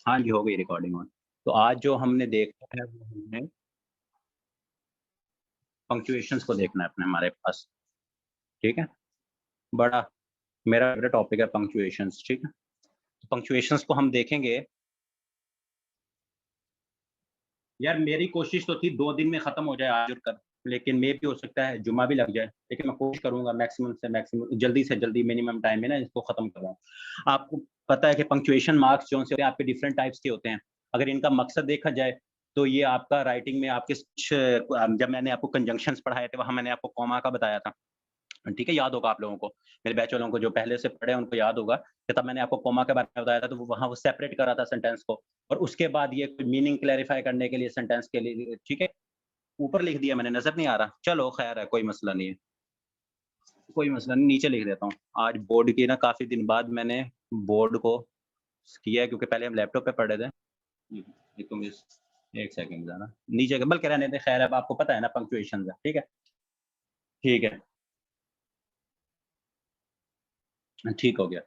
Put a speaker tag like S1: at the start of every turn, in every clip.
S1: हाँ जी, हो गई रिकॉर्डिंग ऑन। तो आज जो हमने देखा है वो हमने पंक्चुएशंस को देखना है अपने हमारे पास, ठीक है? बड़ा मेरा फ़ेवरेट टॉपिक है पंक्चुएशंस, ठीक है? तो पंक्चुएशंस को हम देखेंगे। यार मेरी कोशिश तो थी 2 दिन में ख़त्म हो जाए आज और कल, लेकिन मे भी हो सकता है जुम्मा भी लग जाए, लेकिन मैं कोशिश करूँगा मैक्सिमम से मैक्सिमम जल्दी से जल्दी मिनिमम टाइम में ना इसको ख़त्म करवाऊँ। आपको पता है कि पंक्चुएशन मार्क्स जो से होते हैं आपके डिफरेंट टाइप्स के होते हैं। अगर इनका मकसद देखा जाए, तो ये आपका राइटिंग में आपके जब मैंने आपको कंजंक्शंस पढ़ाए थे, वहाँ मैंने आपको कॉमा का बताया था। ठीक है, याद होगा आप लोगों को। मेरे बैच वालों को जो पहले से पढ़े हैं उनको याद होगा कि तब मैंने आपको कॉमा के बारे में बताया था, तो वो वहाँ वो सेपरेट कर रहा था सेंटेंस को और उसके बाद ये मीनिंग क्लैरिफाई करने के लिए सेंटेंस के लिए ठीक है, ऊपर लिख दिया मैंने, नज़र नहीं आ रहा? चलो खैर है, कोई मसला नहीं है। कोई मसला नहीं, नीचे लिख देता हूँ। आज बोर्ड की ना काफ़ी दिन बाद मैंने बोर्ड को किया है क्योंकि पहले हम लैपटॉप पे पढ़ रहे थे। ये तो मिस 1 सेकंड ज़रा, नीचे के बल्कि रहने दें, खैर अब आपको पता है ना पंक्चुएशन का, ठीक है? ठीक है, ठीक हो गया।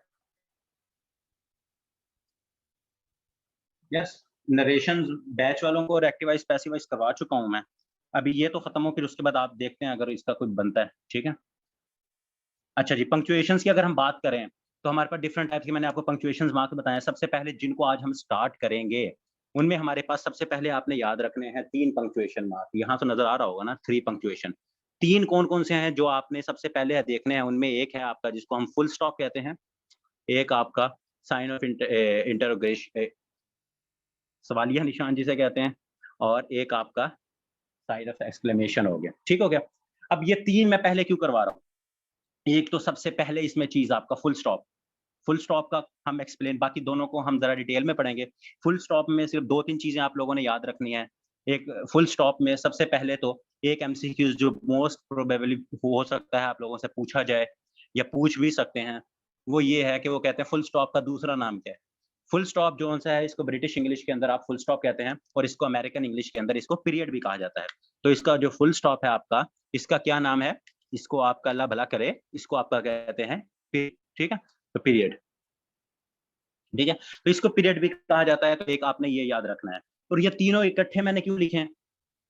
S1: यस, नरेशंस बैच वालों को और एक्टिवाइज़ पैसिवाइज़ करवा चुका हूँ मैं। अभी ये तो खत्म हो, फिर उसके बाद आप देखते हैं अगर इसका कोई बनता है, ठीक है? अच्छा जी, पंक्चुएशंस की अगर हम बात करें, तो हमारे पास डिफरेंट टाइप्स के मैंने आपको पंक्चुएशंस मार्क्स बताए हैं। सबसे पहले जिनको आज हम स्टार्ट करेंगे, उनमें हमारे पास सबसे पहले आपने याद रखने हैं 3 पंक्चुएशन मार्क। यहाँ तो नज़र आ रहा होगा ना 3 पंक्चुएशन। 3 कौन-कौन से हैं जो आपने सबसे पहले देखने हैं, उनमें एक है आपका जिसको हम फुल स्टॉप कहते हैं, एक आपका साइन ऑफ सवालिया निशान जिसे कहते हैं और एक आपका साइन ऑफ एक्सक्लेमेशन हो गया, ठीक हो गया? अब ये 3 मैं पहले क्यों करवा रहा हूँ? एक तो सबसे पहले इसमें चीज़ आपका फुल स्टॉप। फुल स्टॉप का हम एक्सप्लेन बाकी दोनों को हम ज़रा डिटेल में पढ़ेंगे। फुल स्टॉप में सिर्फ़ 2-3 चीज़ें आप लोगों ने याद रखनी है। एक फुल स्टॉप में सबसे पहले तो एक एमसीक्यूज़ जो मोस्ट प्रोबेबली हो सकता है आप लोगों से पूछा जाए या पूछ भी सकते हैं, वो ये है कि वो कहते हैं फुल स्टॉप का दूसरा नाम क्या है? फुल स्टॉप जो-सा है इसको ब्रिटिश इंग्लिश के अंदर आप फुल स्टॉप कहते हैं और इसको अमेरिकन इंग्लिश के अंदर इसको पीरियड भी कहा जाता है। तो इसका जो फुल स्टॉप है आपका, इसका क्या नाम है? इसको आपका अल्लाह भला करे, इसको आपका कहते हैं ठीक है? तो पीरियड। ठीक है? तो इसको पीरियड भी कहा जाता है, तो एक आपने ये याद रखना है। और ये तीनों इकट्ठे मैंने क्यों लिखे हैं?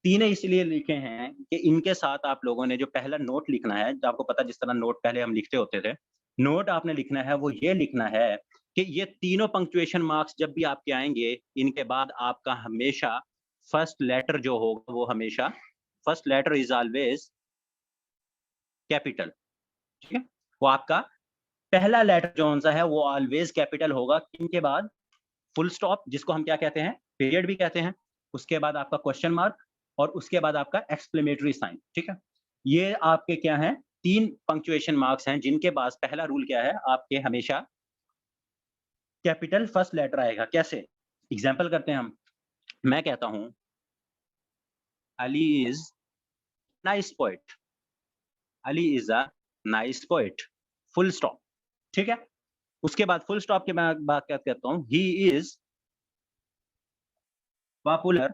S1: तीनों इसलिए लिखे हैं कि इनके साथ आप लोगों ने जो पहला नोट लिखना है, जो आपको पता है जिस तरह नोट पहले हम लिखते होते थे, नोट आपने लिखना है वो ये लिखना है कि ये तीनों पंक्चुएशन मार्क्स जब भी आपके आएँगे, इनके बाद आपका हमेशा फर्स्ट लेटर जो होगा वो हमेशा first letter is always capital, ठीक है? वो आपका पहला लेटर जो-सा है वो ऑलवेज़ कैपिटल होगा, किनके बाद? फुल स्टॉप जिसको हम क्या कहते हैं? पीरियड भी कहते हैं। उसके बाद आपका क्वेश्चन मार्क और उसके बाद आपका एक्सक्लेमेटरी साइन, ठीक है? ये आपके क्या हैं? 3 पंक्चुएशन मार्क्स हैं जिनके पास पहला रूल क्या है? आपके हमेशा कैपिटल फर्स्ट लेटर आएगा। कैसे? एग्ज़ाम्पल करते हैं हम। मैं कहता हूँ, Ali is nice poet. Ali is a nice poet. Full stop, ठीक है? उसके बाद फुल स्टॉप के बाद क्या कहता हूँ? He is popular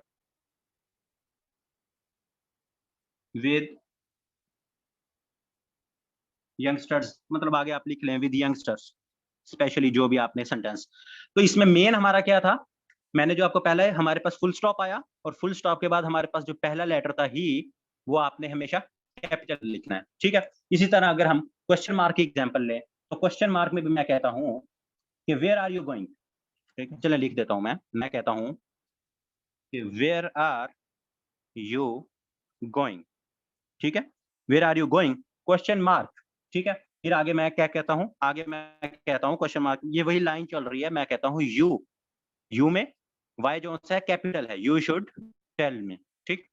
S1: with youngsters मतलब आगे आप लिख लें विद यंगस्टर्स, स्पेशली जो भी आपने सेंटेंस। तो इसमें मेन हमारा क्या था? मैंने जो आपको पहले हमारे पास फुल स्टॉप आया और फुल स्टॉप के बाद हमारे पास जो पहला लेटर था ही, वो आपने हमेशा कैपिटल लिखना है, ठीक है? इसी तरह अगर हम क्वेश्चन मार्क की एग्ज़ाम्पल लें, तो क्वेश्चन मार्क में भी मैं कहता हूँ कि वेयर आर यू गोइंग? ठीक है? चलिए लिख देता हूँ मैं कहता हूँ कि वेयर आर यू गोइंग? ठीक है? Where are you going? Question mark, ठीक है? फिर आगे मैं क्या कहता हूँ? आगे मैं कहता हूँ क्वेश्चन मार्क ये वही लाइन चल रही है, मैं कहता हूँ यू में वाई जो-सा है कैपिटल है, यू शुड टेल मी, ठीक?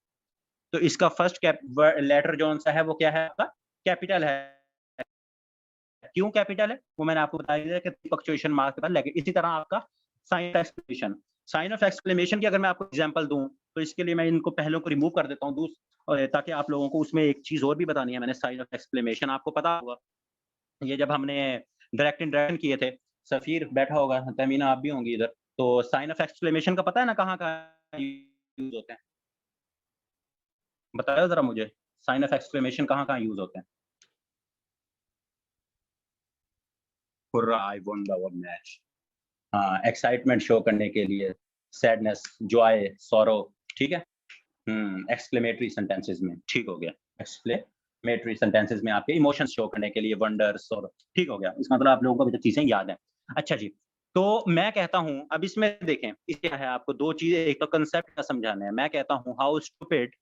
S1: तो इसका फर्स्ट लेटर जो-सा है वो क्या है आपका? कैपिटल है। क्यों कैपिटल है? वो मैंने आपको बता दिया कि पंक्चुएशन मार्क के बाद लगे। इसी तरह आपका sign of exclamation. Sign of exclamation की अगर मैं आपको एग्ज़ाम्पल दूँ, तो इसके लिए मैं इनको पहलों को रिमूव कर देता हूँ ताकि आप लोगों को उसमें एक चीज़ और भी बतानी है मैंने साइन ऑफ एक्सक्लेमेशन आपको पता होगा, ये जब हमने डायरेक्ट इंटरेक्शन किए थे, सफ़ीर बैठा होगा, तहमीना आप भी होंगी इधर, तो साइन ऑफ एक्सक्लेमेशन का पता है ना कहाँ-कहाँ यूज़ होते हैं? बताओ ज़रा मुझे, साइन ऑफ एक्सक्लेमेशन कहाँ-कहाँ यूज़ होते हैं? Hurrah! I won the match. हाँ, एक्साइटमेंट शो करने के लिए, सैडनेस, जॉय, सॉरो, ठीक है। एक्सक्लेमेटरी सेंटेंसेस में, ठीक हो गया। एक्सक्लेमेटरी सेंटेंसेस में आपके इमोशंस शो करने के लिए वंडर, सॉरो, ठीक हो गया। इसका मतलब आप लोगों को अभी तक चीजें याद हैं। अच्छा जी, तो मैं कहता हूँ, अब इसमें देखें, इस क्या है, आपको 2 चीजें, एक तो कांसेप्ट का समझाना है। मैं कहता हूँ how stupid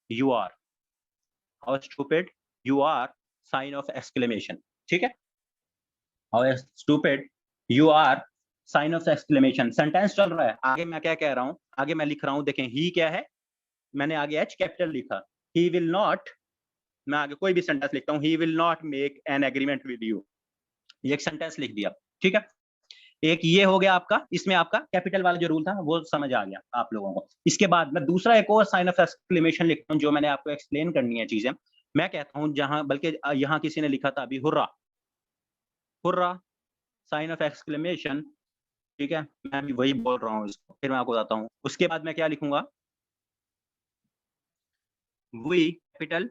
S1: you are, how stupid you are, sign of exclamation, ठीक है। How stupid you are, sign of exclamation. Sentence चल रहा है, आगे मैं क्या कह रहा हूँ, आगे मैं लिख रहा हूँ, देखें ही क्या है, मैंने आगे एच कैपिटल लिखा, ही विल नॉट, मैं आगे कोई भी सेंटेंस लिखता हूँ, he will not make an agreement with you, ये एक सेंटेंस लिख दिया, ठीक है। एक ये हो गया आपका, इसमें आपका कैपिटल वाला जो रूल था वो समझ आ गया आप लोगों को। इसके बाद मैं दूसरा एक और साइन ऑफ एक्सक्लेमेशन लिखता हूँ, जो मैंने आपको एक्सप्लेन करनी है चीजें। मैं कहता हूँ, जहां बल्कि यहाँ किसी ने लिखा था अभी hurrah, hurrah, sign of exclamation, ठीक है। मैं भी वही बोल रहा हूँ इसको, फिर मैं आपको बताता हूँ। उसके बाद मैं क्या लिखूंगा, we capital,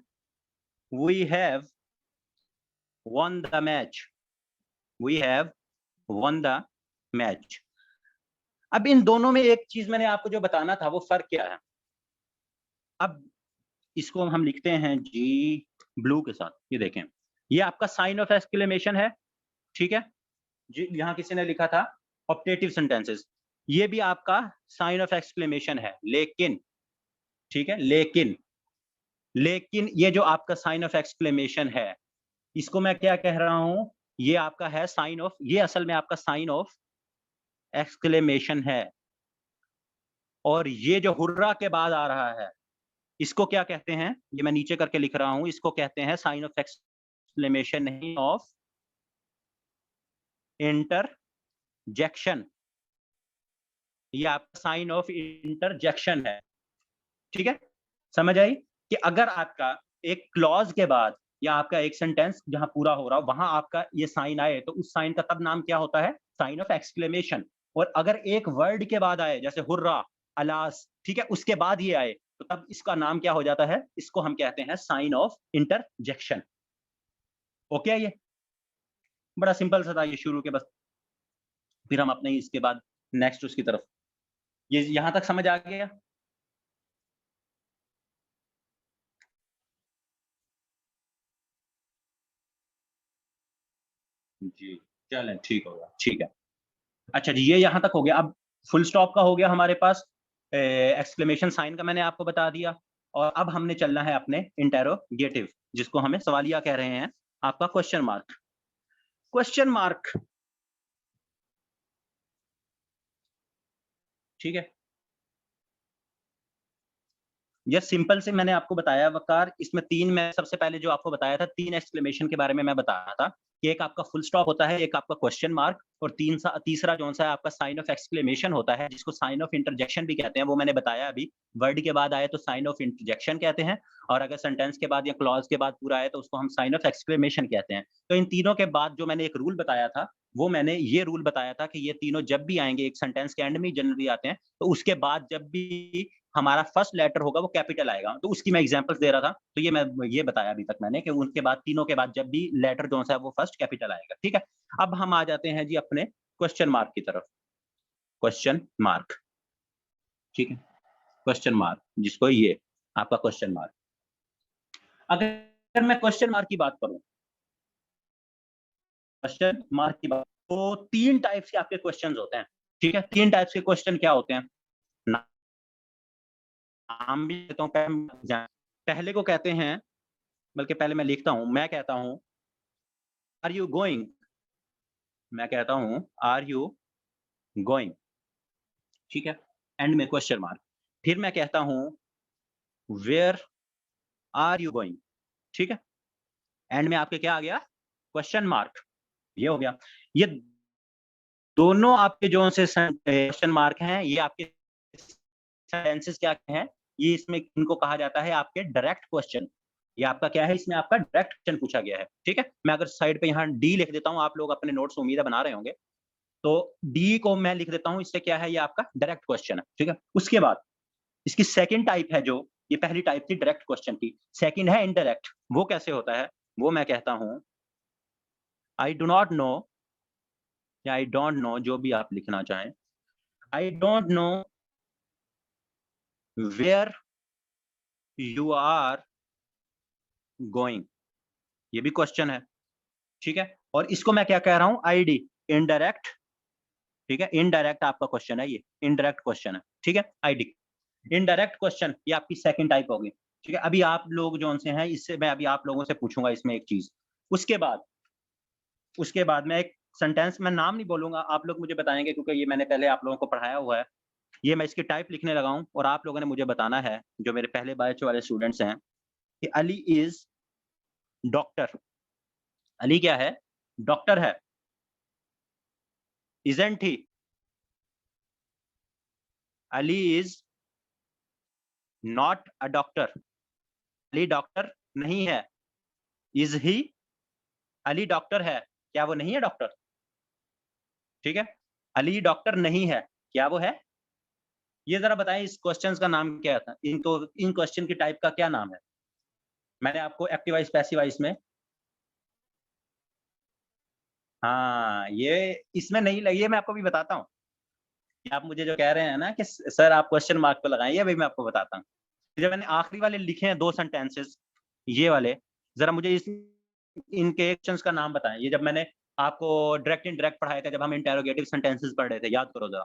S1: we have won the match, we have won the match। अब इन दोनों में एक चीज मैंने आपको जो बताना था, वो फर्क क्या है। अब इसको हम लिखते हैं जी ब्लू के साथ, ये देखें, ये आपका साइन ऑफ एक्सक्लेमेशन है, ठीक है जी। यहां किसी ने लिखा था ऑप्टेटिव सेंटेंसेस, ये भी आपका साइन ऑफ एक्सक्लेमेशन है, लेकिन, ठीक है, लेकिन ये जो आपका साइन ऑफ एक्सक्लेमेशन है, इसको मैं क्या कह रहा हूं, ये आपका है साइन ऑफ, ये असल में आपका साइन ऑफ एक्सक्लेमेशन है। और ये जो हुर्रा के बाद आ रहा है, इसको क्या कहते हैं, ये मैं नीचे करके लिख रहा हूं, इसको कहते हैं साइन ऑफ एक्सक्लेमेशन, नहीं ऑफ इंटरजेक्शन। ये आपका साइन ऑफ इंटरजेक्शन है, ठीक है। समझ आई कि अगर आपका एक क्लॉज के बाद या आपका एक सेंटेंस जहां पूरा हो रहा हो, वहां आपका ये साइन आए, तो उस साइन का तब नाम क्या होता है, साइन ऑफ एक्सक्लेमेशन। और अगर एक वर्ड के बाद आए, जैसे हुर्रा, अलास, ठीक है, उसके बाद ये आए, तो तब इसका नाम क्या हो जाता है, इसको हम कहते हैं साइन ऑफ इंटरजेक्शन। ओके है, ये बड़ा सिंपल सा था ये शुरू के, बस फिर हम अपने इसके बाद नेक्स्ट उसकी तरफ, ये यहां तक समझ आ गया। जी, चलें, ठीक होगा, ठीक है। अच्छा जी, ये यहाँ तक हो गया। अब फुल स्टॉप का हो गया हमारे पास, एक्सक्लेमेशन साइन का मैंने आपको बता दिया, और अब हमने चलना है अपने इंटेरोगेटिव, जिसको हमें सवालिया कह रहे हैं, आपका क्वेश्चन मार्क। क्वेश्चन मार्क, ठीक है। ये सिंपल से मैंने आपको बताया वकार, इसमें 3, मैं सबसे पहले जो आपको बताया था, 3 एक्सक्लेमेशन के बारे में मैं बता रहा था कि एक आपका फुल स्टॉप होता है, एक आपका क्वेश्चन मार्क, और तीसरा जो सा है आपका साइन ऑफ एक्सक्लेमेशन होता है, जिसको साइन ऑफ इंटरजेक्शन भी कहते हैं। वो मैंने बताया अभी, वर्ड के बाद आए तो साइन ऑफ इंटरजेक्शन कहते हैं, और अगर सेंटेंस के बाद या क्लॉज के बाद पूरा आए तो उसको हम साइन ऑफ एक्सक्लेमेशन कहते हैं। तो इन तीनों के बाद जो मैंने एक रूल बताया था, वो मैंने ये रूल बताया था कि ये तीनों जब भी आएंगे, एक सेंटेंस के एंड में जनरली आते हैं, तो उसके बाद जब भी हमारा फर्स्ट लेटर होगा वो कैपिटल आएगा। तो उसकी मैं एग्जांपल्स दे रहा था, तो ये बताया अभी तक मैंने कि उनके बाद, तीनों के बाद जब भी लेटर जो सा है वो फर्स्ट कैपिटल आएगा, ठीक है। अब हम आ जाते हैं जी अपने क्वेश्चन मार्क की तरफ। क्वेश्चन मार्क, ठीक है, क्वेश्चन मार्क, जिसको ये आपका क्वेश्चन मार्क, अगर मैं क्वेश्चन मार्क की बात करूं, क्वेश्चन मार्क की बात, तो 3 टाइप्स के आपके क्वेश्चंस होते हैं, ठीक है। 3 टाइप्स के क्वेश्चन क्या होते हैं, नाम भी देता हूं, पहले को कहते हैं, बल्कि पहले मैं लिखता हूं, मैं कहता हूं आर यू गोइंग, मैं कहता हूं आर यू गोइंग, ठीक है, एंड में क्वेश्चन मार्क। फिर मैं कहता हूं वेयर आर यू गोइंग, ठीक है, एंड में आपके क्या आ गया, क्वेश्चन मार्क, ये हो गया। ये दोनों आपके जो से क्वेश्चन मार्क हैं, ये आपके सेंटेंसेस क्या हैं, ये इसमें इनको कहा जाता है आपके डायरेक्ट क्वेश्चन। ये आपका क्या है, इसमें आपका डायरेक्ट क्वेश्चन पूछा गया है, ठीक है। मैं अगर साइड पे यहाँ डी लिख देता हूँ, आप लोग अपने नोट्स उम्मीद है बना रहे होंगे, तो डी को मैं लिख देता हूँ, इससे क्या है, ये आपका डायरेक्ट क्वेश्चन है, ठीक है। उसके बाद इसकी सेकंड टाइप है, जो ये पहली टाइप थी डायरेक्ट क्वेश्चन की, सेकंड है इनडायरेक्ट। वो कैसे होता है, वो मैं कहता हूं आई डू नॉट नो या आई डोंट नो, जो भी आप लिखना चाहें, I don't know where you are going, ये भी क्वेश्चन है, ठीक है। और इसको मैं क्या कह रहा हूं, आईडी, इनडायरेक्ट, ठीक है, इनडायरेक्ट आपका क्वेश्चन है, ये इनडायरेक्ट क्वेश्चन है, ठीक है। आईडी इनडायरेक्ट क्वेश्चन, ये आपकी सेकंड टाइप होगी, ठीक है। अभी आप लोग जो से हैं, इससे मैं अभी आप लोगों से पूछूंगा इसमें एक चीज, उसके बाद मैं एक सेंटेंस, मैं नाम नहीं बोलूंगा, आप लोग मुझे बताएंगे, क्योंकि ये मैंने पहले आप लोगों को पढ़ाया हुआ है। ये मैं इसकी टाइप लिखने लगा हूं और आप लोगों ने मुझे बताना है, जो मेरे पहले बैच वाले स्टूडेंट्स हैं, कि अली इज डॉक्टर। अली क्या है, डॉक्टर है। Isn't he, Ali is not a doctor, Ali doctor नहीं है। इज ही, अली डॉक्टर है, क्या वो नहीं है डॉक्टर, ठीक है। अली डॉक्टर नहीं है, क्या वो है। ये जरा बताएं इस क्वेश्चंस का नाम क्या था, इनको, इन क्वेश्चन की टाइप का क्या नाम है। मैंने आपको एक्टिव वाइज पैसिव वाइज में, हाँ, ये इसमें नहीं लगी है, मैं आपको भी बताता हूँ। आप मुझे जो कह रहे हैं ना कि सर आप क्वेश्चन मार्क पे लगाएं, ये भी मैं आपको बताता हूँ। जब मैंने आखिरी वाले लिखे हैं 2 सेंटेंसेस, ये वाले, जरा मुझे इस इनके एक्शंस का नाम बताएं। ये जब मैंने आपको डायरेक्ट इनडायरेक्ट पढ़ाया था, जब हम इंटेरोगेटिव सेंटेंसेस पढ़ रहे थे, याद करो जरा,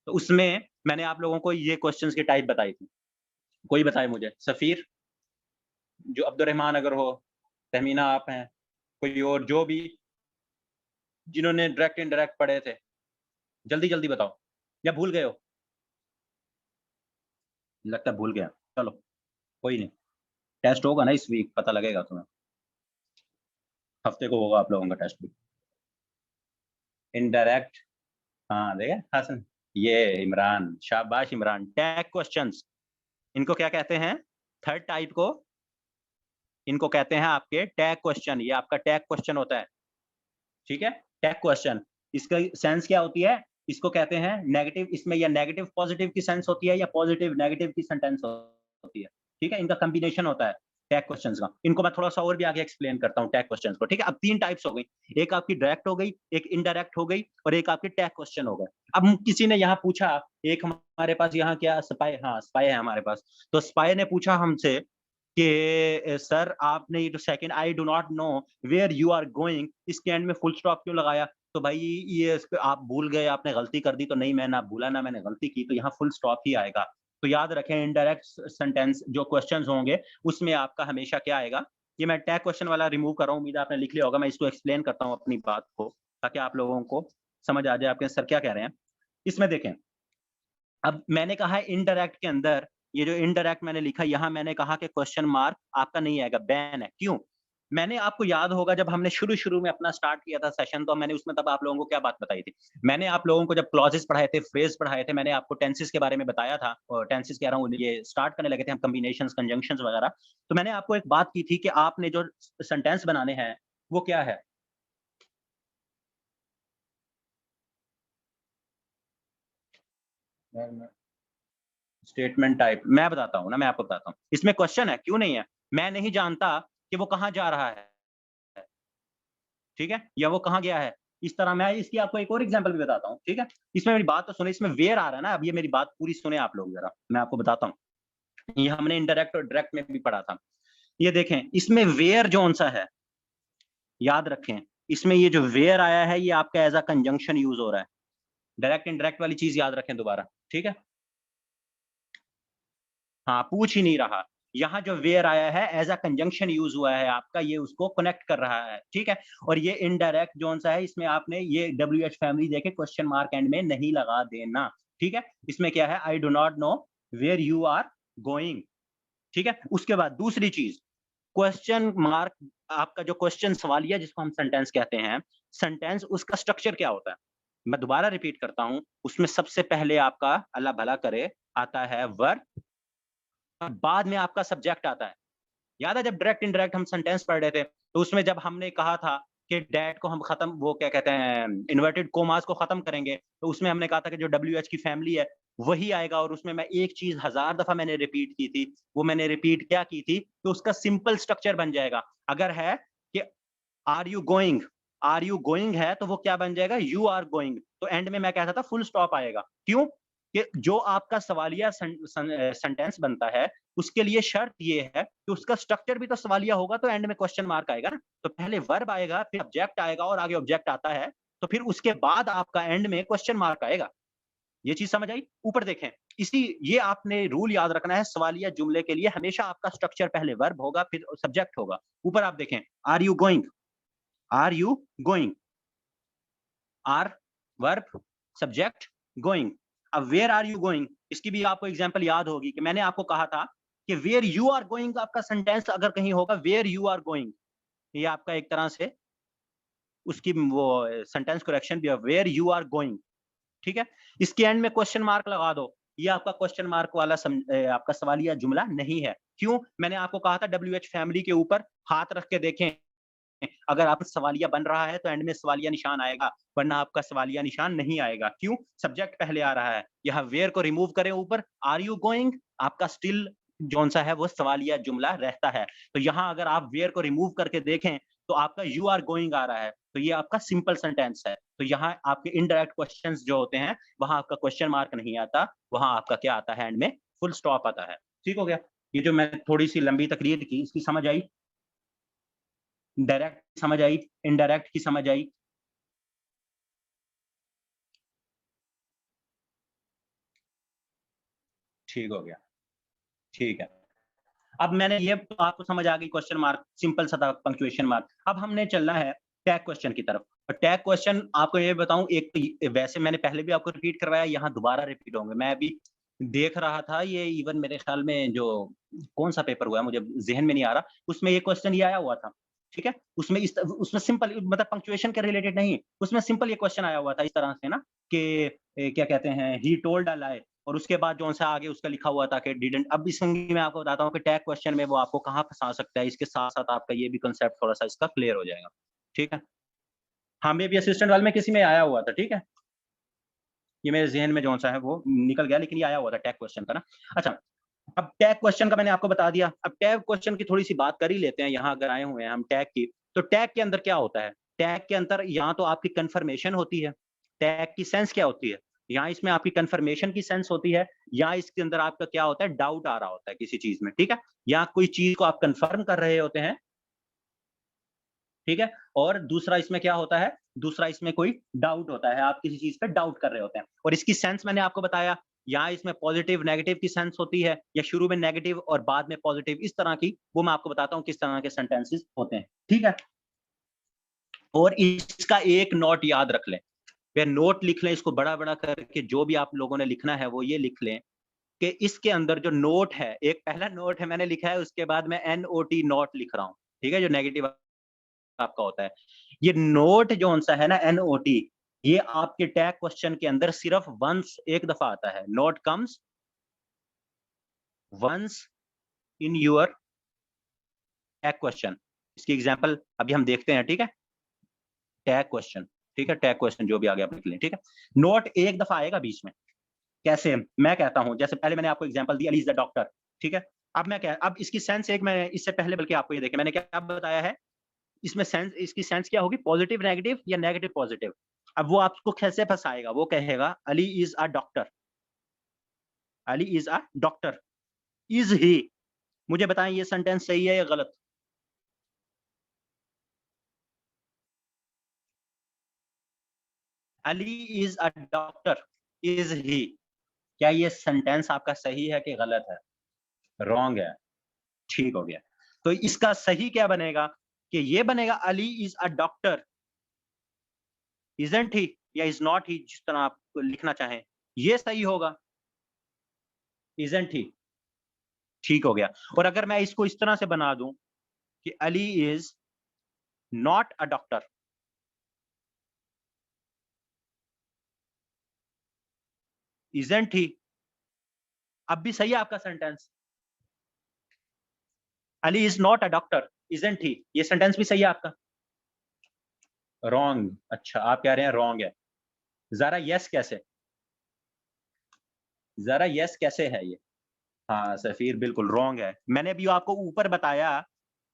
S1: तो उसमें मैंने आप लोगों को ये क्वेश्चंस की टाइप बताई थी। कोई बताए मुझे, सफीर, जो अब्दुर्रहमान अगर हो, तहमीना आप हैं, कोई और जो भी जिन्होंने डायरेक्ट इनडायरेक्ट पढ़े थे, जल्दी जल्दी बताओ, या भूल गए हो, लगता है भूल गया। चलो कोई नहीं, टेस्ट होगा ना इस वीक, पता लगेगा तुम्हें, हफ्ते को होगा आप लोगों का टेस्ट भी। इनडायरेक्ट, हाँ देखा हसन, ये इमरान, शाबाश इमरान। टैग क्वेश्चंस, इनको क्या कहते हैं, थर्ड टाइप को इनको कहते हैं आपके टैग क्वेश्चन। ये आपका टैग क्वेश्चन होता है, ठीक है। टैग क्वेश्चन, इसका सेंस क्या होती है, इसको कहते हैं नेगेटिव, इसमें या नेगेटिव पॉजिटिव की सेंस होती है, या पॉजिटिव नेगेटिव की सेंटेंस होती है, ठीक है। इनका कॉम्बिनेशन होता है टैग क्वेश्चंस का। इनको मैं थोड़ा सा और भी आगे एक्सप्लेन करता हूँ टैग क्वेश्चंस को, ठीक है। अब 3 टाइप्स हो गई, एक आपकी डायरेक्ट हो गई, एक इनडायरेक्ट हो गई, और एक आपके टैग क्वेश्चन हो गए। अब किसी ने यहाँ पूछा, एक हमारे पास यहाँ क्या स्पाई, हाँ स्पाई है हमारे पास, तो स्पाई ने पूछा हमसे कि सर आपने ये जो second I do not know where you are going, इसके एंड में फुल स्टॉप क्यों लगाया। तो भाई ये इस पे आप भूल गए, आपने गलती कर दी। तो नहीं, मैं ना भूला ना मैंने गलती की, तो यहाँ फुल स्टॉप ही आएगा। तो याद रखें, इनडायरेक्ट सेंटेंस जो क्वेश्चंस होंगे उसमें आपका हमेशा क्या आएगा। ये मैं टैग क्वेश्चन वाला रिमूव कर रहा हूँ, उम्मीद आपने लिख लिया होगा। मैं इसको एक्सप्लेन करता हूँ अपनी बात को, ताकि आप लोगों को समझ आ जाए आपके सर क्या कह रहे हैं। इसमें देखें, अब मैंने कहा है इनडायरेक्ट के अंदर, ये जो इनडायरेक्ट मैंने लिखा, यहां मैंने कहा कि क्वेश्चन मार्क आपका नहीं आएगा, बैन है। क्यों? मैंने, आपको याद होगा जब हमने शुरू में अपना स्टार्ट किया था सेशन, तो मैंने उसमें तब आप लोगों को क्या बात बताई थी। मैंने आप लोगों को जब क्लॉजेस पढ़ाए थे, फ्रेज पढ़ाए थे, मैंने आपको टेंसेस के बारे में बताया था, और टेंसेस कह रहा हूँ, ये स्टार्ट करने लगे थे हम कॉम्बिनेशंस, कंजंक्शंस वगैरह। तो मैंने आपको एक बात की थी कि आपने जो सेंटेंस बनाने हैं वो क्या है। स्टेटमेंट टाइप मैं बताता हूँ ना, मैं आपको बताता हूँ। इसमें क्वेश्चन है, क्यों नहीं है। मैं नहीं जानता कि वो कहाँ जा रहा है, ठीक है, या वो कहाँ गया है। इस तरह मैं इसकी आपको एक और एग्जांपल भी बताता हूँ, ठीक है। इसमें मेरी बात तो सुने, इसमें वेयर आ रहा है ना। अब ये मेरी बात पूरी सुने आप लोग जरा, मैं आपको बताता हूँ। ये हमने इनडायरेक्ट और डायरेक्ट में भी पढ़ा था। ये देखें, इसमें वेयर जोन सा है, याद रखें, इसमें ये जो वेयर आया है, ये आपका एज अ कंजंक्शन यूज हो रहा है। डायरेक्ट इनडायरेक्ट वाली चीज याद रखें दोबारा, ठीक है। हाँ, पूछ ही नहीं रहा। यहाँ जो वेयर आया है एज़ अ कंजंक्शन यूज़ हुआ है आपका, ये उसको कनेक्ट कर रहा है, ठीक है। और ये इनडायरेक्ट जोन-सा है, इसमें आपने ये WH फैमिली देके क्वेश्चन मार्क एंड में नहीं लगा देना, ठीक है। इसमें क्या है, I do not know where you are going, ठीक है। उसके बाद दूसरी चीज़, क्वेश्चन मार्क, आपका जो क्वेश्चन सवालिया जिसको हम सेंटेंस कहते हैं, सेंटेंस उसका स्ट्रक्चर क्या होता है? मैं दोबारा रिपीट करता हूँ, उसमें सबसे पहले आपका, अल्लाह भला करे, आता है वर्ब, और बाद में आपका सब्जेक्ट आता है। याद है जब डायरेक्ट इनडायरेक्ट हम सेंटेंस पढ़ रहे थे, तो उसमें जब हमने कहा था कि डैट को हम खत्म, वो क्या कहते हैं, इन्वर्टेड कोमास को खत्म करेंगे, तो उसमें हमने कहा था कि जो WH की फैमिली है वही आएगा। और उसमें मैं एक चीज 1000 दफा मैंने रिपीट की थी, वो मैंने रिपीट क्या की थी, तो उसका सिंपल स्ट्रक्चर बन जाएगा। अगर है कि are you going, are you going है तो वो क्या बन जाएगा, यू आर गोइंग। तो एंड में मैं कहता था फुल स्टॉप आएगा। क्यों? कि जो आपका सवालिया सेंटेंस बनता है उसके लिए शर्त ये है कि उसका स्ट्रक्चर भी तो सवालिया होगा, तो एंड में क्वेश्चन मार्क आएगा ना। तो पहले वर्ब आएगा, फिर ऑब्जेक्ट आएगा और आगे ऑब्जेक्ट आता है, तो फिर उसके बाद आपका एंड में क्वेश्चन मार्क आएगा। ये चीज समझ आई? ऊपर देखें, इसी ये आपने रूल याद रखना है, सवालिया जुमले के लिए हमेशा आपका स्ट्रक्चर पहले वर्ब होगा फिर सब्जेक्ट होगा। ऊपर आप देखें, are you going, are you going, are verb, subject, going. अब वेयर आर यू गोइंग, इसकी भी आपको एग्जांपल याद होगी कि मैंने आपको कहा था कि वेयर यू आर गोइंग आपका सेंटेंस अगर कहीं होगा वेयर यू आर गोइंग, ये आपका एक तरह से उसकी वो सेंटेंस करेक्शन भी है, वेयर यू आर गोइंग। ठीक है, इसके एंड में क्वेश्चन मार्क लगा दो, ये आपका क्वेश्चन मार्क वाला आपका सवालिया जुमला नहीं है। क्यों? मैंने आपको कहा था WH फैमिली के ऊपर हाथ रख के देखें, अगर आप सवालिया बन रहा है तो एंड में सवालिया निशान आएगा, वरना आपका सवालिया निशान नहीं आएगा। क्यों? सब्जेक्ट पहले आ रहा है। यहाँ वेयर को रिमूव करें ऊपर, आर यू गोइंग आपका स्टिल जोन सा है वो सवालिया जुमला रहता है। तो यहाँ अगर आप वेयर को रिमूव करके देखें तो आपका यू आर गोइंग आ रहा है, तो ये आपका सिंपल सेंटेंस है। तो यहाँ आपके इनडायरेक्ट क्वेश्चंस जो होते हैं वहां आपका क्वेश्चन मार्क नहीं आता, वहां आपका क्या आता है, एंड में फुल स्टॉप आता है। ठीक हो गया? ये जो मैं थोड़ी सी लंबी तकरीर की, इसकी समझ आई? डायरेक्ट समझ आई, इनडायरेक्ट की समझ आई? ठीक हो गया, ठीक है। अब मैंने ये तो आपको समझ आ गई, क्वेश्चन मार्क सिंपल सा था, पंक्चुएशन मार्क। अब हमने चलना है टैग क्वेश्चन की तरफ। और टैग क्वेश्चन आपको ये बताऊं, एक तो वैसे मैंने पहले भी आपको रिपीट करवाया, यहाँ दोबारा रिपीट होंगे। मैं अभी देख रहा था, ये इवन मेरे ख्याल में जो कौन सा पेपर हुआ है मुझे जहन में नहीं आ रहा, उसमें ये क्वेश्चन ये आया हुआ था। ठीक है, उसमें सिंपल मतलब पंक्चुएशन के रिलेटेड नहीं, उसमें सिंपल ये क्वेश्चन आया हुआ था इस तरह से ना कि क्या कहते हैं, ही टोल्ड अ लाई, और उसके बाद जो सा आगे उसका लिखा हुआ था कि डिडंट। अब इसमें मैं आपको बताता हूँ कि टैग क्वेश्चन में वो आपको कहाँ फंसा सकता है, इसके साथ-साथ आपका ये भी कांसेप्ट थोड़ा-सा इसका क्लियर हो जाएगा। ठीक है? हाँ, मे बी असिस्टेंट वाले में किसी में आया हुआ था, ठीक है? ये मेरे ज़हन में जो-सा है वो निकल गया, लेकिन ये आया हुआ था टैग क्वेश्चन का ना। अच्छा, अब टैग क्वेश्चन का मैंने आपको बता दिया। अब टैग क्वेश्चन की थोड़ी-सी बात कर ही लेते हैं, यहाँ अगर आए हुए हैं हम टैग की, तो टैग के अंदर क्या होता है? टैग के अंदर यहाँ तो आपकी कन्फर्मेशन होती है। टैग की सेंस क्या होती है? यहाँ इसमें आपकी कन्फर्मेशन की सेंस होती है, या इसके अंदर आपका क्या होता है, डाउट आ रहा होता है किसी चीज़ में, ठीक है? या कोई चीज़ को आप कन्फर्म कर रहे होते हैं, ठीक है? और दूसरा इसमें क्या होता है, दूसरा इसमें कोई डाउट होता है, आप किसी चीज़ पे डाउट कर रहे होते हैं। और इसकी सेंस मैंने आपको बताया, यहाँ इसमें पॉजिटिव, नेगेटिव की सेंस होती है, या शुरू में नेगेटिव और बाद में पॉजिटिव, इस तरह की, वो मैं आपको बताता हूँ किस तरह के सेंटेंसेस होते हैं, ठीक है? और इसका एक नोट याद रख लें, वे नोट लिख लें इसको बड़ा-बड़ा करके, जो भी आप लोगों ने लिखना है वो ये लिख लें कि इसके अंदर जो नोट है, एक पहला नोट है मैंने लिखा है, उसके बाद मैं NOT नोट लिख रहा हूँ, ठीक है? जो नेगेटिव आपका होता है। ये नोट जोन-सा है ना NOT, ये आपके टैग क्वेश्चन के अंदर सिर्फ वन्स एक दफा आता है। Note comes once in your tag question. इसकी एग्जांपल अभी हम देखते हैं, ठीक है? टैग क्वेश्चन, ठीक है? टैग क्वेश्चन जो भी आगे आप लिख लें, ठीक है? नोट एक दफा आएगा बीच में। कैसे? मैं कहता हूँ, जैसे पहले मैंने आपको example the, Ali is the doctor, ठीक है? अब इसकी सेंस एक, मैं इससे पहले बल्कि आपको ये देखें मैंने क्या बताया है, इसमें सेंस, इसकी सेंस क्या होगी, पॉजिटिव नेगेटिव या नेगेटिव पॉजिटिव। अब वो आपको कैसे फंसाएगा, वो कहेगा Ali is a doctor, Ali is a doctor, is he. मुझे बताएं ये सेंटेंस सही है या गलत? Ali is a doctor, is he, क्या ये सेंटेंस आपका सही है कि गलत है? रॉन्ग है। ठीक हो गया। तो इसका सही क्या बनेगा कि ये बनेगा Ali is a doctor, isn't he या इज नॉट ही, जिस तरह आप लिखना चाहें, ये सही होगा, इजंट ही। ठीक हो गया। और अगर मैं इसको इस तरह से बना दूं कि Ali is not a doctor, isn't he, अब भी सही है आपका sentence. Ali is not a doctor, isn't he, ये सेंटेंस भी सही है आपका। रॉन्ग। अच्छा, आप कह रहे हैं रॉन्ग है। जरा यस कैसे, जरा यस कैसे है ये? हाँ सफीर, बिल्कुल रॉन्ग है। मैंने अभी आपको ऊपर बताया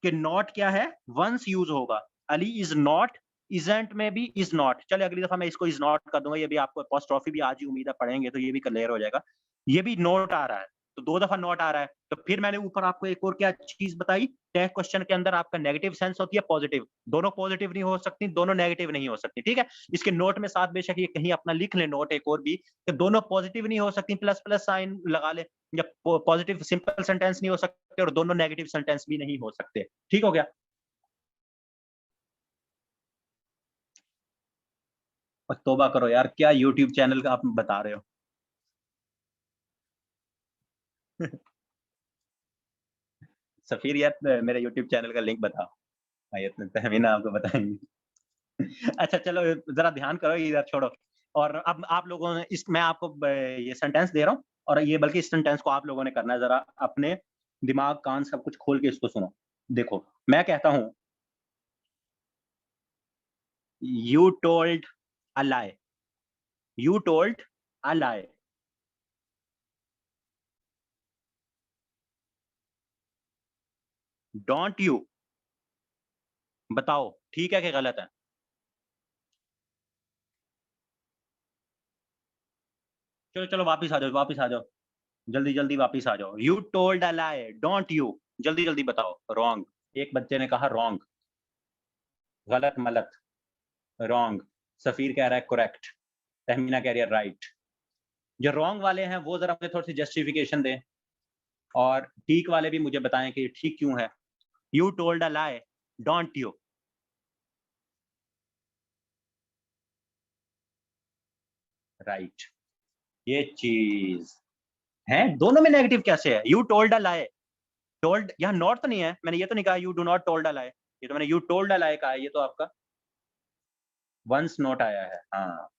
S1: कि नॉट क्या है, वंस यूज होगा। अली इज नॉट इजंट में भी इज नॉट, चले अगली दफा मैं इसको इज नॉट कर दूंगा, ये भी आपको अपोस्ट्रोफी भी आज ही उम्मीद है पढ़ेंगे तो ये भी क्लियर हो जाएगा। ये भी नोट आ रहा है, तो 2 दफा नोट आ रहा है, तो फिर मैंने ऊपर आपको एक और क्या चीज बताई, टैग क्वेश्चन के अंदर आपका नेगेटिव सेंस होती है पॉजिटिव, दोनों पॉजिटिव नहीं हो सकती, दोनों नेगेटिव नहीं हो सकती, ठीक है। इसके नोट में साथ बेशक ये कहीं अपना लिख ले नोट एक और भी, कि दोनों पॉजिटिव नहीं हो सकती, प्लस प्लस साइन लगा ले, या पॉजिटिव सिंपल सेंटेंस नहीं हो सकते और दोनों नेगेटिव सेंटेंस भी नहीं हो सकते, ठीक हो गया। और तौबा करो यार, क्या यूट्यूब चैनल का आप बता रहे हो। सफीर यार मेरे यूट्यूब चैनल का लिंक बताओ। हाँ, ये तो तहमीना आपको बताएंगे। अच्छा चलो जरा ध्यान करो, इधर छोड़ो। और अब आप लोगों ने इस, मैं आपको ये सेंटेंस दे रहा हूँ, और ये बल्कि इस सेंटेंस को आप लोगों ने करना है, जरा अपने दिमाग कान सब कुछ खोल के इसको सुनो। देखो मैं कहता हूँ, you told a lie, you told a lie, don't you, बताओ ठीक है कि गलत है। चलो चलो वापिस आ जाओ, वापिस आ जाओ, जल्दी जल्दी वापिस आ जाओ। You told a lie, don't you, जल्दी जल्दी बताओ। रॉन्ग, एक बच्चे ने कहा रॉन्ग, गलत मलत, रॉन्ग। सफीर कह रहा है करेक्ट, तहमीना कह रही है राइट। जो रॉन्ग वाले हैं वो जरा मुझे थोड़ी सी जस्टिफिकेशन दें, और ठीक वाले भी मुझे बताएं कि ठीक क्यों है। You told a lie, don't you, right. ये चीज है, दोनों में नेगेटिव कैसे है। You told a lie, told यहाँ नॉट तो नहीं है, मैंने ये तो नहीं कहा you do not told a lie, ये तो मैंने यू टोल्ड अ लाई कहा है, ये तो आपका वंस नॉट आया है। हाँ,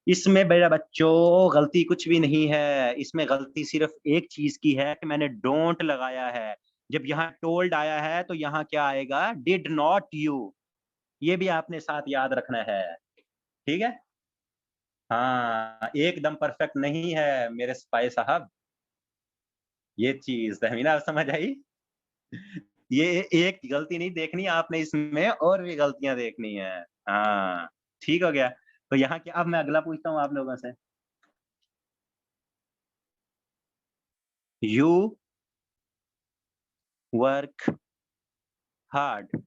S1: इसमें बेटा बच्चों गलती कुछ भी नहीं है, इसमें गलती सिर्फ एक चीज की है कि मैंने डोंट लगाया है। जब यहाँ टोल्ड आया है तो यहाँ क्या आएगा, डिड नॉट यू, ये भी आपने साथ याद रखना है, ठीक है। हाँ, एकदम परफेक्ट नहीं है मेरे सिपाही साहब, ये चीज तहमीना आप समझ आई। ये एक गलती नहीं देखनी आपने, इसमें और भी गलतियां देखनी है। हाँ, ठीक हो गया। तो यहाँ के अब मैं अगला पूछता हूँ आप लोगों से, यू वर्क हार्ड,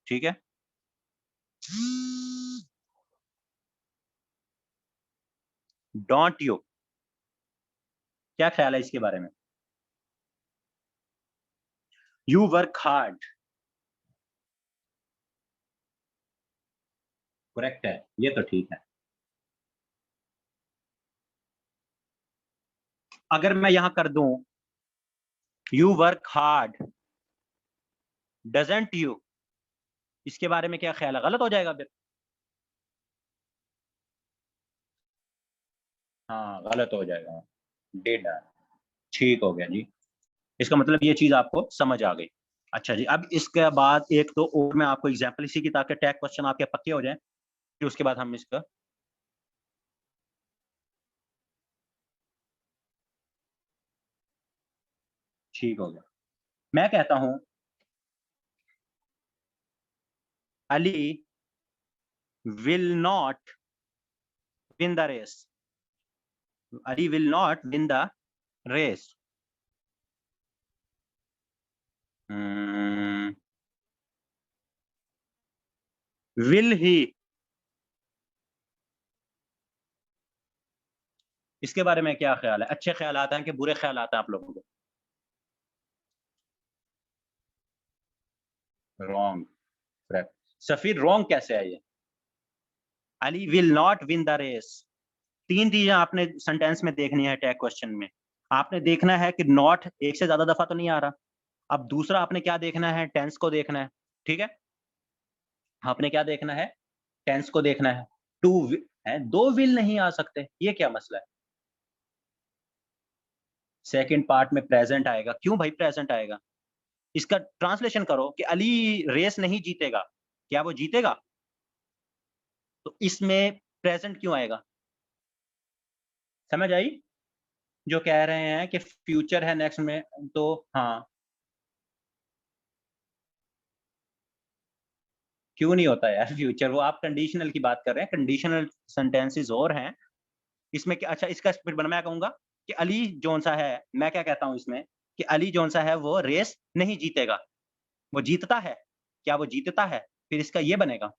S1: ठीक है। डोंट यू, क्या ख्याल है इसके बारे में। यू वर्क हार्ड, करेक्ट है, ये तो ठीक है। अगर मैं यहां कर दूं, you work hard doesn't you, इसके बारे में क्या ख्याल है, गलत हो जाएगा फिर। हाँ, गलत हो जाएगा, डिड, ठीक हो गया जी। इसका मतलब ये चीज आपको समझ आ गई। अच्छा जी, अब इसके बाद एक तो और मैं आपको एग्जांपल इसी की, ताकि टैग क्वेश्चन आपके पक्के हो जाएं, फिर उसके बाद हम इसका, ठीक हो गया। मैं कहता हूं, Ali will not win the race, Ali will not win the race, will he, इसके बारे में क्या ख्याल है, अच्छे ख्याल आते हैं कि बुरे ख्याल आते हैं आप लोगों को। Wrong, correct. सफीर रॉन्ग कैसे है ये, Ali will not win the race. तीन चीजें आपने सेंटेंस में देखनी है टैग क्वेश्चन में। आपने देखना है कि नॉट एक से ज्यादा दफा तो नहीं आ रहा। अब दूसरा आपने क्या देखना है, टेंस को देखना है, ठीक है। आपने क्या देखना है, टेंस को देखना है। टू है, दो विल नहीं आ सकते, ये क्या मसला है। सेकंड पार्ट में प्रेजेंट आएगा, क्यों भाई प्रेजेंट आएगा। इसका ट्रांसलेशन करो कि अली रेस नहीं जीतेगा, क्या वो जीतेगा, तो इसमें प्रेजेंट क्यों आएगा, समझ आई। जो कह रहे हैं कि फ्यूचर है नेक्स्ट में, तो हाँ, क्यों नहीं होता यार फ्यूचर? वो आप कंडीशनल की बात कर रहे हैं, कंडीशनल सेंटेंसेस और हैं इसमें क्या? अच्छा, इसका फिर मैं कहूंगा कि अली जौन सा है, मैं क्या कहता हूं इसमें कि अली जौन सा है वो रेस नहीं जीतेगा, वो जीतता है। क्या वो जीतता है? फिर इसका ये बनेगा,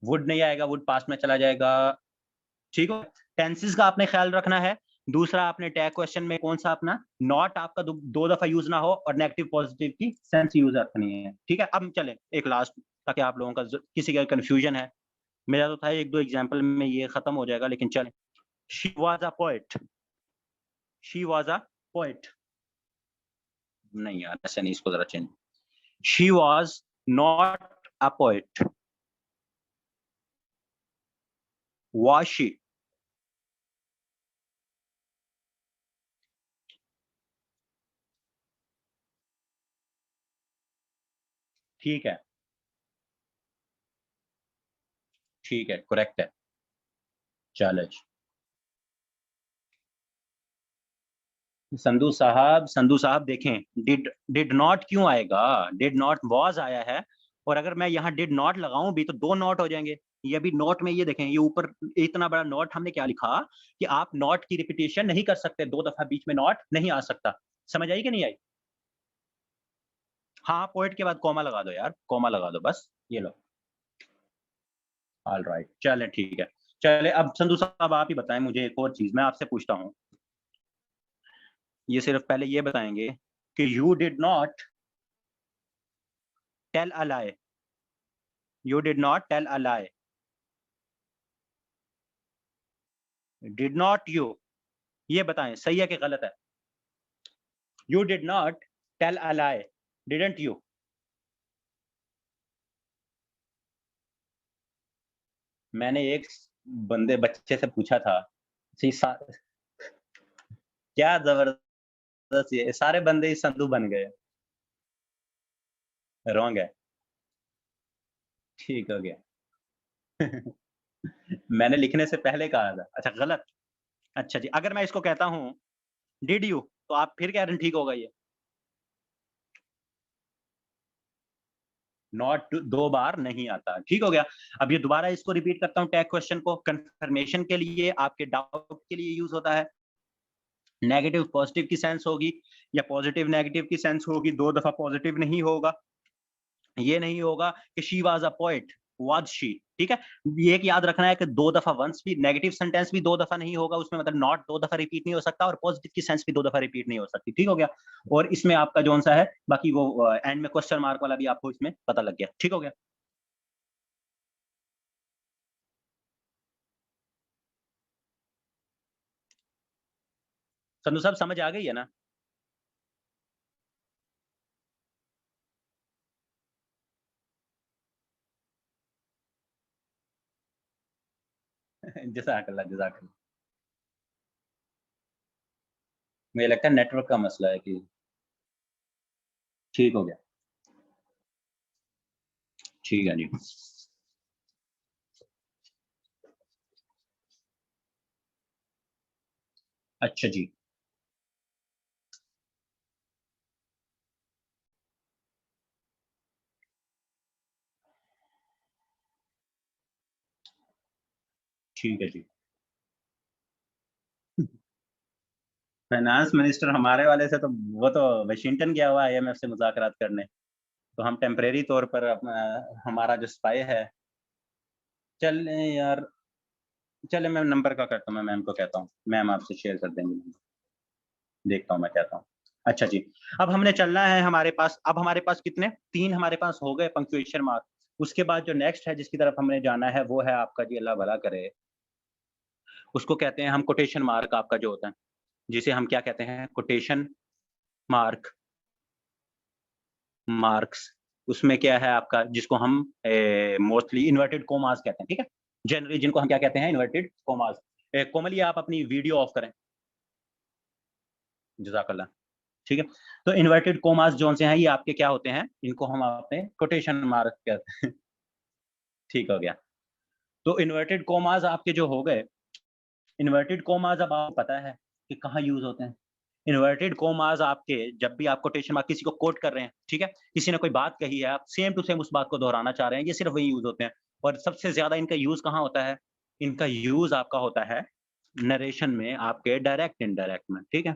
S1: वुड नहीं आएगा, वुड पास्ट में चला जाएगा। ठीक है, टेंसेस का आपने ख्याल रखना है। दूसरा, आपने टैग क्वेश्चन में कौन सा अपना नॉट आपका दो दफा यूज ना हो, और नेगेटिव पॉजिटिव की सेंस यूज रखनी है। ठीक है, अब चले एक लास्ट, ताकि आप लोगों का किसी का कंफ्यूजन है, मेरा तो था एक दो एग्जांपल में ये खत्म हो जाएगा, लेकिन चले। She was a poet, she was a poet. नहीं यार, ऐसे नहीं, इसको जरा change. She was not a poet, was she? ठीक है, ठीक है, करेक्ट है। चलो, संधू साहब देखें, डिड नॉट क्यों आएगा? डिड नॉट वॉज आया है, और अगर मैं यहाँ डिड नॉट लगाऊं भी तो दो नॉट हो जाएंगे। ये भी नॉट में, ये देखें, ये ऊपर इतना बड़ा नॉट, हमने क्या लिखा कि आप नॉट की रिपीटेशन नहीं कर सकते, दो दफा बीच में नॉट नहीं आ सकता। समझ आई कि नहीं आई? हाँ, पॉइंट के बाद कॉमा लगा दो यार, कॉमा लगा दो बस, ये लो। ऑल राइट, चले ठीक है। चले, अब संधू साहब आप ही बताएं मुझे एक और चीज, मैं आपसे पूछता हूँ। ये सिर्फ पहले ये बताएंगे कि you did not tell a lie, you did not tell a lie, did not you, ये बताएं सही है कि गलत है? You did not tell a lie, didn't you? मैंने एक बंदे बच्चे से पूछा था, क्या जबरदस्त, ये सारे बंदे ही संधू बन गए। रॉन्ग है, ठीक हो गया। मैंने लिखने से पहले कहा था, अच्छा गलत। अच्छा जी, अगर मैं इसको कहता हूँ डिड यू, तो आप फिर कह रहे हैं ठीक होगा ये? नॉट दो बार नहीं आता, ठीक हो गया। अब ये दोबारा इसको रिपीट करता हूँ, टैग क्वेश्चन को कंफर्मेशन के लिए, आपके डाउट के लिए यूज होता है। नेगेटिव पॉजिटिव की सेंस होगी, या पॉजिटिव नेगेटिव की सेंस होगी, दो दफा पॉजिटिव नहीं होगा। ये नहीं होगा कि she was a poet, was she. ठीक है, ये एक याद रखना है कि दो दफा वंस भी, नेगेटिव सेंटेंस भी दो दफा नहीं होगा उसमें, मतलब नॉट दो दफा रिपीट नहीं हो सकता, और पॉजिटिव की सेंस भी दो दफा रिपीट नहीं हो सकती। ठीक हो गया? और इसमें आपका जो सा है, बाकी वो एंड में क्वेश्चन मार्क वाला भी आपको इसमें पता लग गया। ठीक हो गया? संधू साहब समझ आ गई है ना? जज़ाकल्लाह, जज़ाकल्लाह। मुझे लगता है नेटवर्क का मसला है कि ठीक हो गया। ठीक है जी। अच्छा जी। ठीक है जी। फाइनेंस मिनिस्टर हमारे वाले से तो, वो तो वाशिंगटन गया हुआ है आईएमएफ से मुज़ाकरात करने। तो हम टेम्परेरी तौर पर अपना, हमारा जो स्पाई है, चल यार, चले मैं नंबर का करता हूँ, मैं मैम को कहता हूँ, मैम आपसे शेयर कर देंगी। देखता हूँ मैं कहता हूँ। अच्छा जी, अब हमने चलना है, हमारे पास अब हमारे पास कितने, तीन हमारे पास हो गए पंक्चुएशन मार्क। उसके बाद जो नेक्स्ट है जिसकी तरफ हमने जाना है, वो है आपका जी, अल्लाह भला करे, उसको कहते हैं हम कोटेशन मार्क, आपका जो होता है, जिसे हम क्या कहते हैं, कोटेशन मार्क, मार्क्स। उसमें क्या है आपका, जिसको हम मोस्टली इन्वर्टेड कोमास कहते हैं। ठीक है, जनरली जिनको हम क्या कहते हैं, इन्वर्टेड कोमास। कोमल, ये आप अपनी वीडियो ऑफ करें, जज़ाकल्लाह। ठीक है, तो इन्वर्टेड कोमास जो से हैं, ये आपके क्या होते हैं, इनको हम अपने कोटेशन मार्क कहते हैं। ठीक हो गया। तो इन्वर्टेड कोमास आपके जो हो गए, इन्वर्टेड कोमास अब आपको पता है कि कहाँ यूज होते हैं। इन्वर्टेड कोमास आपके जब भी आप कोटेशन मार्क किसी को कोट कर रहे हैं, ठीक है? किसी ने कोई बात कही है, आप सेम टू सेम उस बात को दोहराना चाह रहे हैं, ये सिर्फ़ वही यूज़ होते हैं। और सबसे ज़्यादा इनका यूज़ कहाँ होता है? इनका यूज़ आपका होता है नरेशन में, आपके डायरेक्ट इनडायरेक्ट में, ठीक है?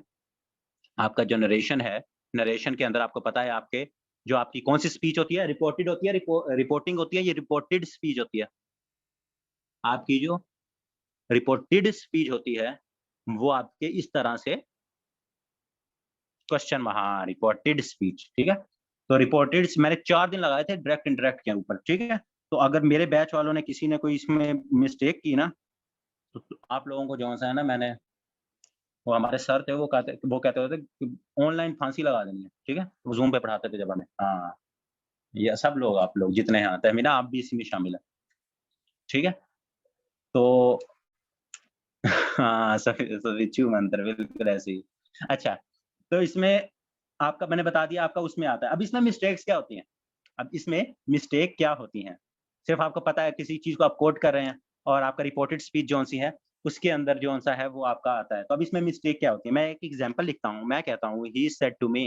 S1: आपका जो नरेशन है, नरेशन के अंदर आपको पता है आपके जो आपकी कौन-सी स्पीच होती है, रिपोर्टेड होती है, रिपोर्टिंग होती है, ये रिपोर्टेड स्पीच होती है। आपकी जो रिपोर्टेड स्पीच होती है, वो आपके इस तरह से क्वेश्चन हाँ, रिपोर्टेड स्पीच, ठीक है? तो रिपोर्टेड मैंने 4 दिन लगाए थे डायरेक्ट इंडायरेक्ट के ऊपर, ठीक है? तो अगर मेरे बैच वालों ने किसी ने कोई इसमें मिस्टेक की ना, तो आप लोगों को जो-सा है ना मैंने वो हमारे सर थे वो कहते होते कि ऑनलाइन फांसी लगा देनी है, ठीक है? वो ज़ूम पे पढ़ाते थे जब हमें। हाँ, ये सब लोग आप लोग जितने हैं, तहमीना आप भी इसी में शामिल हैं, ठीक है? तो हाँ, सविच्चू मंत्र बिल्कुल ऐसे ही। अच्छा, तो इसमें आपका मैंने बता दिया आपका उसमें आता है। अब इसमें मिस्टेक्स क्या होती हैं? अब इसमें मिस्टेक क्या होती हैं? सिर्फ़ आपको पता है किसी चीज़ को आप कोट कर रहे हैं और आपका रिपोर्टेड स्पीच जौन-सी है, उसके अंदर जौन-सा है वो आपका आता है। तो अब इसमें मिस्टेक क्या होती है? मैं एक एग्ज़ाम्पल लिखता हूँ, मैं कहता हूँ ही सेड टू मी,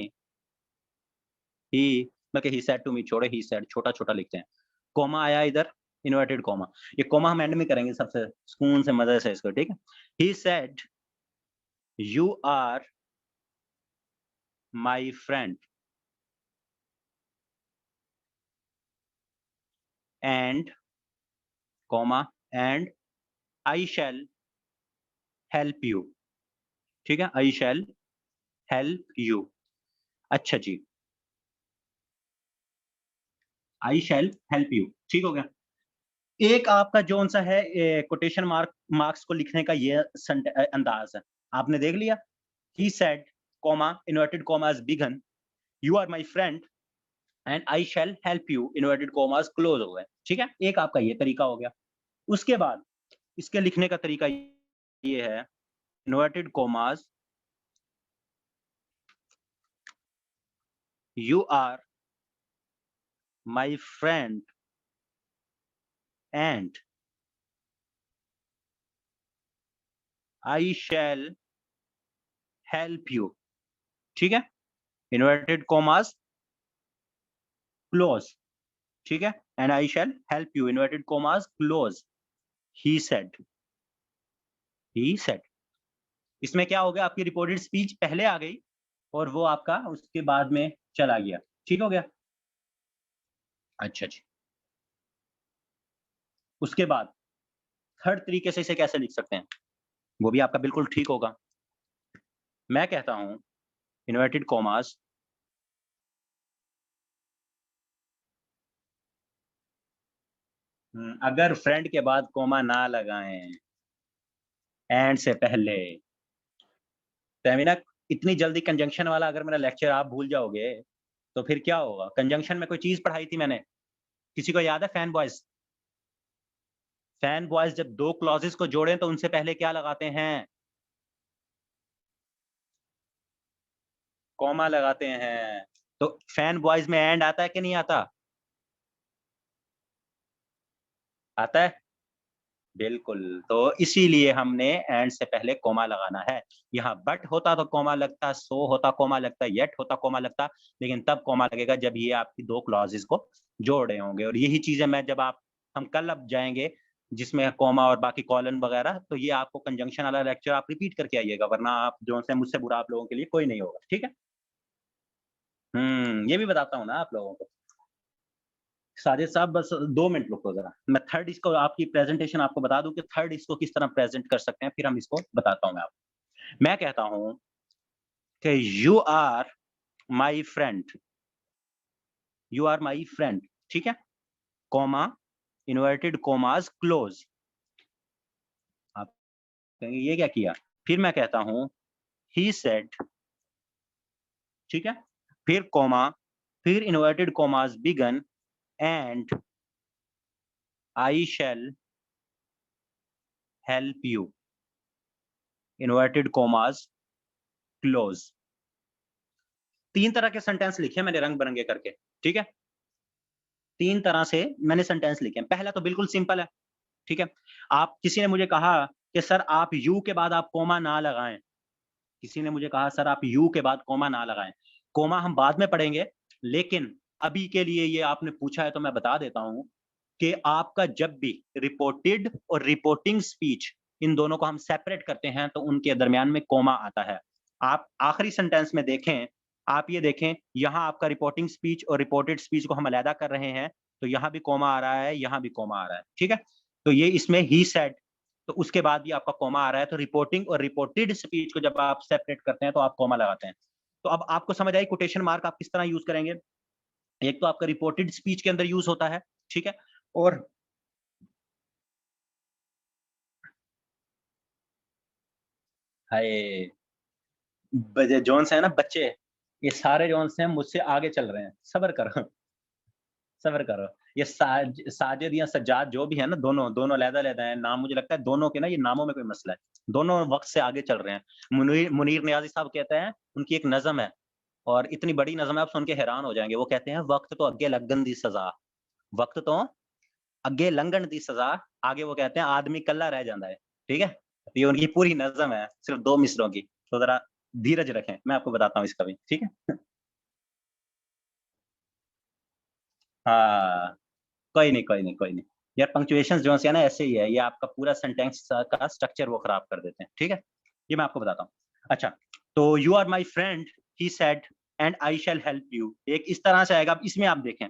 S1: ही बल्कि ही सेड टू मी छोड़ो ही सेड छोटा-छोटा लिखते हैं। कॉमा आया इधर, इन्वर्टेड कॉमा। ये कॉमा हम एंड में करेंगे सबसे सुकून से, मज़े से इसको, ठीक है? He said you are my friend and comma and I shall help you, ठीक है? I shall help you. अच्छा जी, आई शैल हेल्प यू, ठीक हो गया? एक आपका जौन-सा है कोटेशन मार्क्स को लिखने का ये अंदाज़ है। आपने देख लिया? He said, comma, inverted commas begin, you are my friend and I shall help you, inverted commas close हो गए, ठीक है? एक आपका ये तरीका हो गया। उसके बाद इसके लिखने का तरीका ये है, inverted commas, you are my friend and I shall help you, ठीक है? इन्वर्टेड कॉमास क्लोज़, ठीक है? And I shall help you, inverted commas close, he said, he said. इसमें क्या हो गया आपकी रिपोर्टेड स्पीच पहले आ गई और वो आपका उसके बाद में चला गया। ठीक हो गया? अच्छा जी। उसके बाद थर्ड तरीके से इसे कैसे लिख सकते हैं? वो भी आपका बिल्कुल ठीक होगा। मैं कहता हूँ इन्वर्टेड कॉमास, अगर फ्रेंड के बाद कॉमा ना लगाएँ, एंड से पहले, फ़ेमिना इतनी जल्दी कंजंक्शन वाला अगर मेरा लेक्चर आप भूल जाओगे, तो फिर क्या होगा? कंजंक्शन में कोई चीज़ पढ़ाई थी मैंने, किसी को याद है फैन बॉयज़? फैन बॉयज़ जब 2 क्लॉज़ेज़ को जोड़ें तो उनसे पहले क्या लगाते हैं? कॉमा लगाते हैं। तो फैन बॉयज़ में एंड आता है कि नहीं आता? आता है? बिल्कुल, तो इसीलिए हमने एंड से पहले कॉमा लगाना है। यहाँ बट होता तो कॉमा लगता, सो होता कॉमा लगता, येट होता कॉमा लगता, लेकिन तब कॉमा लगेगा जब ये आपकी 2 क्लॉज़ेज़ को जोड़ रहे होंगे और यही चीज़ें मैं जब आप हम कल अब जाएँगे जिसमें कॉमा और बाकी कॉलन वगैरह, तो ये आपको कंजंक्शन वाला लेक्चर आप रिपीट करके आइएगा, वरना आप जो से मुझसे बुरा आप लोगों के लिए कोई नहीं होगा। ठीक है? ये भी बताता हूँ ना आप लोगों को। साजिद साहब बस 2 मिनट रुको ज़रा। मैं थर्ड इसको आपकी प्रेज़ेंटेशन आपको बता दूँ कि थर्ड इसको किस तरह प्रेज़ेंट कर सकते हैं, फिर हम इसको बताता हूँ मैं आपको। मैं कहता हूँ कि you are my friend, you are my friend, ठीक है? Comma, inverted commas close. आप कहेंगे ये क्या किया? फिर मैं कहता हूँ ही सेड, ठीक है? फिर कॉमा, फिर inverted commas begin and I shall help you, inverted commas close. 3 तरह के सेंटेंस लिखे मैंने रंग-बिरंगे करके, ठीक है? 3 तरह से मैंने सेंटेंस लिखे हैं। पहला तो बिल्कुल सिंपल है, ठीक है? आप किसी ने मुझे कहा कि सर आप यू के बाद आप कॉमा ना लगाएँ, किसी ने मुझे कहा सर आप यू के बाद कोमा ना लगाएं। कोमा हम बाद में पढ़ेंगे, लेकिन अभी के लिए ये आपने पूछा है तो मैं बता देता हूं कि आपका जब भी रिपोर्टेड और रिपोर्टिंग स्पीच, इन दोनों को हम सेपरेट करते हैं तो उनके दरमियान में कोमा आता है। आप आखिरी सेंटेंस में देखें, आप ये देखें, यहां आपका रिपोर्टिंग स्पीच और रिपोर्टेड स्पीच को हम अलहदा कर रहे हैं, तो यहां भी कोमा आ रहा है, यहां भी कोमा आ रहा है, ठीक है? तो ये इसमें ही सेड, तो उसके बाद भी आपका कोमा आ रहा है, तो रिपोर्टिंग और रिपोर्टेड स्पीच को जब आप सेपरेट करते हैं तो आप कोमा लगाते हैं। तो अब आपको समझ आई कोटेशन मार्क आप किस तरह यूज करेंगे? एक तो आपका रिपोर्टेड स्पीच के अंदर यूज होता है, ठीक है? और हाय, जोन्स है ना बच्चे, ये सारे जोन्स हैं मुझसे आगे चल रहे हैं, सब्र करो। सब्र करो। ये साजिद या सज्जाद जो भी है ना, दोनों दोनों अलहदा-अलहदा हैं। नाम मुझे लगता है दोनों के ना ये नामों में कोई मसला है। दोनों वक़्त से आगे चल रहे हैं। मुनीर नियाज़ी साहब कहते हैं, उनकी एक नज़्म है और इतनी बड़ी नज़्म है आप सुन के हैरान हो जाएँगे। वो कहते हैं वक़्त तो अगे लगन दी सज़ा, वक़्त तो अगे लंघन दी सज़ा, आगे वो कहते हैं आदमी कल्ला रह जांदा है। ठीक है? ये उनकी पूरी नज़्म है, सिर्फ़ 2 मिसरों की। तो ज़रा धीरज रखें, मैं आपको बताता हूँ इसका भी, ठीक है? हाँ। कोई नहीं, कोई नहीं, कोई नहीं। यार पंक्चुएशंस जो है ना ऐसे ही है, ये आपका पूरा सेंटेंस का स्ट्रक्चर वो खराब कर देते हैं, ठीक है? ये मैं आपको बताता हूँ। अच्छा, तो you are my friend, he said and I shall help you. एक इस तरह से आएगा, अब इसमें आप देखें,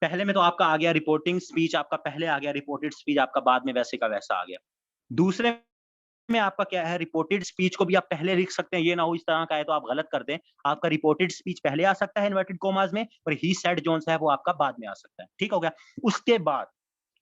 S1: पहले में तो आपका आ गया रिपोर्टिंग स्पीच आपका पहले आ गया, रिपोर्टेड स्पीच आपका बाद में वैसे का वैसा आ गया। दूसरे में आपका क्या है, रिपोर्टेड स्पीच को भी आप पहले लिख सकते हैं, ये ना हो इस तरह का है तो आप गलत कर दें। आपका रिपोर्टेड स्पीच पहले आ सकता है इन्वर्टेड कॉमास में और ही सेड जोन्स है वो आपका बाद में आ सकता है। ठीक हो गया?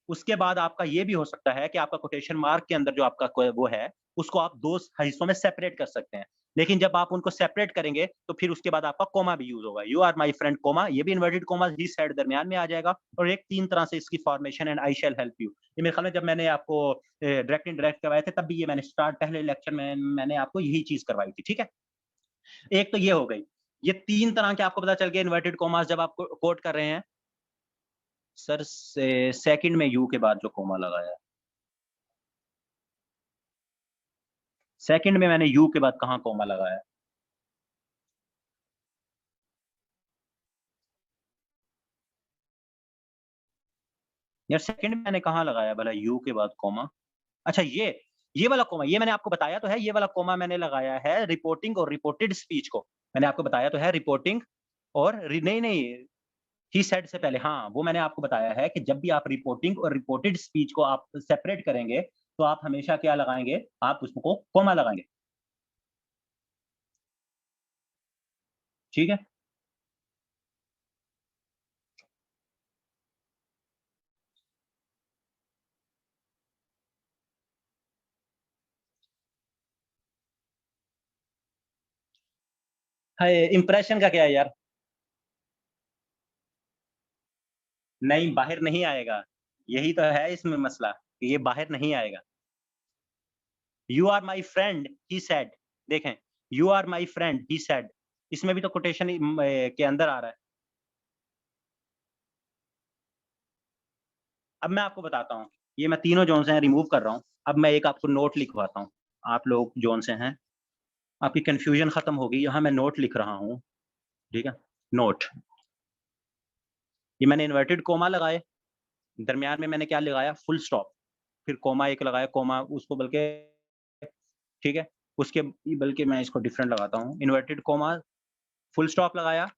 S1: उसके बाद आपका ये भी हो सकता है कि आपका कोटेशन मार्क के अंदर जो आपका वो है, उसको आप 2 हिस्सों में सेपरेट कर सकते हैं। लेकिन जब आप उनको सेपरेट करेंगे, तो फिर उसके बाद आपका कोमा भी यूज़ होगा। You are my friend comma, ये भी इन्वर्टेड कोमा ही सेड दरमियान में आ जाएगा और एक 3 तरह से इसकी formation and I shall help you. ये मेरे ख्याल में जब मैंने आपको डायरेक्ट इनडायरेक्ट करवाए थे, तब भी ये मैंने स्टार्ट पहले लेक्चर में मैंने आपको यही चीज़ करवाई थी, ठीक है? एक तो ये हो गई। ये 3 तरह के आपको पता चल गए इन्वर्टेड कोमास जब आप को कोट कर रहे हैं। सर से सेकंड में यू के बाद जो कोमा लगाया है। सेकंड में मैंने यू के बाद कहाँ कॉमा लगाया है? यार सेकंड में मैंने कहाँ लगाया भला यू के बाद कॉमा? अच्छा ये वाला कॉमा, ये मैंने आपको बताया तो है, ये वाला कॉमा मैंने लगाया है रिपोर्टिंग और रिपोर्टेड स्पीच को। मैंने आपको बताया तो है रिपोर्टिंग और नहीं, ही सेड से पहले हाँ, वो मैंने आपको बताया है कि जब भी आप रिपोर्टिंग और रिपोर्टेड स्पीच को आप सेपरेट करेंगे, तो आप हमेशा क्या लगाएँगे? आप उसको कॉमा लगाएँगे। ठीक है? हाय इंप्रेशन का क्या है यार? नहीं, बाहर नहीं आएगा। यही तो है इसमें मसला, कि ये बाहर नहीं आएगा। You are my friend he said, देखें, you are my friend he said, इसमें भी तो कोटेशन के अंदर आ रहा है। अब मैं आपको बताता हूँ, ये मैं तीनों जोन से हैं रिमूव कर रहा हूँ। अब मैं एक आपको नोट लिखवाता हूँ। आप लोग जोन से हैं, आपकी कन्फ्यूजन खत्म होगी। यहाँ मैं नोट लिख रहा हूँ, ठीक है? नोट, ये मैंने इन्वर्टेड कोमा लगाए, दरमियान में मैंने क्या लगाया? फुल स्टॉप, फिर कोमा एक लगाया, कोमा उसको बल्कि ठीक है? उसके बल्कि मैं इसको डिफरेंट लगाता हूँ। इन्वर्टेड कोमा, फुल स्टॉप लगाया,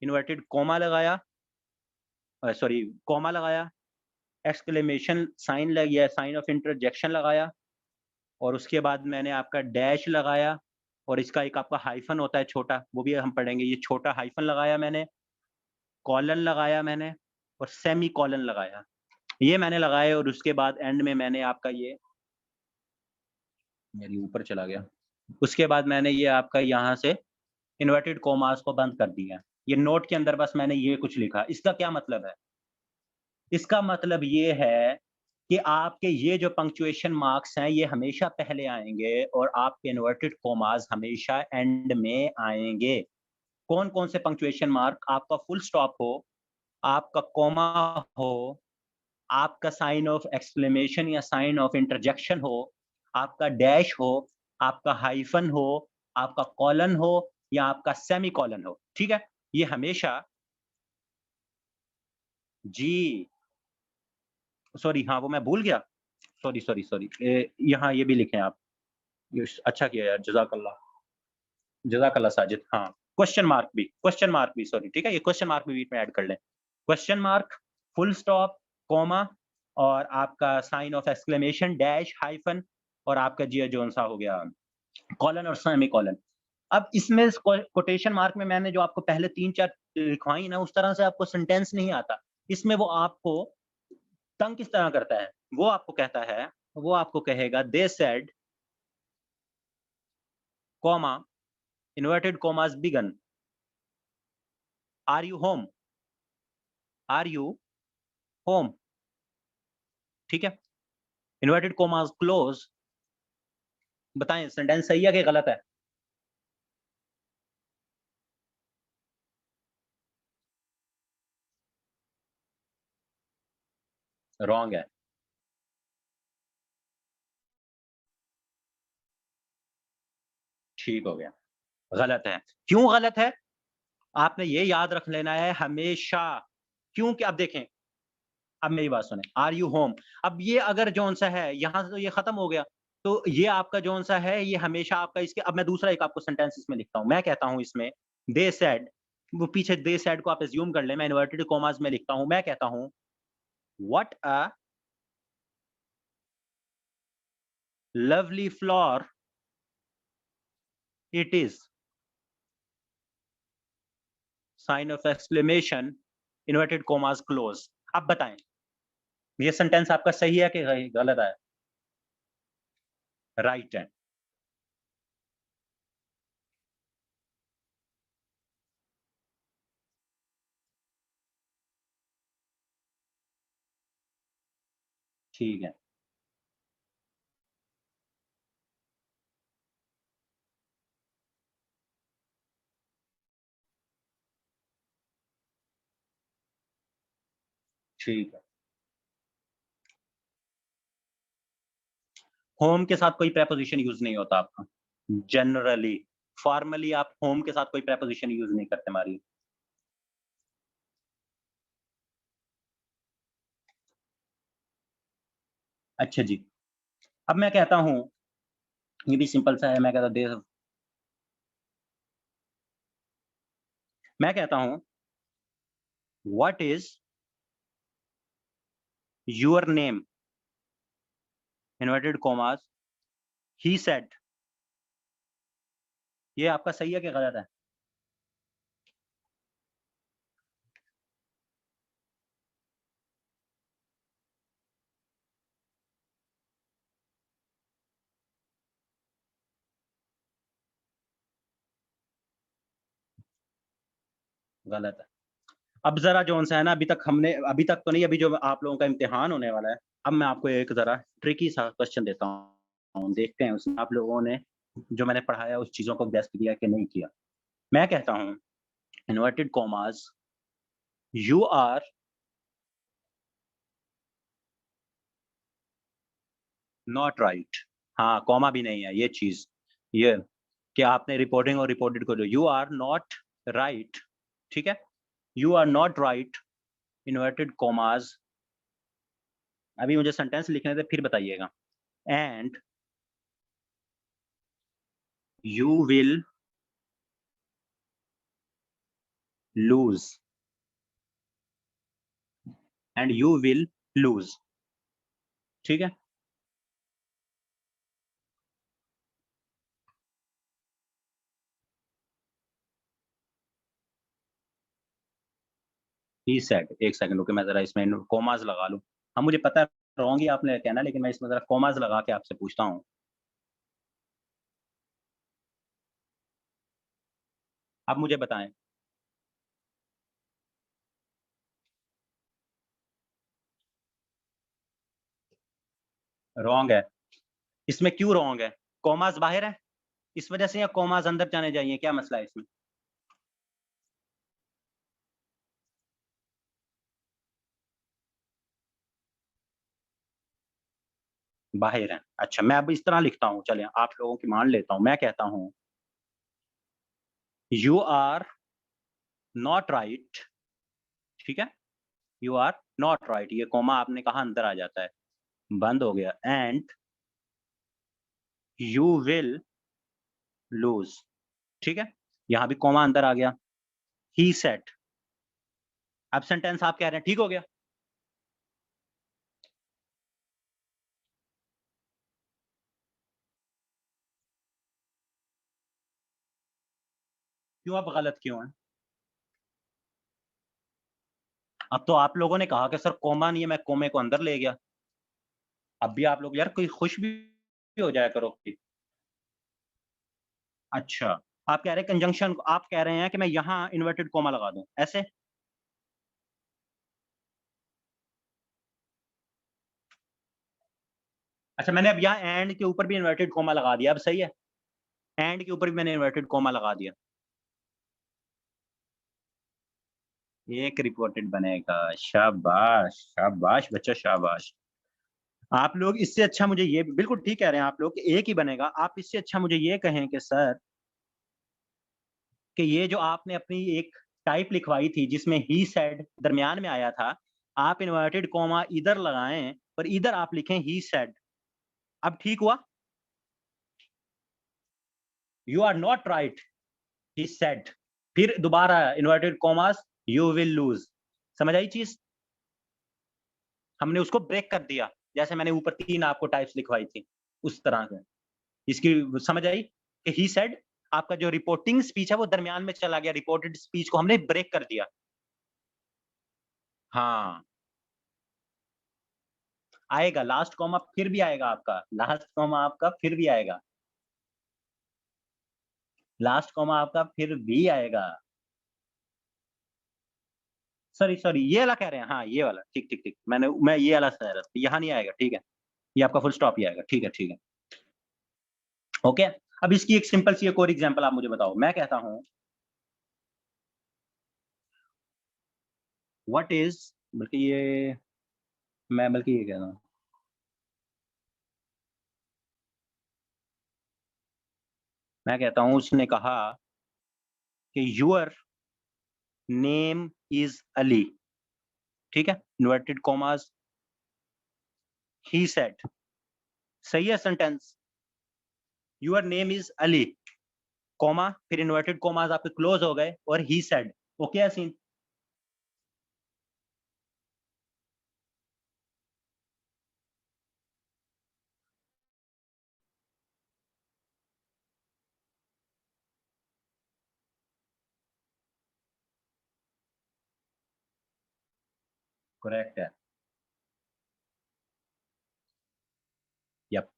S1: इन्वर्टेड कोमा लगाया, सॉरी कोमा लगाया, एक्सक्लेमेशन साइन या साइन ऑफ इंटरजेक्शन लगाया और उसके बाद मैंने आपका डैश लगाया और इसका एक आपका हाइफ़न होता है छोटा, वो भी हम पढ़ेंगे। ये छोटा हाइफ़न लगाया मैंने, कॉलन लगाया मैंने और सेमी कॉलन लगाया। ये मैंने लगाए और उसके बाद एंड में मैंने आपका ये मेरी ऊपर चला गया। उसके बाद मैंने ये आपका यहाँ से इन्वर्टेड कोमास को बंद कर दिया। ये नोट के अंदर बस मैंने ये कुछ लिखा। इसका क्या मतलब है? इसका मतलब ये है कि आपके ये जो पंक्चुएशन मार्क्स हैं, ये हमेशा पहले आएँगे और आपके इन्वर्टेड कोमास हमेशा एंड में आएँगे। कौन-कौन से पंक्चुएशन मार्क? आपका फुल स्टॉप हो, आपका कॉमा हो, आपका साइन ऑफ एक्सक्लेमेशन या साइन ऑफ इंटरजेक्शन हो, आपका डैश हो आपका हाइफन हो, आपका कॉलन हो या आपका सेमी कॉलन हो, ठीक है? ये हमेशा जी, सॉरी हाँ, वो मैं भूल गया। सॉरी। यहाँ ये भी लिखें आप। अच्छा किया यार, जज़ाकल्लाह साजिद, हाँ। क्वेश्चन मार्क भी सॉरी, ठीक है? ये क्वेश्चन मार्क भी बीच में ऐड कर लें। Question mark, full stop, comma और आपका sign of exclamation, dash, hyphen और आपका जी जोन-सा हो गया कॉलन और सेमीकोलन। अब इसमें कोटेशन मार्क में मैंने जो आपको पहले 3-4 लिखवाई ना, उस तरह से आपको सेंटेंस नहीं आता। इसमें वो आपको तंग किस तरह करता है? वो आपको कहेगा they said, comma, inverted commas begin, are you home? Are you home? ठीक है? इन्वर्टेड कॉमास क्लोज, बताएँ सेंटेंस सही है कि गलत है? रॉन्ग है। ठीक हो गया। गलत है। क्यों गलत है? आपने ये याद रख लेना है हमेशा, क्योंकि अब देखें, अब मेरी बात सुनें, आर यू होम? अब ये अगर जौन-सा है, यहाँ से तो ये खत्म हो गया, तो ये आपका जौन-सा है, ये हमेशा आपका इसके अब मैं दूसरा एक आपको सेंटेंस इसमें लिखता हूँ। मैं कहता हूँ इसमें, दे सेड, वो पीछे दे सेड को आप अज़्यूम कर लें, मैं इन्वर्टेड कॉमास में लिखता हूँ, मैं कहता हूँ, what a lovely flower it is, sign of exclamation, inverted commas close. अब बताएँ, ये सेंटेंस आपका सही है कि गलत है? राइट है। ठीक है, ठीक है। होम के साथ कोई प्रेपोज़िशन यूज़ नहीं होता आपका। जनरली, फॉर्मली आप होम के साथ कोई प्रेपोज़िशन यूज़ नहीं करते हमारी। अच्छा जी, अब मैं कहता हूँ, ये भी सिंपल सा है, मैं कहता हूँ, what is your name? Inverted commas, he said. ये आपका सही है कि गलत है? गलत है। अब ज़रा जौन-सा है ना, अभी तक तो नहीं, अभी जो आप लोगों का इम्तिहान होने वाला है, अब मैं आपको एक ज़रा ट्रिकी सा क्वेश्चन देता हूँ, देखते हैं उसमें आप लोगों ने जो मैंने पढ़ाया उस चीज़ों को गेस किया कि नहीं किया। मैं कहता हूँ, inverted commas, you are not right. हाँ, कॉमा भी नहीं है ये चीज़, ये कि आपने रिपोर्टिंग और रिपोर्टेड को जो यू आर नॉट राइट, ठीक है? You are not right, inverted commas, अभी मुझे सेंटेंस लिखने दें फिर बताइएगा। And you will lose, and you will lose, ठीक है? ही सेड, एक सेकंड रुकिए, मैं ज़रा इसमें कॉमास लगा लूँ। हाँ, मुझे पता है रॉन्ग ही आपने कहना है, लेकिन मैं इसमें ज़रा कॉमास लगा के आपसे पूछता हूँ। आप मुझे बताएँ, रॉन्ग है। इसमें क्यों रॉन्ग है? कॉमास बाहर है? इस वजह से या कॉमास अंदर जाने चाहिए, क्या मसला है इसमें? बाहिर हैं। अच्छा, मैं अब इस तरह लिखता हूँ, चलें आप लोगों की मान लेता हूँ। मैं कहता हूँ यू आर नॉट राइट, ठीक है? यू आर नॉट राइट, ये कॉमा आपने कहा अंदर आ जाता है, बंद हो गया, एंड यू विल लूज, ठीक है? यहाँ भी कॉमा अंदर आ गया। ही सेड, अब सेंटेंस आप कह रहे हैं ठीक हो गया? क्यों, आप गलत क्यों हैं? अब तो आप लोगों ने कहा कि सर कॉमा नहीं है, मैं कॉमे को अंदर ले गया। अब भी आप लोग यार कोई खुश भी हो जाया करो कि अच्छा, आप कह रहे हैं कंजंक्शन, आप कह रहे हैं कि मैं यहाँ इन्वर्टेड कॉमा लगा दूँ, ऐसे? अच्छा, मैंने अब यहाँ एंड के ऊपर भी इन्वर्टेड कॉमा लगा दिया, अब सही है? एंड के ऊपर भी मैंने इन्वर्टेड कॉमा लगा दिया। एक रिपोर्टेड बनेगा, शाबाश, शाबाश बच्चा, शाबाश। आप लोग इससे अच्छा मुझे ये बिल्कुल ठीक कह रहे हैं आप लोग कि एक ही बनेगा। आप इससे अच्छा मुझे ये कहें कि सर कि ये जो आपने अपनी एक टाइप लिखवाई थी जिसमें ही सेड दरमियान में आया था, आप इन्वर्टेड कॉमा इधर लगाएँ और इधर आप लिखें ही सेड। अब ठीक हुआ? You are not right, he said. फिर दोबारा inverted commas, you will lose. समझ आई चीज़? हमने उसको ब्रेक कर दिया, जैसे मैंने ऊपर 3 आपको टाइप्स लिखवाई थी, उस तरह से। इसकी समझ आई कि ही सेड आपका जो रिपोर्टिंग स्पीच है वो दरमियान में चला गया, रिपोर्टेड स्पीच को हमने ब्रेक कर दिया। हाँ, आएगा लास्ट कॉमा फिर भी आएगा आपका, लास्ट कॉमा आपका फिर भी आएगा, लास्ट कॉमा आपका फिर भी आएगा। सॉरी, सॉरी, ये वाला कह रहे हैं? हाँ, ये वाला, ठीक, ठीक, ठीक। मैं ये वाला कह रहा था, यहाँ नहीं आएगा, ठीक है। ये आपका फुल स्टॉप ही आएगा, ठीक है, ठीक है। ओके? अब इसकी एक सिंपल सी एक और एग्ज़ाम्पल आप मुझे बताओ। मैं कहता हूँ व्हाट इज़, बल्कि ये मैं बल्कि ये कह रहा हूँ, मैं कहता हूँ उसने कहा कि योर नेम इज़ अली, ठीक है? इन्वर्टेड कॉमास, ही सेड, सही है sentence? Your name is Ali, comma फिर इन्वर्टेड कॉमास आपके क्लोज़ हो गए और ही सेड, ओके है सीन? करेक्ट है। यप,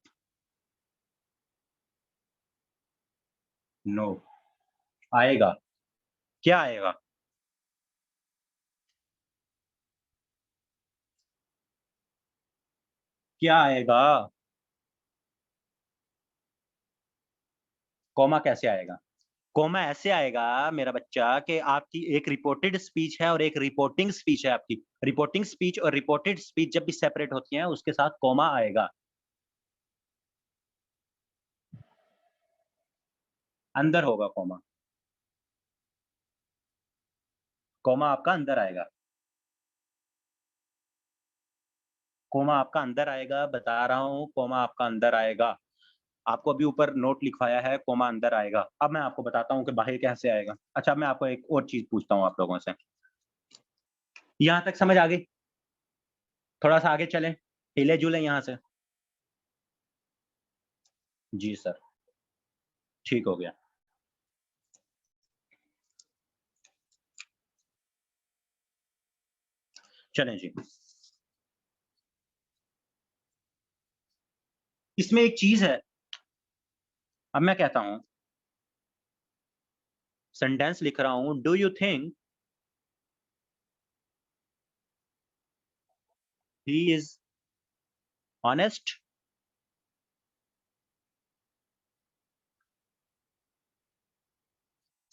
S1: नो, आएगा, क्या आएगा? क्या आएगा? कॉमा कैसे आएगा? कॉमा ऐसे आएगा मेरा बच्चा कि आपकी एक रिपोर्टेड स्पीच है और एक रिपोर्टिंग स्पीच है आपकी। रिपोर्टिंग स्पीच और रिपोर्टेड स्पीच जब भी सेपरेट होती हैं, उसके साथ कॉमा आएगा। अंदर होगा कॉमा। कॉमा आपका अंदर आएगा। कॉमा आपका अंदर आएगा, बता रहा हूँ, कॉमा आपका अंदर आएगा। आपको अभी ऊपर नोट लिखवाया है, कॉमा अंदर आएगा। अब मैं आपको बताता हूँ कि बाहर कैसे आएगा। अच्छा, अब मैं आपको एक और चीज़ पूछता हूँ आप लोगों से। यहाँ तक समझ आ गई? थोड़ा-सा आगे चलें, हिले-जुलें यहाँ से? जी सर, ठीक हो गया। चलें जी। इसमें एक चीज़ है, अब मैं कहता हूँ, सेंटेंस लिख रहा हूँ, do you think he is honest?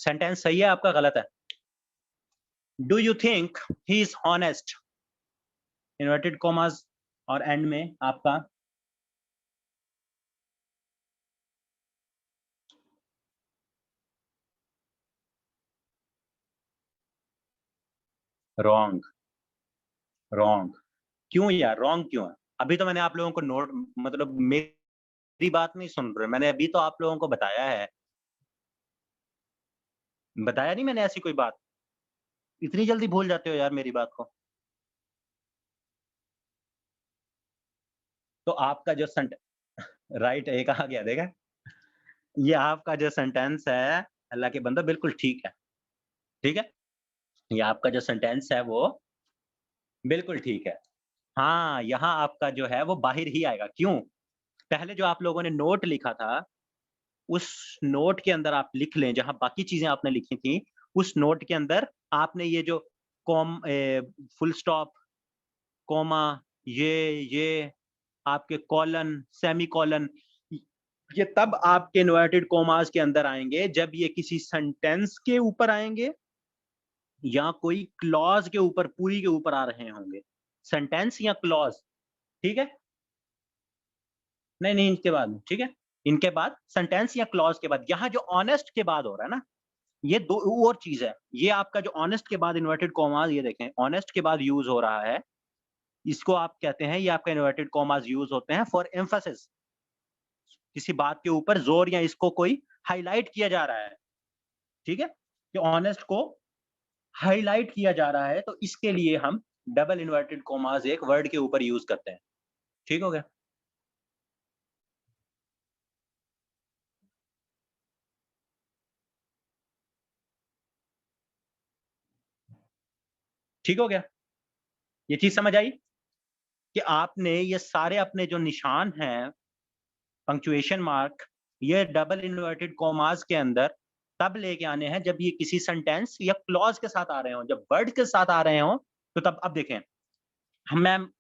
S1: Sentence सही है आपका, गलत है? Do you think he is honest? Inverted commas और एंड में आपका रॉन्ग, रॉन्ग। क्यों यार रॉन्ग क्यों है? अभी तो मैंने आप लोगों को नोट मतलब मेरी बात नहीं सुन रहे, मैंने अभी तो आप लोगों को बताया है। बताया नहीं मैंने ऐसी कोई बात? इतनी जल्दी भूल जाते हो यार मेरी बात को। तो आपका जो सेंट राइट है, ये कहा गया देखा? ये आपका जो सेंटेंस है, अल्लाह के बंदो बिल्कुल ठीक है, ठीक है? ये आपका जो सेंटेंस है वो बिल्कुल ठीक है। हाँ, यहाँ आपका जो है वो बाहिर ही आएगा, क्यों? पहले जो आप लोगों ने नोट लिखा था, उस नोट के अंदर आप लिख लें, जहाँ बाकी चीज़ें आपने लिखी थी, उस नोट के अंदर आपने ये जो फुल स्टॉप, कॉमा, ये आपके कॉलन, सेमीकोलन, य ये तब आपके इन्वर्टेड कॉमास के अंदर आएँगे, जब ये किसी सेंटेंस के ऊपर आएँगे या कोई क्लॉज़ के ऊपर, पूरी के ऊपर आ रहे होंगे। सेंटेंस या क्लॉज़, ठीक है? नहीं, नहीं, इनके बाद, ठीक है? इनके बाद सेंटेंस या क्लॉज़ के बाद, यहाँ जो ऑनेस्ट के बाद हो रहा है ना, ये 2 और चीज़ है। ये आपका जो ऑनेस्ट के बाद इन्वर्टेड कॉमास, ये देखें, ऑनेस्ट के बाद यूज़ हो रहा है, इसको आप कहते हैं, ये आपका इन्वर्टेड कॉमास यूज़ होते हैं फॉर एम्फेसिस। किसी बात के ऊपर ज़ोर या इसको कोई हाइलाइट किया जा रहा है, ठीक है? कि ऑनेस्ट को हाइलाइट किया जा रहा है, तो इसके लिए हम डबल इन्वर्टेड कॉमास एक वर्ड के ऊपर यूज़ करते हैं। ठीक हो गया? ठीक हो गया? ये चीज़ समझ आई? कि आपने ये सारे अपने जो निशान हैं, पंक्चुएशन मार्क, ये डबल इन्वर्टेड कॉमास के अंदर तब लेके आने हैं जब ये किसी सेंटेंस या क्लॉज़ के साथ आ रहे हों। जब वर्ड के साथ आ रहे हों, तो तब अब देखें,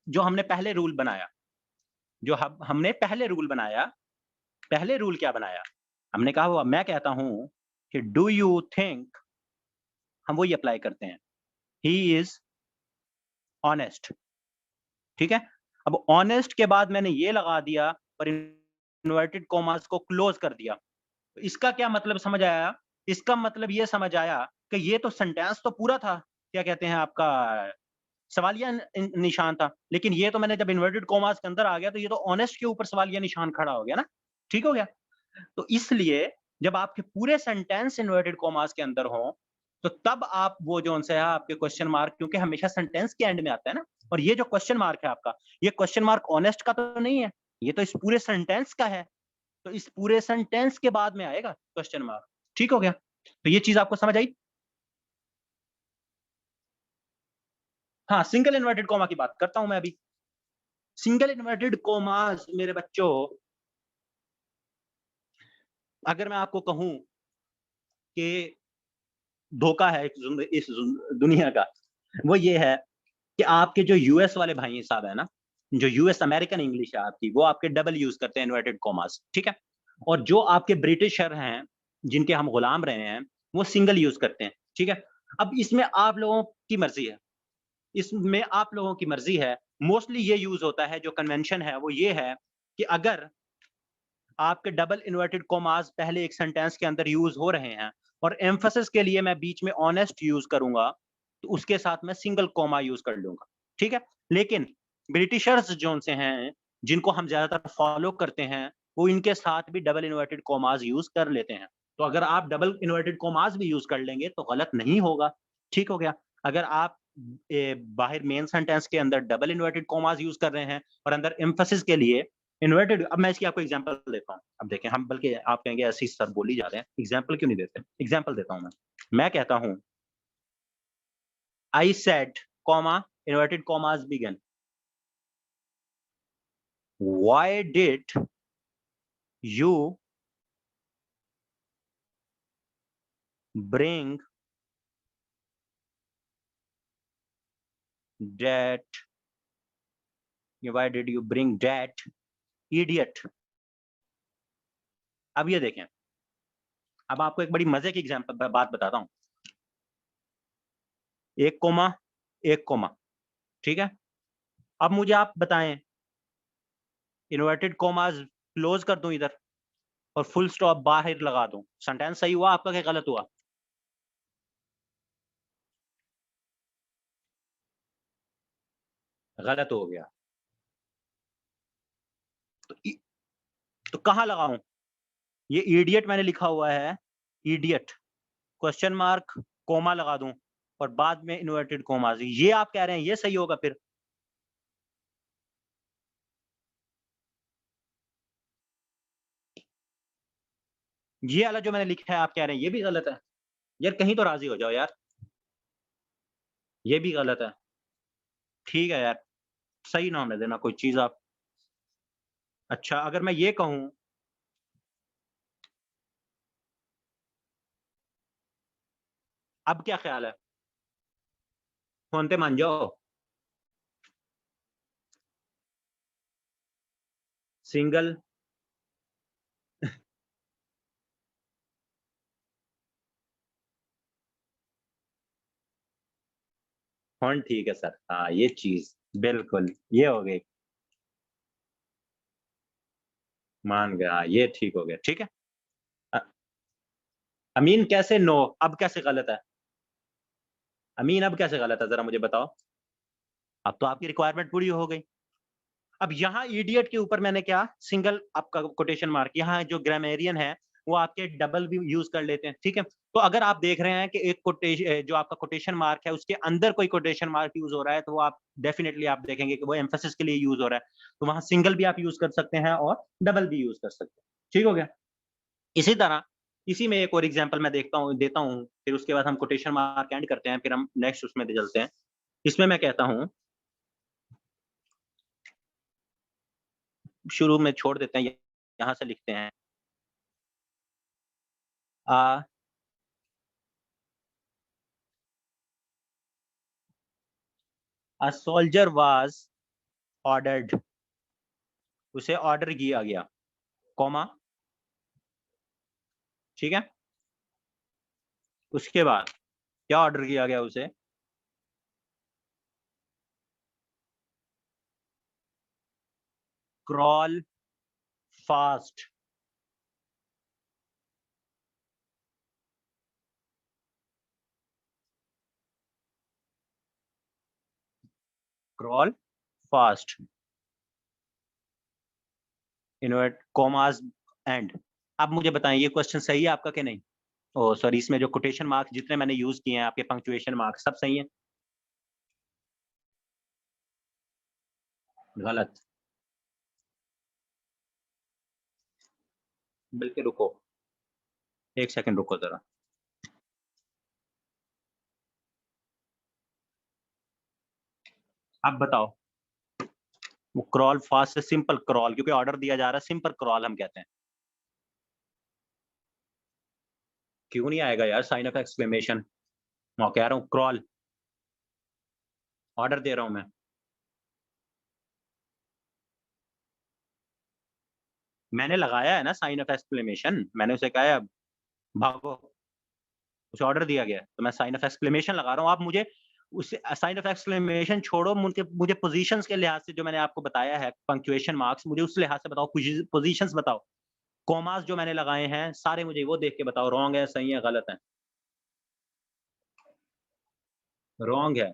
S1: जो हमने पहले रूल बनाया, जो हमने पहले रूल बनाया, पहले रूल क्या बनाया? हमने कहा हुआ, मैं कहता हूँ कि डू यू थिंक, हम वही अप्लाई करते हैं। ही इज़ ऑनेस्ट, ठीक है? अब ऑनेस्ट के बाद मैंने ये लगा दिया और इन्वर्टेड कॉमास को क्लोज़ कर दिया। तो इसका क्या मतलब समझ आया? इसका मतलब ये समझ आया कि ये तो सेंटेंस तो पूरा था, क्या कहते हैं आपका, सवालिया निशान था। लेकिन ये तो मैंने जब इन्वर्टेड कॉमास के अंदर आ गया, तो ये तो ऑनेस्ट के ऊपर सवालिया निशान खड़ा हो गया ना? ठीक हो गया? तो इसलिए जब आपके पूरे सेंटेंस इन्वर्टेड कॉमास के अंदर हों, तो तब आप वो जो-सा है आपके क्वेश्चन मार्क, क्योंकि हमेशा सेंटेंस के एंड में आता है ना, और ये जो क्वेश्चन मार्क है आपका, ये क्वेश्चन मार्क ऑनेस्ट का तो नहीं है, ये तो इस पूरे सेंटेंस का है। तो इस पूरे सेंटेंस के बाद में आएगा क्वेश्चन मार्क। ठीक हो गया? तो ये चीज़ आपको समझ आई? हाँ, सिंगल इन्वर्टेड कॉमा की बात करता हूँ मैं अभी। सिंगल इन्वर्टेड कॉमास मेरे बच्चों, अगर मैं आपको कहूँ कि धोखा है इस दुनिया का, वो ये है कि आपके जो यूएस वाले भाई साहब है ना, जो यूएस अमेरिकन इंग्लिश है आपकी, वो आपके डबल यूज़ करते हैं इन्वर्टेड कॉमास, ठीक है? और जो आपके ब्रिटिशर हैं, जिनके हम गुलाम रहे हैं, वो सिंगल यूज़ करते हैं, ठीक है? अब इसमें आप लोगों की मर्ज़ी है, इसमें आप लोगों की मर्ज़ी है। मोस्टली ये यूज़ होता है, जो कन्वेंशन है वो ये है कि अगर आपके डबल इन्वर्टेड कॉमास पहले एक सेंटेंस के अंदर यूज़ हो रहे हैं और एम्फसिस के लिए मैं बीच में ऑनेस्ट यूज़ करूँगा, तो उसके साथ मैं सिंगल कॉमा यूज़ कर लूँगा, ठीक है? लेकिन ब्रिटिशर्स जोन से हैं, जिनको हम ज़्यादातर फ़ॉलो करते हैं, वो इनके साथ भी डबल इन्वर्टेड कॉमास यूज़ कर लेते हैं। तो अगर आप डबल इन्वर्टेड कॉमास भी यूज़ कर लेंगे, तो गलत नहीं होगा, ठीक हो गया? अगर आप बाहर मेन सेंटेंस के अंदर डबल इन्वर्टेड कॉमास यूज़ कर रहे हैं और अंदर एम्फसिस के लिए इन्वर्टेड, अब मैं इसकी आपको एग्जांपल देता हूँ। अब देखें, हम बल्कि आप कहेंगे ऐसे ही सर बोल ही जा रहे हैं, एग्जांपल क्यों नहीं देते? एग्जांपल देता हूँ मैं। मैं कहता हूँ, I said, comma, inverted commas begin, why did you bring that, why did you bring that idiot. अब ये देखें, अब आपको एक बड़ी मजे की एग्जांपल बात बताता हूँ। एक कोमा, एक कोमा, ठीक है? अब मुझे आप बताएं, इन्वर्टेड कॉमास क्लोज कर दूं इधर और फुल स्टॉप बाहर लगा दूं, सेंटेंस सही हुआ आपका क्या गलत हुआ? गलत हो गया। तो तो कहाँ लगाऊं? ये इडियट मैंने लिखा हुआ है, इडियट क्वेश्चन मार्क कोमा लगा दूं और बाद में इन्वर्टेड कोमास, ये आप कह रहे हैं ये सही होगा फिर? ये वाला जो मैंने लिखा है आप कह रहे हैं ये भी गलत है? यार कहीं तो राजी हो जाओ यार, ये भी गलत है। ठीक है यार, सही नाम दे देना कोई चीज आप। अच्छा अगर मैं ये कहूं, अब क्या ख्याल है? फोन पे मान जाओ। सिंगल फोन ठीक है सर, हाँ ये चीज बिल्कुल ये हो गई। मान गया, ये ठीक हो गया, ठीक है। अ- अमीन कैसे नो, अब कैसे गलत है? अमीन अब कैसे गलत है जरा मुझे बताओ। अब तो आपकी रिक्वायरमेंट पूरी हो गई। अब यहाँ इडियट के ऊपर मैंने क्या सिंगल आपका कोटेशन मार्क, यहाँ जो ग्रामेरियन है वो आपके डबल भी यूज कर लेते हैं, ठीक है। तो अगर आप देख रहे हैं कि एक कोटेशन जो आपका कोटेशन मार्क है उसके अंदर कोई कोटेशन मार्क यूज हो रहा है, तो वो आप डेफिनेटली आप देखेंगे कि वो एम्फेसिस के लिए यूज हो रहा है, तो वहां सिंगल भी आप यूज कर सकते हैं और डबल भी यूज कर सकते हैं, ठीक हो गया। इसी तरह इसी में एक और एग्जाम्पल मैं देखता हूँ देता हूँ, फिर उसके बाद हम कोटेशन मार्क एंड करते हैं, फिर हम नेक्स्ट उसमें चलते हैं। इसमें मैं कहता हूँ, शुरू में छोड़ देते हैं, यहाँ से लिखते हैं आ सोल्जर वाज ऑर्डर्ड, उसे ऑर्डर किया गया, कॉमा, ठीक है। उसके बाद क्या ऑर्डर किया गया उसे? Crawl fast, crawl fast, invert commas end. अब मुझे बताएं ये क्वेश्चन सही है आपका कि नहीं? ओ सॉरी, इसमें जो कोटेशन मार्क्स जितने मैंने यूज किए हैं आपके पंक्चुएशन मार्क्स सब सही हैं? गलत। बिल्कुल रुको, एक सेकंड रुको जरा। अब बताओ, वो क्रॉल फास्ट से सिंपल क्रॉल, क्योंकि ऑर्डर दिया जा रहा है, सिंपल क्रॉल हम कहते हैं। क्यों नहीं आएगा यार साइन ऑफ एक्सक्लेमेशन? मैं कह रहा हूँ क्रॉल, ऑर्डर दे रहा हूं मैं। मैंने लगाया है ना साइन ऑफ एक्सक्लेमेशन, मैंने उसे कहा है भागो, उसे ऑर्डर दिया गया है, तो मैं साइन ऑफ एक्सक्लेमेशन लगा रहा हूँ। आप मुझे उस साइन ऑफ एक्सक्लेमेशन छोड़ो, मुझे पोजीशंस के लिहाज से जो मैंने आपको बताया है पंक्चुएशन मार्क्स, मुझे उस लिहाज से बताओ, पोजीशंस बताओ। कॉमास जो मैंने लगाए हैं सारे मुझे वो देख के बताओ, रॉन्ग है सही है गलत है? रॉन्ग है।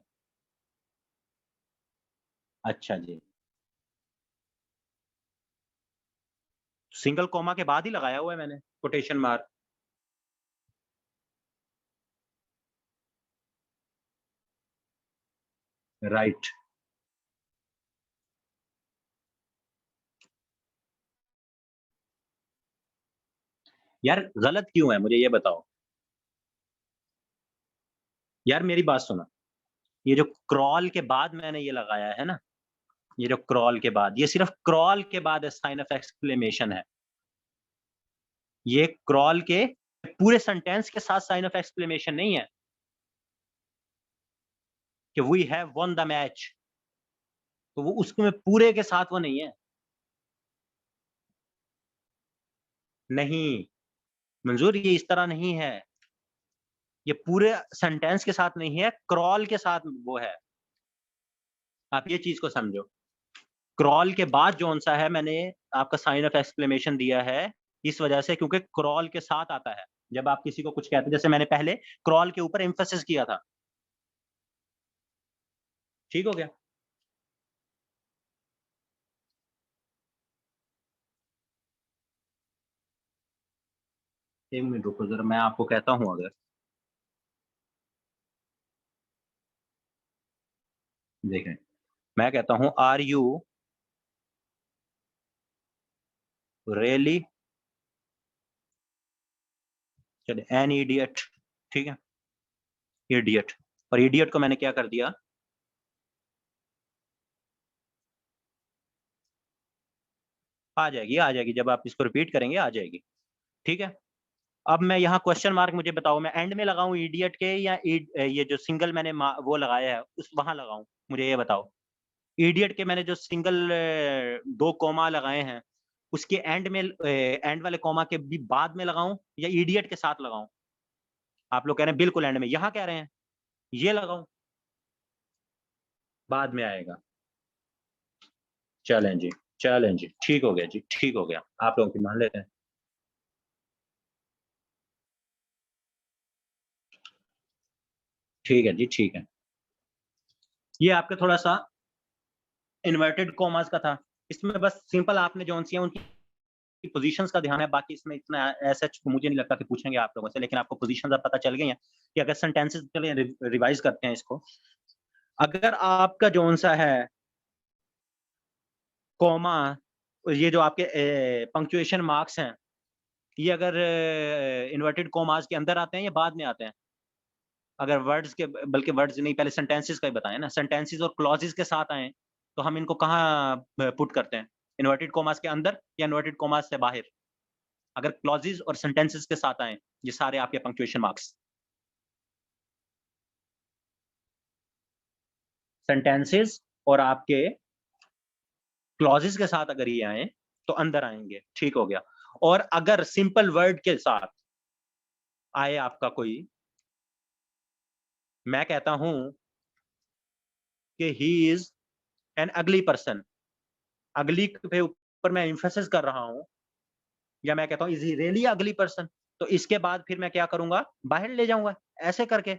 S1: अच्छा जी, सिंगल कॉमा के बाद ही लगाया हुआ है मैंने कोटेशन मार्क। राइट। यार गलत क्यों है मुझे ये बताओ। यार मेरी बात सुनो, ये जो क्रॉल के बाद मैंने ये लगाया है ना, ये जो क्रॉल के बाद, ये सिर्फ क्रॉल के बाद साइन ऑफ एक्सक्लेमेशन है। ये क्रॉल के पूरे सेंटेंस के साथ साइन ऑफ एक्सक्लेमेशन नहीं है कि we have won the match, तो वो उसमें पूरे के साथ वो नहीं है। नहीं मंजूर, ये इस तरह नहीं है, ये पूरे सेंटेंस के साथ नहीं है, क्रॉल के साथ वो है। आप ये चीज को समझो, क्रॉल के बाद जो सा है मैंने आपका साइन ऑफ एक्सक्लेमेशन दिया है, इस वजह से क्योंकि क्रॉल के साथ आता है। जब आप किसी को कुछ कहते हैं, जैसे मैंने पहले क्रॉल के ऊपर एम्फेसिस किया था, ठीक हो गया। एक मिनट रुको जरा, मैं आपको कहता हूँ। अगर देखें, मैं कहता हूँ आर यू रियली चले एन इडियट, ठीक है, इडियट, और इडियट को मैंने क्या कर दिया, आ जाएगी, आ जाएगी, जब आप इसको रिपीट करेंगे आ जाएगी, ठीक है। अब मैं यहाँ क्वेश्चन मार्क मुझे बताओ, मैं एंड में लगाऊं इडियट के, या ये जो सिंगल मैंने वो लगाया है उस वहां लगाऊं, मुझे ये बताओ। इडियट के मैंने जो सिंगल 2 कॉमा लगाए हैं, उसके एंड में एंड वाले कॉमा के भी बाद में लगाऊं, या इडियट के साथ लगाऊं? आप लोग कह रहे हैं बिल्कुल एंड में, यहाँ कह रहे हैं ये लगाऊं, बाद में आएगा। चलें जी, चलें जी, ठीक हो गया जी, ठीक हो गया, आप लोगों की मान लेते हैं। ठीक है जी, ठीक है। ये आपका थोड़ा सा इन्वर्टेड कॉमास का था। इसमें बस सिंपल आपने जो सी है उनकी पोजीशंस का ध्यान है, बाकी इसमें इतना ऐसा मुझे नहीं लगता कि पूछेंगे आप लोगों से, लेकिन आपको पोजीशंस अब पता चल गई हैं कि अगर सेंटेंसेस, चलिए रिवाइज करते हैं इसको। अगर आपका जोन सा है कॉमा, ये जो आपके पंक्चुएशन मार्क्स हैं, ये अगर इन्वर्टेड कॉमास के अंदर आते हैं या बाद में आते हैं? अगर वर्ड्स के, बल्कि वर्ड्स नहीं, पहले सेंटेंसेस का ही बताएं ना, सेंटेंसेस और क्लॉजेस के साथ आए तो हम इनको कहाँ पुट करते हैं, इन्वर्टेड कॉमास के अंदर या इन्वर्टेड कॉमास से बाहर? अगर क्लॉजेस और सेंटेंसेस के साथ आए ये सारे आपके पंक्चुएशन मार्क्स, सेंटेंसेस और आपके क्लॉजेस के साथ अगर ये आए तो अंदर आएंगे, ठीक हो गया। और अगर सिंपल वर्ड के साथ आए आपका कोई, मैं कहता हूं कि ही इज एन अगली पर्सन, अगली के ऊपर मैं एम्फेसिस कर रहा हूं, या मैं कहता हूं इज ही रियली अगली पर्सन, तो इसके बाद फिर मैं क्या करूंगा, बाहर ले जाऊंगा, ऐसे करके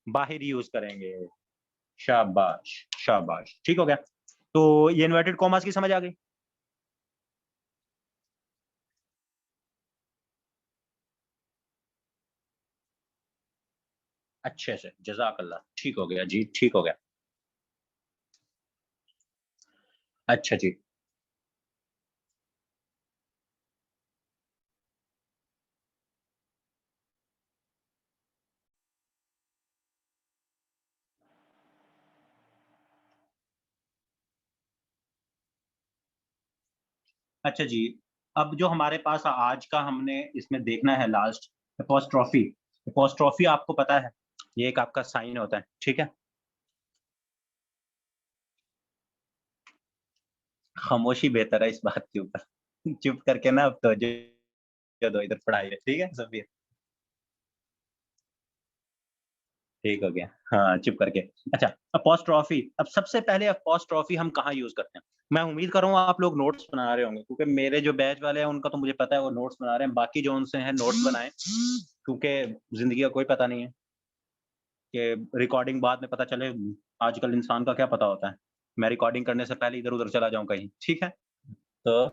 S1: बाहर यूज करेंगे। शाबाश, शाबाश, ठीक हो गया। तो ये इन्वर्टेड कॉमास की समझ आ गई? अच्छे से, जज़ाकल्लाह, ठीक हो गया जी, ठीक हो गया। अच्छा जी। अच्छा जी, अब जो हमारे पास आज का हमने इसमें देखना है लास्ट, एपॉस्ट्रोफी। एपॉस्ट्रोफी आपको पता है, ये एक आपका साइन होता है, ठीक है? खामोशी बेहतर है इस बात के ऊपर। चुप करके ना अब तवज्जो दो इधर पढ़ाई है, ठीक है सफीर? ठीक हो गया। हाँ, चुप करके। अच्छा, अपॉस्ट्रोफी, अब सबसे पहले अपॉस्ट्रोफी हम कहाँ यूज़ करते हैं? मैं उम्मीद कर रहा हूँ आप लोग नोट्स बना रहे होंगे, क्योंकि मेरे जो बैच वाले हैं उनका तो मुझे पता है वो नोट्स बना रहे हैं, बाकी जो उनसे हैं नोट्स बनाएँ, क्योंकि ज़िंदगी का कोई पता नहीं है कि रिकॉर्डिंग बाद में पता चले, आजकल इंसान का क्या पता होता है। मैं रिकॉर्डिंग करने से पहले इधर-उधर चला जाऊँ कहीं, ठीक है? तो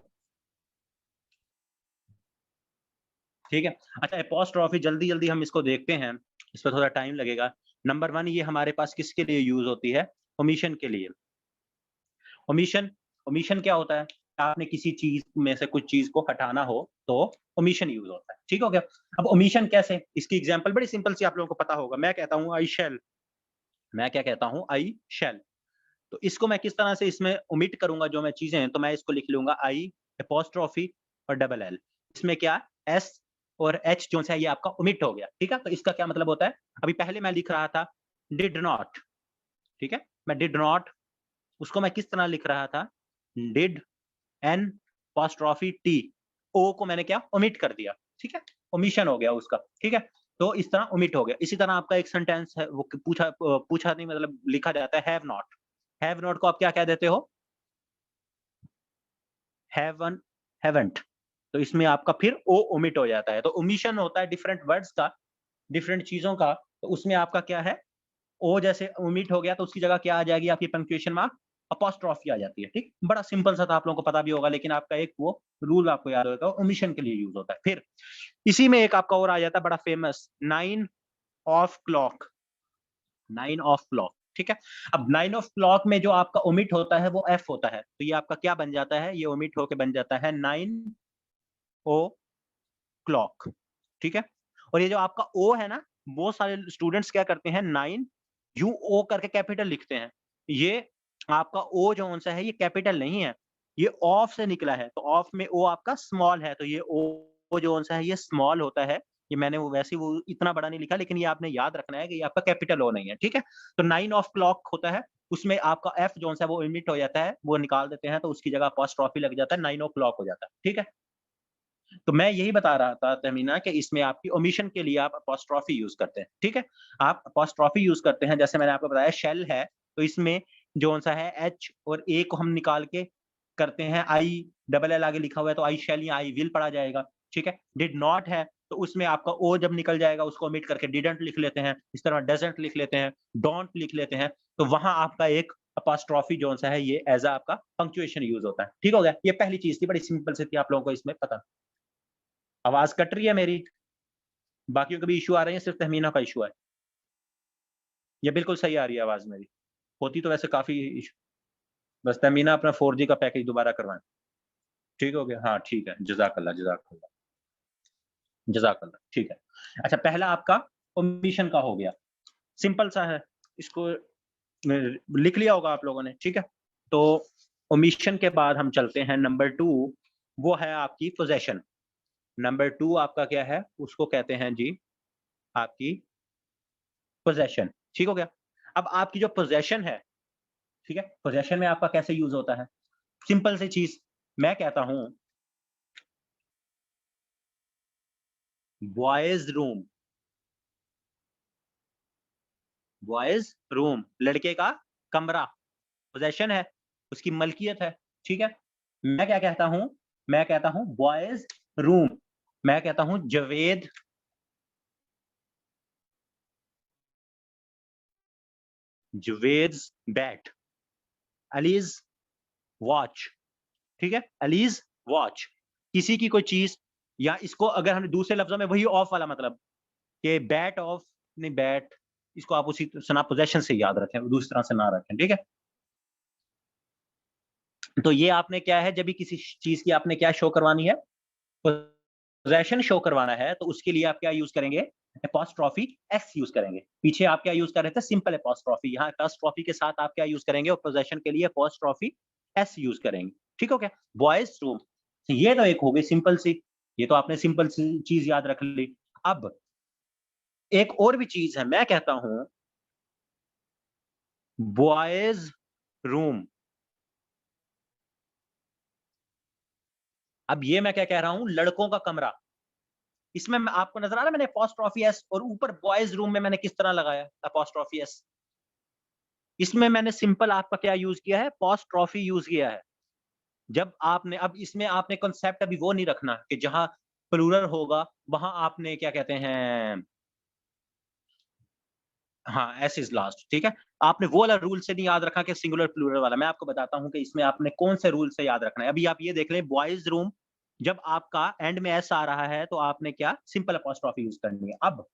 S1: ठीक है। अच्छा, एपॉस्ट्रोफी जल्दी-जल्दी हम इसको देखते हैं, इस पे थोड़ा टाइम लगेगा। नंबर 1 ये हमारे पास किसके लिए यूज़ होती है? ओमिशन के लिए। ओमिशन, ओमिशन क्या होता है? आपने किसी चीज़ में से कुछ चीज़ को हटाना हो, तो ओमिशन यूज़ होता है, ठीक हो गया? अब ओमिशन कैसे? इसकी एग्ज़ाम्पल बड़ी सिंपल सी आप लोगों को पता होगा। मैं कहता हूँ आई शैल, मैं क्या कहता हूँ? आई शैल। तो इसको मैं किस तरह से इसमें ओमिट करूँगा जो मैं चीज़ें हैं, तो मैं इसको लिख लूँगा आई एपॉस्ट्रोफी और डबल एल। इसमें क्या एस और एच जो है ये आपका ओमिट हो गया, ठीक है? तो इसका क्या मतलब होता है? अभी पहले मैं लिख रहा था डिड नॉट, ठीक है? मैं डिड नॉट, उसको मैं किस तरह लिख रहा था? डिड एन अपोस्ट्रोफी टी, ओ को मैंने क्या ओमिट कर दिया, ठीक है? ओमिशन हो गया उसका, ठीक है? तो इस तरह ओमिट हो गया। इसी तरह आपका एक सेंटेंस है, वो पूछा नहीं, मतलब लिखा जाता है हैव नॉट। हैव नॉट को आप क्या कह देते हो? Haven, haven't. तो इसमें आपका फिर ओ ओमिट हो जाता है। तो ओमिशन होता है डिफरेंट वर्ड्स का, डिफरेंट चीज़ों का, तो उसमें आपका क्या है? ओ जैसे ओमिट हो गया तो उसकी जगह क्या आ जाएगी आपकी पंक्चुएशन मार्क? अपॉस्ट्रॉफी आ जाती है। ठीक, बड़ा सिंपल सा था, आप लोगों को पता भी होगा, लेकिन आपका एक वो रूल आपको याद होगा, ओमिशन के लिए यूज होता है। फिर इसी में एक आपका और आ जाता है बड़ा famous, 9 of clock. 9 of clock, ठीक है। अब 9 ऑफ क्लॉक में जो आपका ओमिट होता है वो एफ होता है, तो ये आपका क्या बन जाता है, ये ओमिट होके बन जाता है 9 ओ क्लॉक, ठीक है। और ये जो आपका ओ है ना, बहुत सारे स्टूडेंट्स क्या करते हैं, 9 यू ओ करके कैपिटल लिखते हैं। ये आपका ओ जो सा है ये कैपिटल नहीं है, ये ऑफ से निकला है, तो ऑफ में ओ आपका स्मॉल है, तो ये ओ जो सा है ये स्मॉल होता है। ये मैंने वो वैसे वो इतना बड़ा नहीं लिखा, लेकिन ये आपने याद रखना है कि ये आपका कैपिटल ओ नहीं है, ठीक है। तो 9 ऑफ क्लॉक होता है, उसमें आपका एफ जो सा है वो इमिट हो जाता है, वो निकाल देते हैं, तो उसकी जगह अपॉस्ट्रॉफी लग जाता है, 9 ओ क्लॉक हो जाता है, ठीक है। तो मैं यही बता रहा था तहमीना कि इसमें आपकी ओमिशन के लिए आप अपॉस्ट्रॉफी यूज करते हैं, ठीक है। आप अपॉस्ट्रॉफी यूज करते हैं, जैसे मैंने आपको बताया शेल है, तो इसमें जो सा है एच और ए को हम निकाल के करते हैं, आई डबल एल आगे लिखा हुआ है, तो आई शेल या आई विल पढ़ा जाएगा, ठीक है। डिड नॉट है, तो उसमें आपका ओ जब निकल जाएगा उसको ओमिट करके डिडंट लिख लेते हैं, इस तरह डजंट लिख लेते हैं, डोंट लिख लेते हैं, तो वहां आपका एक अपॉस्ट्रॉफी जो सा है ये एज आपका पंक्चुएशन यूज होता है, ठीक हो गया। ये पहली चीज थी, बड़ी सिंपल सी थी, आप लोगों को इसमें पता। आवाज कट रही है मेरी? बाकियों के भी इश्यू आ रहे हैं, सिर्फ तहमीना का इश्यू है? ये बिल्कुल सही आ रही है आवाज मेरी? होती तो वैसे काफी इश्यू। बस तहमीना अपना 4G का पैकेज दोबारा करवाएं। ठीक हो गया? हाँ ठीक है, जजाकल्ला जजाकल्ला जजाकल्ला, ठीक है। अच्छा, पहला आपका ओमिशन का हो गया, सिंपल सा है, इसको लिख लिया होगा आप लोगों ने, ठीक है। तो ओमिशन के बाद हम चलते हैं नंबर 2, वो है आपकी पोजेशन। नंबर 2 आपका क्या है, उसको कहते हैं जी आपकी पोजेशन, ठीक हो गया। अब आपकी जो पोजेशन है, ठीक है, पोजेशन में आपका कैसे यूज होता है, सिंपल सी चीज, मैं कहता हूं बॉयज रूम, बॉयज रूम लड़के का कमरा, पोजेशन है, उसकी मलकियत है, ठीक है। मैं क्या कहता हूं, मैं कहता हूं बॉयज रूम, मैं कहता हूं Javed Javed bat, allies watch, ठीक है, अलीज वॉच, किसी की कोई चीज, या इसको अगर हमने दूसरे लफ्जों में वही ऑफ वाला मतलब कि बैट ऑफ, नहीं बैट, इसको आप उसी सना पोजेशन से याद रखें, दूसरी तरह से ना रखें, ठीक है। तो ये आपने क्या है, जब भी किसी चीज की आपने क्या शो करवानी है, पोजेशन शो करवाना है, तो उसके लिए आप क्या यूज करेंगे, एपॉस्ट्रॉफी एस यूज करेंगे। पीछे आप क्या यूज कर रहे थे, सिंपल एपॉस्ट्रॉफी, यहाँ एपॉस्ट्रॉफी के साथ आप क्या यूज करेंगे, और पोजेशन के लिए एपॉस्ट्रॉफी एस यूज करेंगे, ठीक हो गया। बॉयज रूम, ये तो एक हो गई सिंपल सी, ये तो आपने सिंपल सी चीज याद रख ली। अब एक और भी चीज है, मैं कहता हूं बॉयज रूम। अब ये मैं क्या कह रहा हूं, लड़कों का कमरा, इसमें आपको नजर आ रहा है मैंने अपॉस्ट्रॉफी एस, और ऊपर बॉयज रूम में मैंने किस तरह लगाया अपॉस्ट्रॉफी एस, इसमें मैंने सिंपल आपका क्या यूज किया है, अपॉस्ट्रॉफी यूज किया है। जब आपने, अब इसमें आपने कॉन्सेप्ट अभी वो नहीं रखना कि जहां प्लूरल होगा वहां आपने क्या कहते हैं, हाँ एस इज लास्ट, ठीक है। आपने वो वाला रूल से नहीं याद रखा कि सिंगुलर प्लूरल वाला, मैं आपको बताता हूं कि इसमें आपने कौन से रूल से याद रखना है। अभी आप ये देख लें, बॉयज रूम, जब आपका एंड में एस आ रहा है तो आपने क्या सिंपल अपॉस्ट्रॉफी यूज करनी है। अब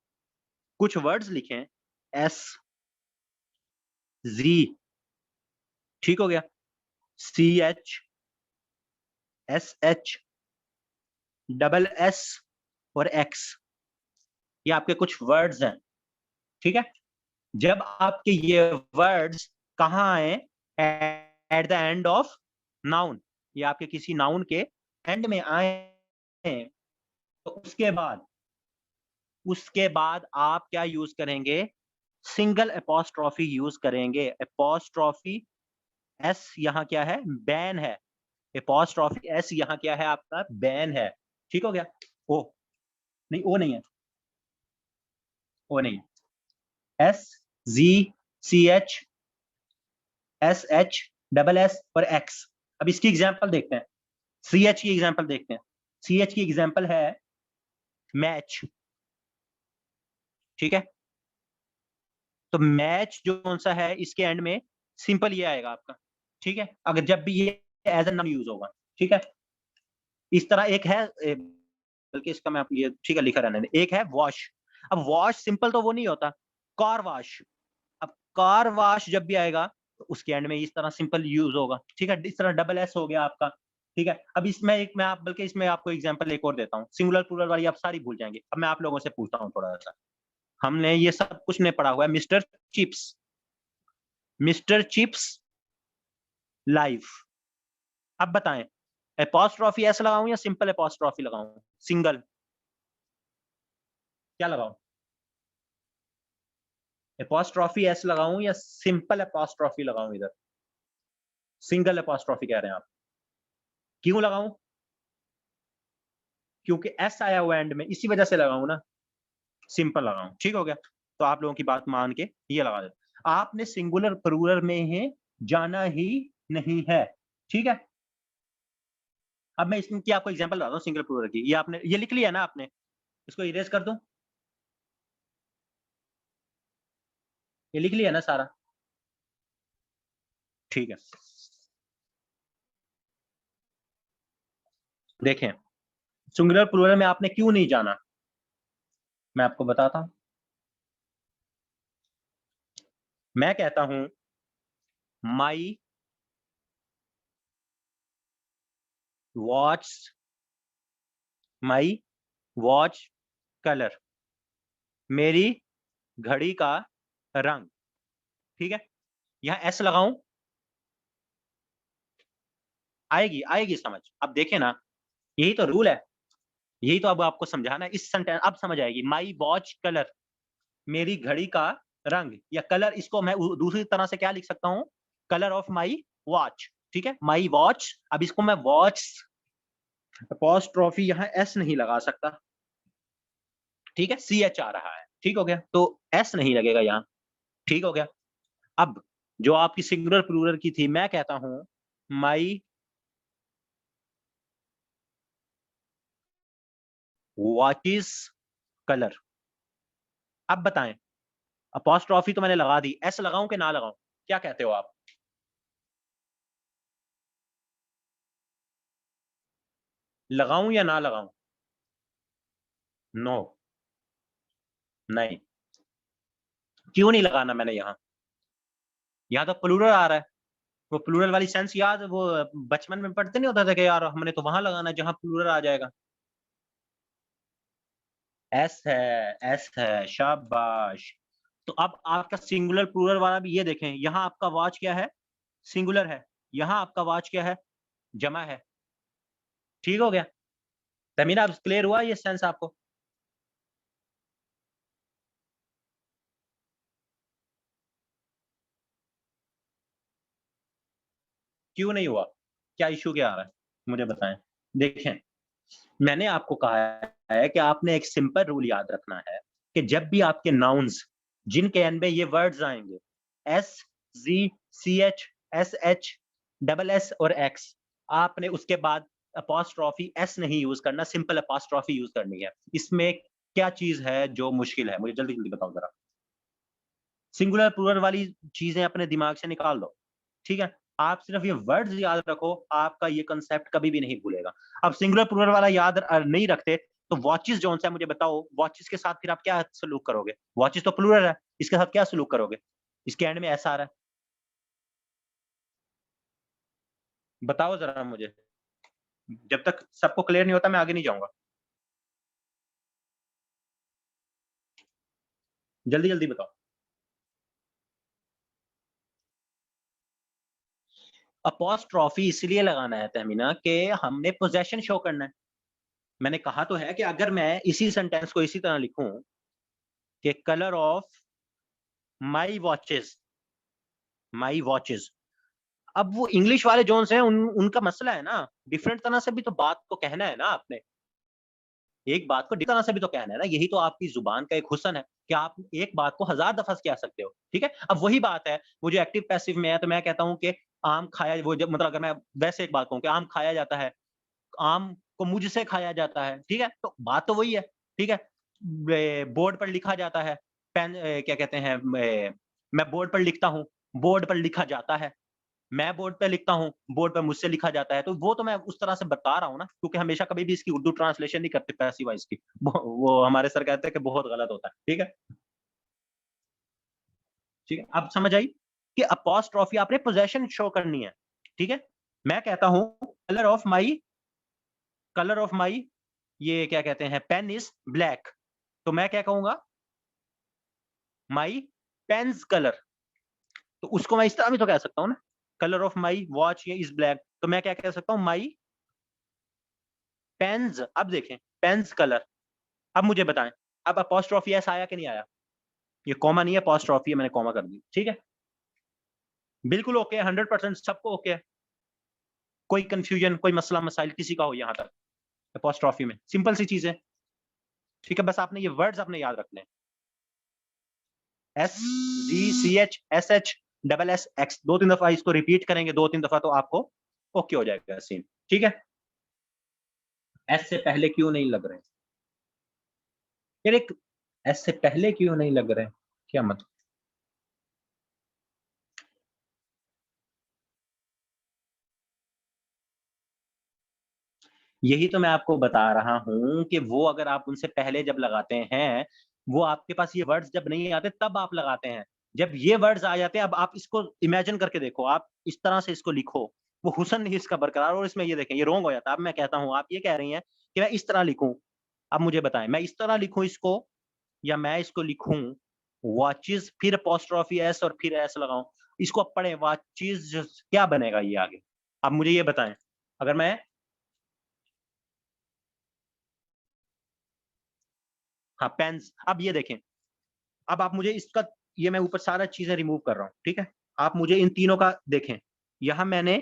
S1: कुछ वर्ड्स लिखें, एस जी, ठीक हो गया, C H, S H, double S और एक्स, ये आपके कुछ वर्ड्स हैं, ठीक है। जब आपके ये वर्ड्स कहाँ आए, at the end of noun, ये आपके किसी नाउन के एंड में आए, तो उसके बाद आप क्या यूज करेंगे, सिंगल एपॉस्ट्रॉफी यूज करेंगे। एपॉस्ट्रॉफी एस यहाँ क्या है, बैन है, एपॉस्ट्रॉफी एस यहाँ क्या है आपका, बैन है, ठीक हो गया। ओ नहीं, ओ नहीं है, ओ नहीं है, एस जी C H, S H, double S और एक्स। अब इसकी एग्जांपल देखते हैं, सी एच की एग्जांपल देखते हैं। सी एच की एग्जांपल है मैच, ठीक है। तो मैच जो कौन सा है, इसके एंड में सिंपल ये आएगा आपका, ठीक है, अगर जब भी ये एज ए नाउन यूज होगा, ठीक है। इस तरह एक है बल्कि इसका मैं ये ठीक है लिखा रहने दें, एक है वॉश। अब वॉश सिंपल तो वो नहीं होता, कार वॉश। अब कार वॉश जब भी आएगा तो उसके एंड में इस तरह सिंपल यूज होगा, ठीक है। इस तरह डबल एस हो गया आपका, ठीक है। अब इसमें एक मैं आप बल्कि इसमें आपको एग्जांपल एक और देता हूँ, सिंगुलर प्लूरल वाली आप सारी भूल जाएंगे। अब मैं आप लोगों से पूछता हूँ थोड़ा सा, हमने ये सब कुछ नहीं पढ़ा हुआ है। Mister chips, mister chips life. अब बताएं, एपॉस्ट्रॉफी एस लगाऊं या सिंपल एपॉस्ट्रॉफी लगाऊं? सिंगल, क्या लगाऊं? एपॉस्ट्रॉफी एस लगाऊं या सिंपल एपॉस्ट्रॉफी लगाऊं? इधर सिंगल एपॉस्ट्रॉफी कह रहे हैं आप, क्यों लगाऊं? क्योंकि एस आया हुआ एंड में, इसी वजह से लगाऊं ना, सिंपल लगाऊं। ठीक हो गया, तो आप लोगों की बात मान के ये लगा देते। आपने सिंगुलर प्लूरल में है जाना ही नहीं है, ठीक है। अब मैं इसकी आपको एग्जांपल बताता हूं सिंगल प्लूरल की। ये आपने ये लिख लिया ना आपने, इसको इरेज कर दूं? ये लिख लिया ना सारा? ठीक है, देखें सिंगुलर प्लूरल में आपने क्यों नहीं जाना, मैं आपको बताता हूं। मैं कहता हूं my watch, my watch colour, मेरी घड़ी का रंग, ठीक है। यहां एस लगाऊं, आएगी आएगी समझ। अब देखें ना, यही तो रूल है, यही तो अब आपको समझाना है। इस सेंटेंस अब समझ आएगी। माई वॉच कलर, मेरी घड़ी का रंग, या कलर, इसको मैं दूसरी तरह से क्या लिख सकता हूं? कलर ऑफ माई वॉच, ठीक है। माई वॉच, अब इसको मैं वॉच अपॉस्ट्रोफी यहां एस नहीं लगा सकता, ठीक है, सी एच आ रहा है, ठीक हो गया, तो एस नहीं लगेगा यहां, ठीक हो गया। अब जो आपकी सिंगुलर प्लूरल की थी, मैं कहता हूं माई वॉचेस कलर। अब बताएं, अपॉस्ट्रोफी तो मैंने लगा दी, एस लगाऊं कि ना लगाऊं? क्या कहते हो आप? लगाऊं या ना लगाऊं? नो, नहीं। क्यों नहीं लगाना मैंने यहां तो प्लूरल आ रहा है। वो प्लूरल वाली सेंस याद, वो बचपन में पढ़ते नहीं होता था कि यार हमने तो वहां लगाना जहां प्लूरल आ जाएगा। एस है, एस है, शाबाश। तो अब आपका सिंगुलर प्लूरल वाला भी ये देखें, यहां आपका वॉच क्या है? सिंगुलर है। यहां आपका वॉच क्या है? जमा है। ठीक हो गया, तमीना अब क्लियर हुआ ये सेंस आपको? क्यों नहीं हुआ? क्या इशू क्या आ रहा है, मुझे बताएं। देखें, मैंने आपको कहा है कि आपने एक सिंपल रूल याद रखना है कि जब भी आपके नाउन्स जिनके एंड में ये वर्ड्स आएंगे, एस, जी, C H, S H, double S और एक्स, आपने उसके बाद अपॉस्ट्रॉफी एस नहीं यूज करना, सिंपल अपॉस्ट्रॉफी यूज करनी है। इसमें क्या चीज है जो मुश्किल है, मुझे जल्दी जल्दी बताओ जरा। सिंगुलर प्लूरल वाली चीजें अपने दिमाग से निकाल दो, ठीक है। आप सिर्फ ये वर्ड्स याद रखो, आपका ये कंसेप्ट कभी भी नहीं भूलेगा। अब सिंगुलर प्लूरल वाला याद नहीं रखते तो वॉचेस जो है, मुझे बताओ वॉचेस के साथ फिर आप क्या सलूक करोगे? वॉचेस तो प्लूरल है, इसके साथ क्या सलूक करोगे? इसके एंड में ऐसा आ रहा है, बताओ जरा मुझे। जब तक सबको क्लियर नहीं होता मैं आगे नहीं जाऊंगा, जल्दी जल्दी बताओ। अपॉस्ट्रॉफी इसलिए लगाना है तहमीना कि हमने पोजेशन शो करना है। मैंने कहा तो है कि अगर मैं इसी सेंटेंस को इसी तरह लिखूं कि colour of my watches, my watches, अब वो इंग्लिश वाले जोन्स हैं, उनका मसला है ना, डिफरेंट तरह से भी तो बात को कहना है ना आपने, एक बात को तरह से भी तो कहना है ना। यही तो आपकी जुबान का एक हुस्न है कि आप एक बात को हजार दफा कह सकते हो, ठीक है। अब वही बात है, वो जो एक्टिव पैसिव में है, तो मैं कहता हूं कि आम खाया, वो जब मतलब अगर मैं वैसे एक बात कहूं कि आम खाया जाता है, आम को मुझसे खाया जाता है, ठीक है, तो बात तो वही है, ठीक है। बोर्ड पर लिखा जाता है, पेन क्या कहते हैं, मैं बोर्ड पर लिखता हूं, बोर्ड पर लिखा जाता है, मैं बोर्ड पे लिखता हूँ, बोर्ड पे मुझसे लिखा जाता है, तो वो तो मैं उस तरह से बता रहा हूँ ना, क्योंकि हमेशा कभी भी इसकी उर्दू ट्रांसलेशन नहीं करते पैसिव वॉइस की। वो हमारे सर कहते हैं कि बहुत गलत होता है। ठीक है? ठीक है? अब समझ आई कि अपॉस्ट्रोफी आपने पोजेशन शो करनी है। ठीक है? मैं कहता हूँ कलर ऑफ माई ये क्या कहते हैं, पेन इज़ ब्लैक। तो मैं क्या कहूँगा? माई पेन्स कलर। तो उसको मैं इस तरह भी तो कह सकता हूँ ना, कलर ऑफ माई वॉच ये इज़ ब्लैक। तो मैं क्या कह सकता हूँ? माई पेन्स। अब देखें, पेन्स कलर। अब मुझे बताएँ, अब अपॉस्ट्रोफी एस आया कि नहीं आया? ये कॉमा नहीं है, अपॉस्ट्रोफी है, मैंने कॉमा कर दी। ठीक है? बिल्कुल ओके है, 100% सबको ओके है। कोई कन्फ्यूजन, कोई मसला-मसाइल किसी का हो यहाँ तक अपॉस्ट्रोफी में, सिंपल सी चीज़ है। ठीक है? बस आपने ये वर्ड्स अपने याद रखने हैं। एस, जी, C H, S H, double S, X 2-3 दफा इसको रिपीट करेंगे 2-3 दफा तो आपको ओके हो जाएगा सीन। ठीक है? एस से पहले क्यों नहीं लग रहे? यार एक एस से पहले क्यों नहीं लग रहे? क्या मतलब? यही तो मैं आपको बता रहा हूँ कि वो अगर आप उनसे पहले जब लगाते हैं, वो आपके पास ये वर्ड्स जब नहीं आते तब आप लगाते हैं। जब ये वर्ड्स आ जाते हैं, अब आप इसको इमेजिन करके देखो, आप इस तरह से इसको लिखो, वो हुस्न नहीं इसका बरकरार और इसमें ये देखें, ये रॉन्ग हो जाता है। अब मैं कहता हूँ, आप ये कह रही हैं कि मैं इस तरह लिखूँ। अब मुझे बताएँ, मैं इस तरह लिखूँ इसको या मैं इसको लिखूँ वॉचिज़ फिर एपॉस्ट्रोफी एस और फिर एस लगाऊँ? इसको आप पढ़ें वॉचिज़ क्या बनेगा ये आगे? अब मुझे ये बताएँ, अगर मैं हाँ, पेन्स अब ये देखें, अब आप मुझे इसका ये मैं ऊपर सारा चीज़ें रिमूव कर रहा हूँ, ठीक है? आप मुझे इन तीनों का देखें, यहाँ मैंने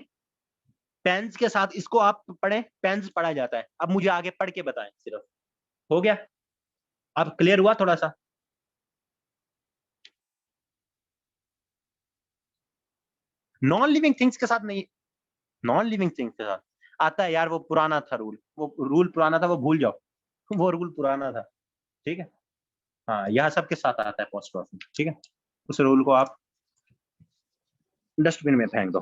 S1: पेन्स के साथ इसको आप पढ़ें, पेन्स पढ़ा जाता है। अब मुझे आगे पढ़ के बताएँ सिर्फ़, हो गया? अब क्लियर हुआ थोड़ा-सा? नॉन लिविंग थिंग्स के साथ नहीं, नॉन लिविंग थिंग्स के साथ आता है यार, वो पुराना था रूल, वो रूल पुराना था, वो भूल जाओ, वो रूल पुराना था, ठीक है? हाँ, यहाँ सबके साथ आता है अपोस्ट्रोफ़ी, ठीक है? उस रूल को आप डस्टबिन में फेंक दो,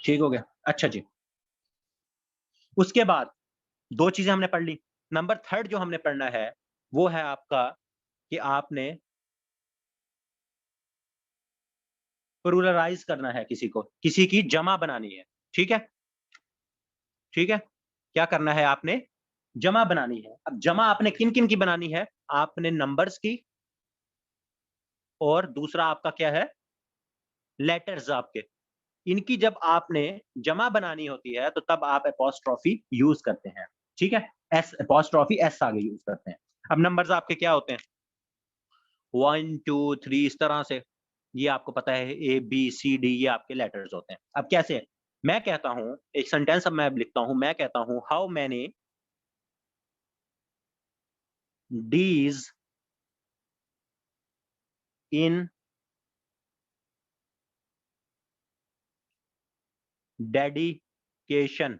S1: ठीक हो गया? अच्छा जी, उसके बाद 2 चीज़ें हमने पढ़ ली। नंबर 3 जो हमने पढ़ना है, वो है आपका कि आपने प्लूरलाइज़ करना है किसी को, किसी की जमा बनानी है, ठीक है? ठीक है? क्या करना है आपने? जमा बनानी है। अब जमा आपने किन-किन की बनानी है? आपने नंबर्स की और दूसरा आपका क्या है? लेटर्स आपके। इनकी जब आपने जमा बनानी होती है, तो तब आप एपॉस्ट्रोफ़ी यूज़ करते हैं, ठीक है? एस एपॉस्ट्रोफ़ी एस आगे यूज़ करते हैं। अब नंबर्स आपके क्या होते हैं? 1, 2, 3 इस तरह से, ये आपको पता है ए, बी, सी, डी ये आपके लेटर्स होते हैं। अब कैसे? मैं कहता हूँ, एक सेंटेंस अब मैं लिखता हूँ, मैं कहता हूँ how many डीज़ in dedication.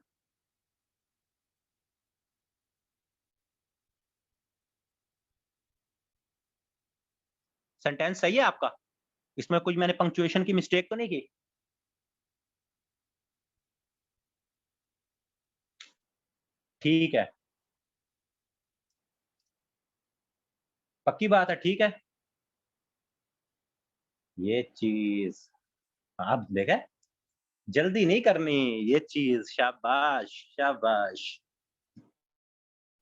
S1: Sentence सही है आपका? इसमें कुछ मैंने पंक्चुएशन की मिस्टेक तो नहीं की? ठीक है, पक्की बात है, ठीक है? ये चीज़ आप देखा जल्दी नहीं करनी, ये चीज़ शाबाश, शाबाश।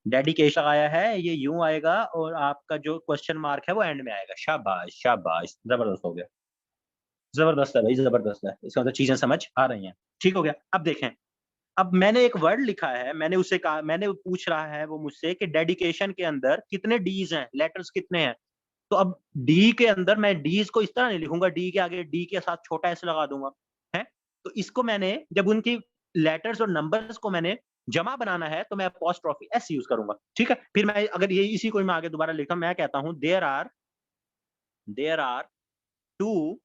S1: डेडिकेशन आया है, ये यूँ आएगा और आपका जो क्वेश्चन मार्क है वो एंड में आएगा। शाबाश, शाबाश! ज़बरदस्त हो गया। ज़बरदस्त है भाई, ज़बरदस्त है। इसका मतलब चीज़ें समझ आ रही हैं। ठीक हो गया? अब देखें, अब मैंने एक वर्ड लिखा है, मैंने उससे कहा मैंने पूछ रहा है वो मुझसे कि डेडिकेशन के अंदर कितने डीज़ हैं, लेटर्स कितने हैं? तो अब डी के अंदर मैं डीज़ को इस तरह नहीं लिखूँगा, डी के आगे डी के साथ छोटा एस लगा दूँगा, हैं? तो इसको मैंने जब उनकी लेटर्स और नंबर्स को मैंने जमा बनाना है, तो मैं अपोस्ट्रोफी एस यूज़ करूँगा, ठीक है? फिर मैं अगर ये इसी को मैं आगे दोबारा लिखा, मैं कहता हूँ देयर आर 2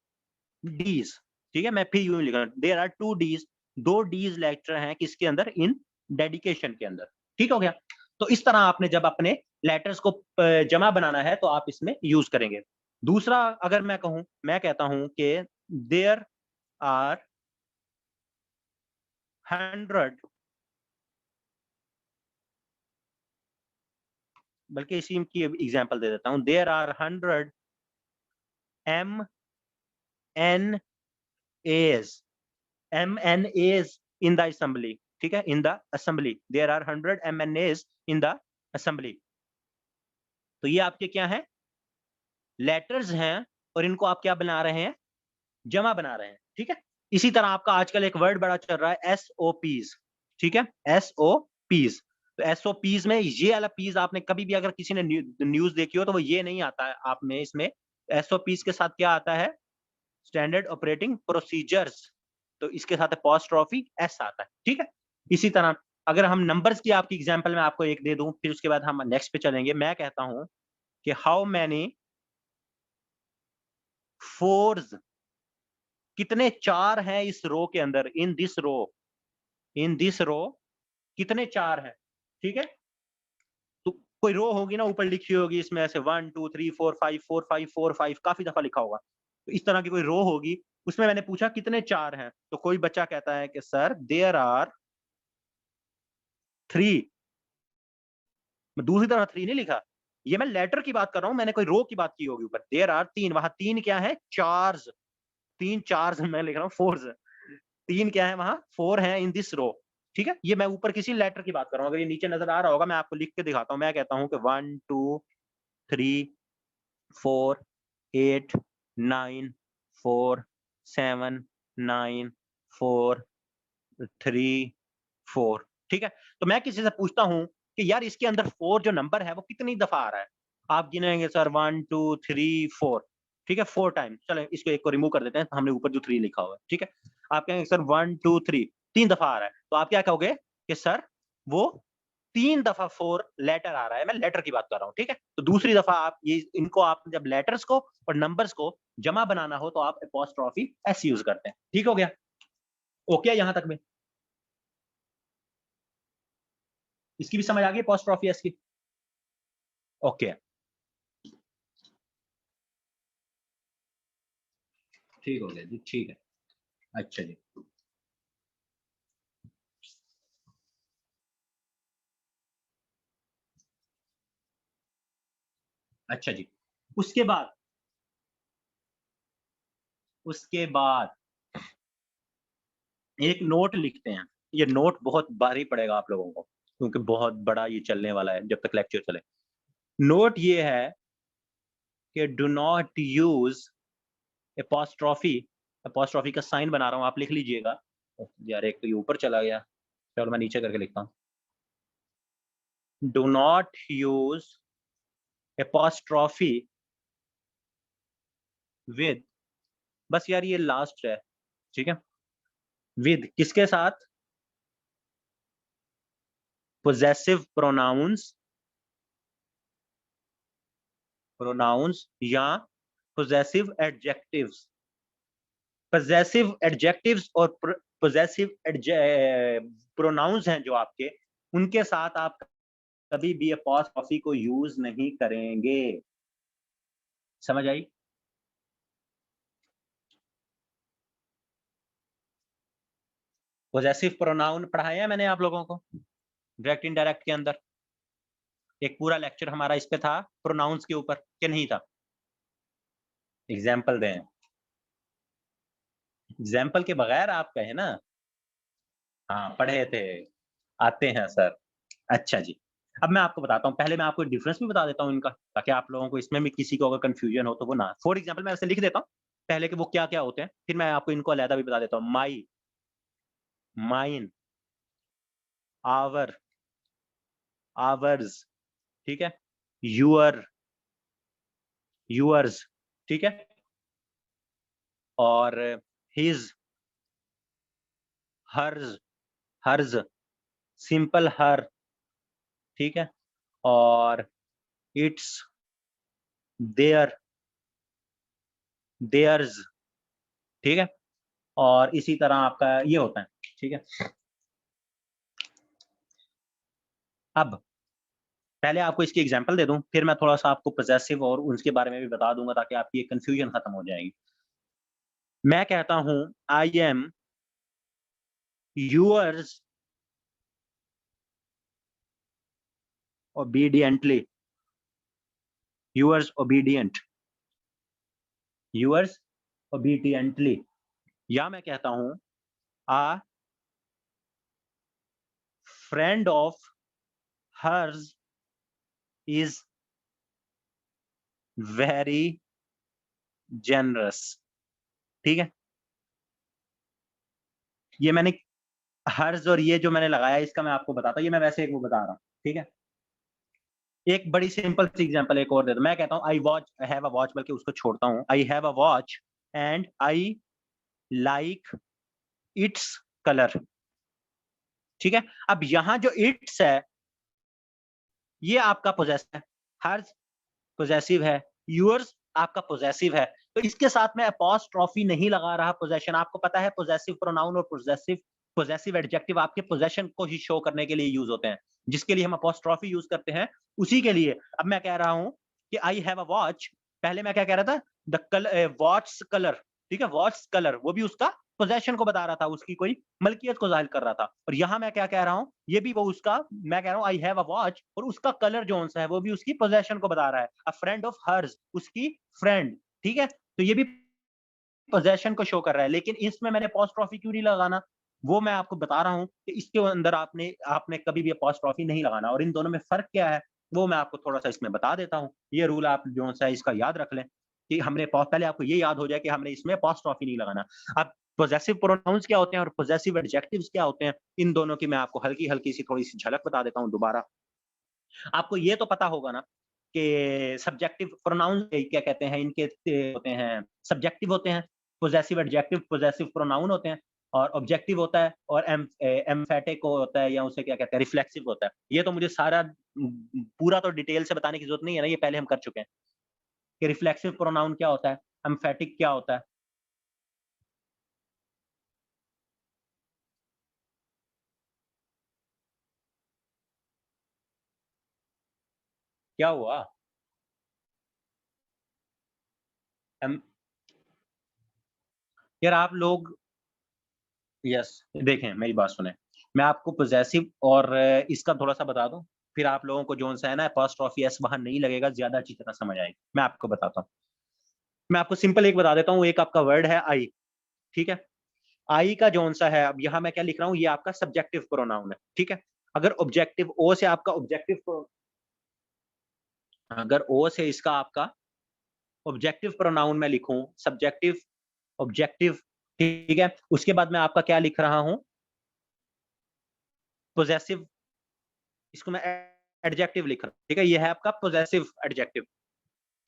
S1: डीज़, ठीक है? मैं फिर यूँ लिख रहा हूँ, there are 2 D's, 2 D's letter हैं किसके अंदर? इन डेडिकेशन के अंदर, ठीक हो गया? तो इस तरह आपने जब अपने लेटर्स को जमा बनाना है, तो आप इसमें यूज़ करेंगे। दूसरा अगर मैं कहूँ, मैं कहता हूँ कि देयर आर 100, बल्कि इसी की एग्जांपल दे देता हूं, there are 100 MNAs in the assembly, ठीक है, in the assembly, there are 100 MNAs in the assembly। तो ये आपके क्या है, लेटर्स हैं, और इनको आप क्या बना रहे हैं, जमा बना रहे हैं, ठीक है। इसी तरह आपका आजकल एक वर्ड बड़ा चल रहा है SOPs, ठीक है, SOPs। तो SOPs में ये वाला पीस आपने कभी भी अगर किसी ने न्यूज देखी हो तो वो ये नहीं आता है आप में, इसमें SOPs के साथ क्या आता है, स्टैंडर्ड ऑपरेटिंग प्रोसीजर्स। तो इसके साथ अपॉस्ट्रोफी S आता है, ठीक है। इसी तरह अगर हम नंबर्स की आपकी एग्जांपल में आपको एक दे दूं, फिर उसके बाद हम नेक्स्ट पे चलेंगे। मैं कहता हूं कि हाउ मैनी फोर्स, कितने चार हैं इस रो के अंदर, इन दिस रो कितने चार हैं, ठीक है। तो कोई रो होगी ना ऊपर लिखी होगी, इसमें ऐसे 1 2 3 4 5 4 5 4 5 काफी दफा लिखा होगा। तो इस तरह की कोई रो होगी, उसमें मैंने पूछा कितने चार हैं, तो कोई बच्चा कहता है कि सर देयर आर 3। मैं दूसरी तरह 3 नहीं लिखा, ये मैं लेटर की बात कर रहा हूं, मैंने कोई रो की बात की होगी ऊपर, देयर आर 3, वहां 3 क्या है, चार्ज, 3 चार्ज मैं लिख रहा हूँ, फोर्स 3 क्या है वहां, 4 है इन दिस रो, ठीक है। ये मैं ऊपर किसी लेटर की बात कर रहा हूं, अगर ये नीचे नजर आ रहा होगा मैं आपको लिख के दिखाता हूं। मैं कहता हूं कि 1 2 3 4 8 9 4 7 9 4 3 4, ठीक है। तो मैं किसी से पूछता हूं कि यार इसके अंदर 4 जो नंबर है वो कितनी दफा आ रहा है, आप गिनेंगे सर 1 2 3 4, ठीक है, 4 टाइम। चले इसको एक को रिमूव कर देते हैं, हमने ऊपर जो 3 लिखा हुआ है, ठीक है। आप कहेंगे सर 1 2 3 3 दफा आ रहा है, तो आप क्या कहोगे कि सर वो 3 दफा 4 लेटर आ रहा है, मैं लेटर की बात कर रहा हूं, ठीक है। तो दूसरी दफा आप ये इनको आप जब लेटर्स को और नंबर्स को जमा बनाना हो तो आप अपॉस्ट्रोफी S यूज करते हैं, ठीक हो गया, ओके यहां तक में। इसकी भी समझ आ गई अपॉस्ट्रोफी S की, ओके ठीक हो गया जी, ठीक है, अच्छा जी। अच्छा जी, उसके बाद उसके बाद एक नोट लिखते हैं। ये नोट बहुत भारी पड़ेगा आप लोगों को, क्योंकि बहुत बड़ा ये चलने वाला है जब तक लेक्चर चले। नोट ये है कि do not use apostrophe, apostrophe का साइन बना रहा हूं, आप लिख लीजिएगा। यार एक तो ये ऊपर चला गया, चलो मैं नीचे करके लिखता हूं। Do not use apostrophe with, बस यार ये लास्ट है, ठीक है, विद किसके साथ, पोजेसिव प्रोनाउंस या पोजेसिव एडजेक्टिव्स। पोजेसिव एडजेक्टिव्स और पोजेसिव प्रोनाउंस हैं जो आपके, उनके साथ आप कभी भी अपॉस्ट्रोफी को यूज नहीं करेंगे, समझ आई। पोजेसिव प्रोनाउन पढ़ाया है मैंने आप लोगों को डायरेक्ट इनडायरेक्ट के अंदर, एक पूरा लेक्चर हमारा इस पे था प्रोनाउंस के ऊपर, कि नहीं था। एग्जाम्पल दें, एग्जाम्पल के बगैर आप कहें ना, हाँ पढ़े थे, आते हैं सर। अच्छा जी, अब मैं आपको बताता हूँ, पहले मैं आपको डिफरेंस भी बता देता हूँ इनका, ताकि आप लोगों को इसमें भी किसी को अगर कंफ्यूजन हो तो वो ना, फॉर एग्जांपल मैं ऐसे लिख देता हूँ पहले कि वो क्या-क्या होते हैं, फिर मैं आपको इनको अलग भी बता देता हूँ। माई, माइन, आवर, आवर्स, ठीक है, यूअर, यूअर्स, ठीक है, और हिज, हर्ज, हर्ज, सिंपल हर, ठीक है, और इट्स, देयर, देयर्स, ठीक है, और इसी तरह आपका ये होता है, ठीक है। अब पहले आपको इसकी एग्जांपल दे दूं, फिर मैं थोड़ा-सा आपको पोजेसिव और उसके बारे में भी बता दूंगा, ताकि आपकी ये कन्फ्यूजन खत्म हो जाएगी। मैं कहता हूं I am yours obediently, yours obedient, yours obediently, या मैं कहता हूं a friend of hers is very generous। ठीक है, ये मैंने हर्ज और ये जो मैंने लगाया इसका मैं आपको बताता हूं, ये मैं वैसे एक वो बता रहा हूं। ठीक है, एक बड़ी सिंपल सी एग्जांपल एक और दे दो, मैं कहता हूं I watch have a watch, बल्कि उसको छोड़ता हूं, I have a watch and I like its colour. ठीक है, अब यहां जो इट्स है ये आपका पोजेसिव है, हर्ज पोजेसिव है, यूअर्स आपका पोजेसिव है, तो इसके साथ में अपॉस्ट्रोफी नहीं लगा रहा पोजेशन। आपको पता है पोजेसिव प्रोनाउन और पोजेसिव एडजेक्टिव आपके पोजेशन को ही शो करने के लिए यूज होते हैं, जिसके लिए हम अपॉस्ट्रोफी यूज करते हैं उसी के लिए। अब मैं कह रहा हूं कि आई हैव अ वॉच, पहले मैं क्या कह रहा था, द कलर वॉच कलर। ठीक है, वॉच कलर वो भी उसका पोजेशन को बता रहा था, उसकी कोई मलकियत को जाहिर कर रहा था। और यहां मैं क्या कह रहा हूं, ये भी वो उसका, मैं कह रहा हूं आई हैव अ वॉच और उसका कलर जो सा है वो भी उसकी पोजेशन को बता रहा है, अ फ्रेंड ऑफ हर्स, उसकी फ्रेंड। ठीक है, तो ये भी पोजेशन को शो कर रहा है, लेकिन इसमें मैंने अपॉस्ट्रोफी क्यों नहीं लगाना, वो मैं आपको बता रहा हूं कि इसके अंदर आपने आपने कभी भी अपॉस्ट्रोफी नहीं लगाना। और इन दोनों में फर्क क्या है वो मैं आपको थोड़ा सा इसमें बता देता हूं। ये रूल आप जो सा है इसका याद रख लें कि हमने पहले आपको ये याद हो जाए कि हमने इसमें अपॉस्ट्रोफी नहीं लगाना। अब पोजेसिव प्रोनाउंस क्या होते हैं और पोजेसिव एडजेक्टिव्स क्या होते हैं, इन दोनों की मैं आपको हल्की हल्की सी थोड़ी सी झलक बता देता हूं दोबारा। आपको ये तो पता होगा ना कि सब्जेक्टिव प्रोनाउन क्या कहते हैं, इनके होते हैं, सब्जेक्टिव होते हैं, पोजेसिव एडजेक्टिव पोजेसिव प्रोनाउन होते हैं, और ऑब्जेक्टिव होता है, और एम्फेटिक होता है, या उसे क्या कहते हैं, रिफ्लेक्सिव होता है। ये तो मुझे सारा पूरा तो डिटेल से बताने की जरूरत नहीं है ना, ये पहले हम कर चुके हैं कि रिफ्लेक्सिव प्रोनाउन क्या होता है, एम्फेटिक क्या होता है। क्या हुआ? एम, यार आप लोग, यस, देखें मेरी बात सुने, मैं आपको पोजेसिव और इसका थोड़ा सा बता दूं, फिर आप लोगों को जो सा है ना अपॉस्ट्रोफी एस वहां नहीं लगेगा, ज्यादा अच्छी तरह समझ आएगी। मैं आपको बताता हूँ, मैं आपको सिंपल एक बता देता हूँ। एक आपका वर्ड है आई। ठीक है, आई का जोन सा है, अब यहाँ मैं क्या लिख रहा हूँ, ये आपका सब्जेक्टिव प्रोनाउन है। ठीक है, अगर ऑब्जेक्टिव ओ से आपका ऑब्जेक्टिव, अगर ओ से इसका आपका ऑब्जेक्टिव प्रोनाउन मैं लिखूं, सब्जेक्टिव ऑब्जेक्टिव, ठीक है, उसके बाद मैं आपका क्या लिख रहा हूं, पोजेसिव, इसको मैं एडजेक्टिव लिख रहा हूं। ठीक है, ये है आपका पोजेसिव एडजेक्टिव।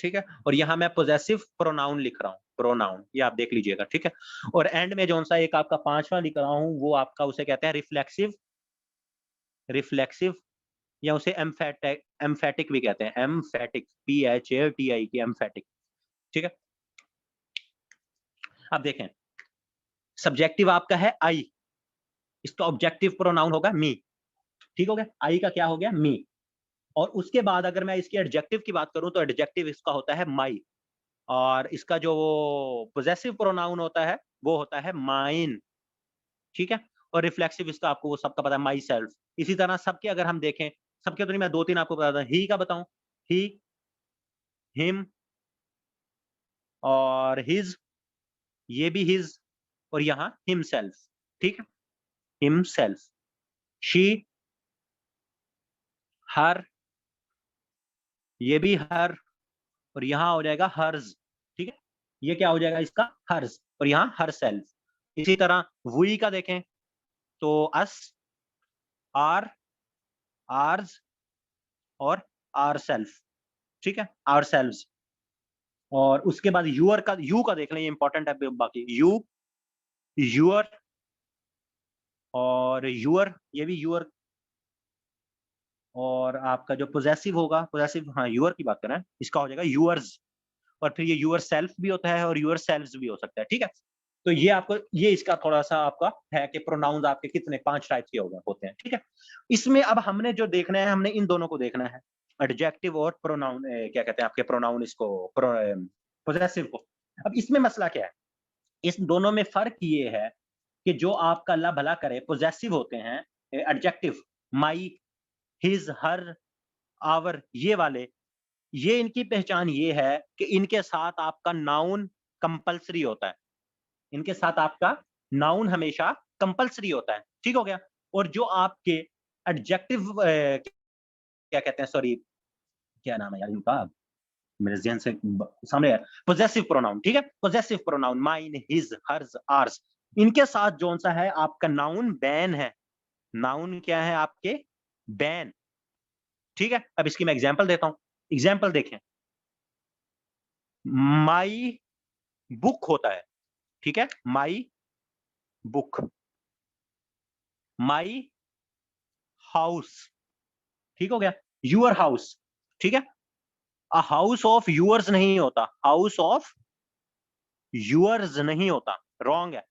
S1: ठीक है, और यहां मैं पोजेसिव प्रोनाउन लिख रहा हूं, प्रोनाउन, ये आप देख लीजिएगा। ठीक है, और एंड में जो सा एक आपका पांचवा लिख रहा हूं, वो आपका उसे कहते हैं रिफ्लेक्सिव, रिफ्लेक्सिव, या उसे एम्फेटिक, एम्फेटिक भी कहते हैं, एम्फेटिक, PHATIK की एम्फेटिक। ठीक है, अब देखें, सब्जेक्टिव आपका है आई, इसका ऑब्जेक्टिव प्रोनाउन होगा मी। ठीक हो गया, आई का क्या हो गया, मी। और उसके बाद अगर मैं इसके एडजेक्टिव की बात करूं तो एडजेक्टिव इसका होता है माई, और इसका जो पोजेसिव प्रोनाउन होता है वो होता है माइन। ठीक है, और रिफ्लेक्सिव इसका आपको वो सबका पता है, माई सेल्फ। इसी तरह सबके अगर हम देखें, सबके तो नहीं, मैं दो तीन आपको बताता हूँ। ही का बताऊं, ही, हिम, और हिज, ये भी हिज, और यहाँ हिमसेल्फ। ठीक है, हिमसेल्फ, शी, हर, ये भी हर, और यहाँ हो जाएगा हर्ज। ठीक है, ये क्या हो जाएगा इसका, हर्ज, और यहाँ हर सेल्फ। इसी तरह वी का देखें तो अस, आर, आर्स, और आर सेल्फ। ठीक है, आर सेल्व्स। और उसके बाद यूअर का, यू का देख लें, ये इंपॉर्टेंट है बाकी, यू, यूअर, और यूअर, ये भी यूअर। और आपका जो पोजेसिव होगा, पोजेसिव, हाँ यूअर की बात कर रहे हैं, इसका हो जाएगा यूअर्स। और फिर ये यूअर सेल्फ भी होता है और यूअर सेल्व्स भी हो सकता है। ठीक है, तो ये आपको, ये इसका थोड़ा सा आपका है कि प्रोनाउंस आपके कितने, 5 टाइप के होते हैं। ठीक है, इसमें अब हमने जो देखना है, हमने इन दोनों को देखना है, एडजेक्टिव और प्रोनाउन, क्या कहते हैं आपके प्रोनाउन, इसको पोजेसिव को। अब इसमें मसला क्या है, इस दोनों में फर्क ये है कि जो आपका अल्लाह भला करे पोजेसिव होते हैं, adjective, my, his, her, our, ये वाले, ये इनकी पहचान ये है कि इनके साथ आपका नाउन कंपल्सरी होता है। इनके साथ आपका नाउन हमेशा कंपल्सरी होता है। ठीक हो गया? और जो आपके एडजेक्टिव क्या कहते हैं, सॉरी, क्या नाम है यार इनका? मेरे ज़हन से सामने है। पोजेसिव प्रोनाउन, ठीक है? Possessive pronoun mine, his, hers, ours, इनके साथ जौन-सा है आपका नाउन बैन है। नाउन क्या है आपके? बैन। ठीक है? अब इसकी मैं एग्ज़ाम्पल देता हूँ। एग्ज़ाम्पल देखें। माई बुक होता है, ठीक है? My book. माई हाउस, ठीक हो गया? यूअर हाउस, ठीक है? अ हाउस ऑफ यूअर्स नहीं होता, हाउस ऑफ यूअर्स नहीं होता, रॉन्ग है।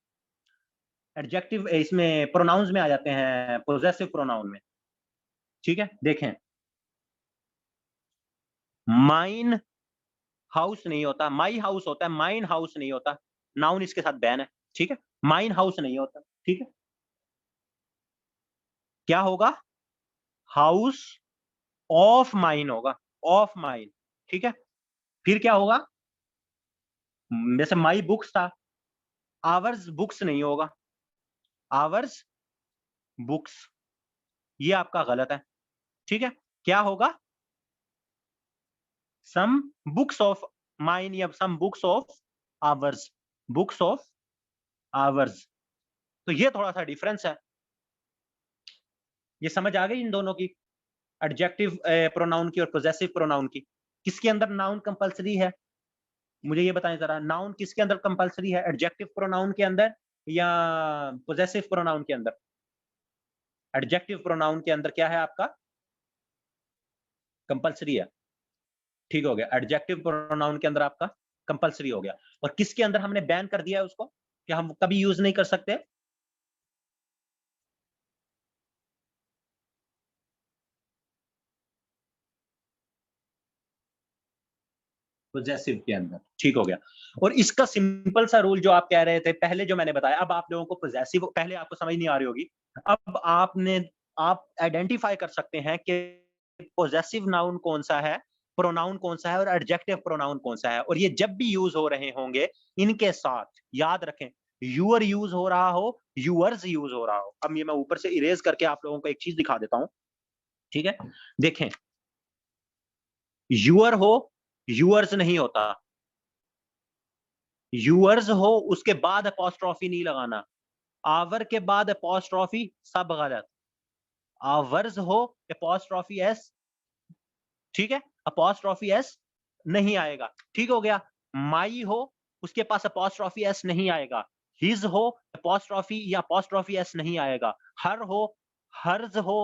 S1: एडजेक्टिव इसमें प्रोनाउंस में आ जाते हैं, पोजेसिव प्रोनाउन में, ठीक है? देखें, माइन हाउस नहीं होता, माई हाउस होता है, माइन हाउस नहीं होता, नाउन इसके साथ बैन है, ठीक है? माइन हाउस नहीं होता, ठीक है? क्या होगा? हाउस ऑफ माइन होगा, ऑफ माइन, ठीक है? फिर क्या होगा? जैसे माई बुक्स था, आवर्स बुक्स नहीं होगा, आवर्स बुक्स, ये आपका गलत है, ठीक है? क्या होगा? सम बुक्स ऑफ माइन या some books of ours, books of ours. तो ये थोड़ा-सा डिफरेंस है। ये समझ आ गई इन दोनों की? एडजेक्टिव प्रोनाउन की और पोजेसिव प्रोनाउन की। किसके अंदर नाउन कंपल्सरी है? मुझे ये बताएं जरा, नाउन किसके अंदर कंपल्सरी है? एडजेक्टिव प्रोनाउन के अंदर या पोजेसिव प्रोनाउन के अंदर? एडजेक्टिव प्रोनाउन के अंदर क्या है आपका? कंपल्सरी है, ठीक हो गया। एडजेक्टिव प्रोनाउन के अंदर आपका कंपल्सरी हो गया। और किसके अंदर हमने बैन कर दिया है उसको कि हम कभी यूज नहीं कर सकते? पोजेसिव के अंदर, ठीक हो गया। और इसका सिंपल सा रूल जो आप कह रहे थे पहले, जो मैंने बताया, अब आप लोगों को पोजेसिव पहले आपको समझ नहीं आ रही होगी। अब आप आइडेंटिफाई कर सकते हैं कि पोजेसिव नाउन कौन-सा है, प्रोनाउन कौन-सा है और एडजेक्टिव प्रोनाउन कौन-सा है। और ये जब भी यूज़ हो रहे होंगे, इनके साथ याद रखें, यूअर यूज़ हो रहा हो, यूअर्स यूज़ हो रहा हो। अब ये मैं ऊपर से इरेज़ करके आप लोगों को एक चीज़ दिखा देता हूँ, ठीक है? देखें, यूअर हो, यूअर्स नहीं होता। यूअर्स हो, उसके बाद अपॉस्ट्रोफी नहीं लगाना। आवर के बाद अपॉस्ट्रोफी, सब गलत। आवर्स हो, अपॉस्ट्रोफी एस, ठीक है? अपॉस्ट्रोफी एस नहीं आएगा, ठीक हो गया? माई हो, उसके पास अपॉस्ट्रोफी एस नहीं आएगा। हिज हो, अपॉस्ट्रोफी या अपॉस्ट्रोफी एस नहीं आएगा। हर हो, हर्ज हो,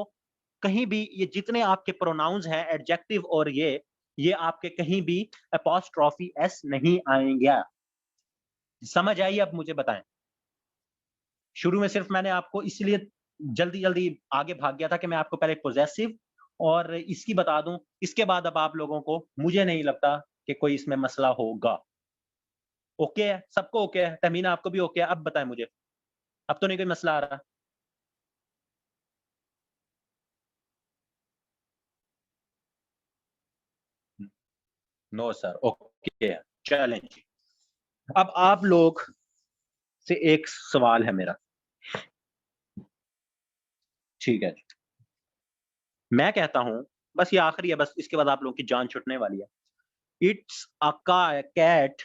S1: कहीं भी ये जितने आपके प्रोनाउंस हैं एडजेक्टिव और ये आपके कहीं भी अपॉस्ट्रोफी एस नहीं आएंगे। समझ आई? अब मुझे बताएं। शुरू में सिर्फ मैंने आपको इसलिए जल्दी-जल्दी आगे भाग गया था कि मैं आपको पहले पोजेसिव और इसकी बता दूं। इसके बाद अब आप लोगों को, मुझे नहीं लगता कि कोई इसमें मसला होगा। ओके है? सबको ओके है? तहमीना आपको भी ओके है? अब बताएं मुझे। अब तो नहीं कोई मसला आ रहा? नो सर, ओके है। चलें जी। अब आप लोग से एक सवाल है मेरा। ठीक है जी। मैं कहता हूं, बस ये आखिरी है, बस इसके बाद आप लोगों की जान छुटने वाली है। It's a cat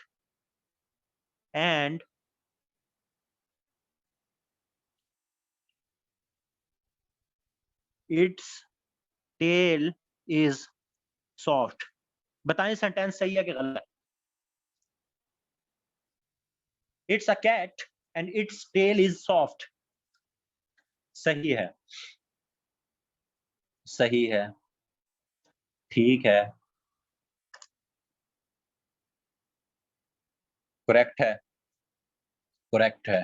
S1: and its tail is soft. बताएं सेंटेंस सही है कि गलत? It's a cat and its tail is soft. सही है, सही है, ठीक है, करेक्ट है, करेक्ट है।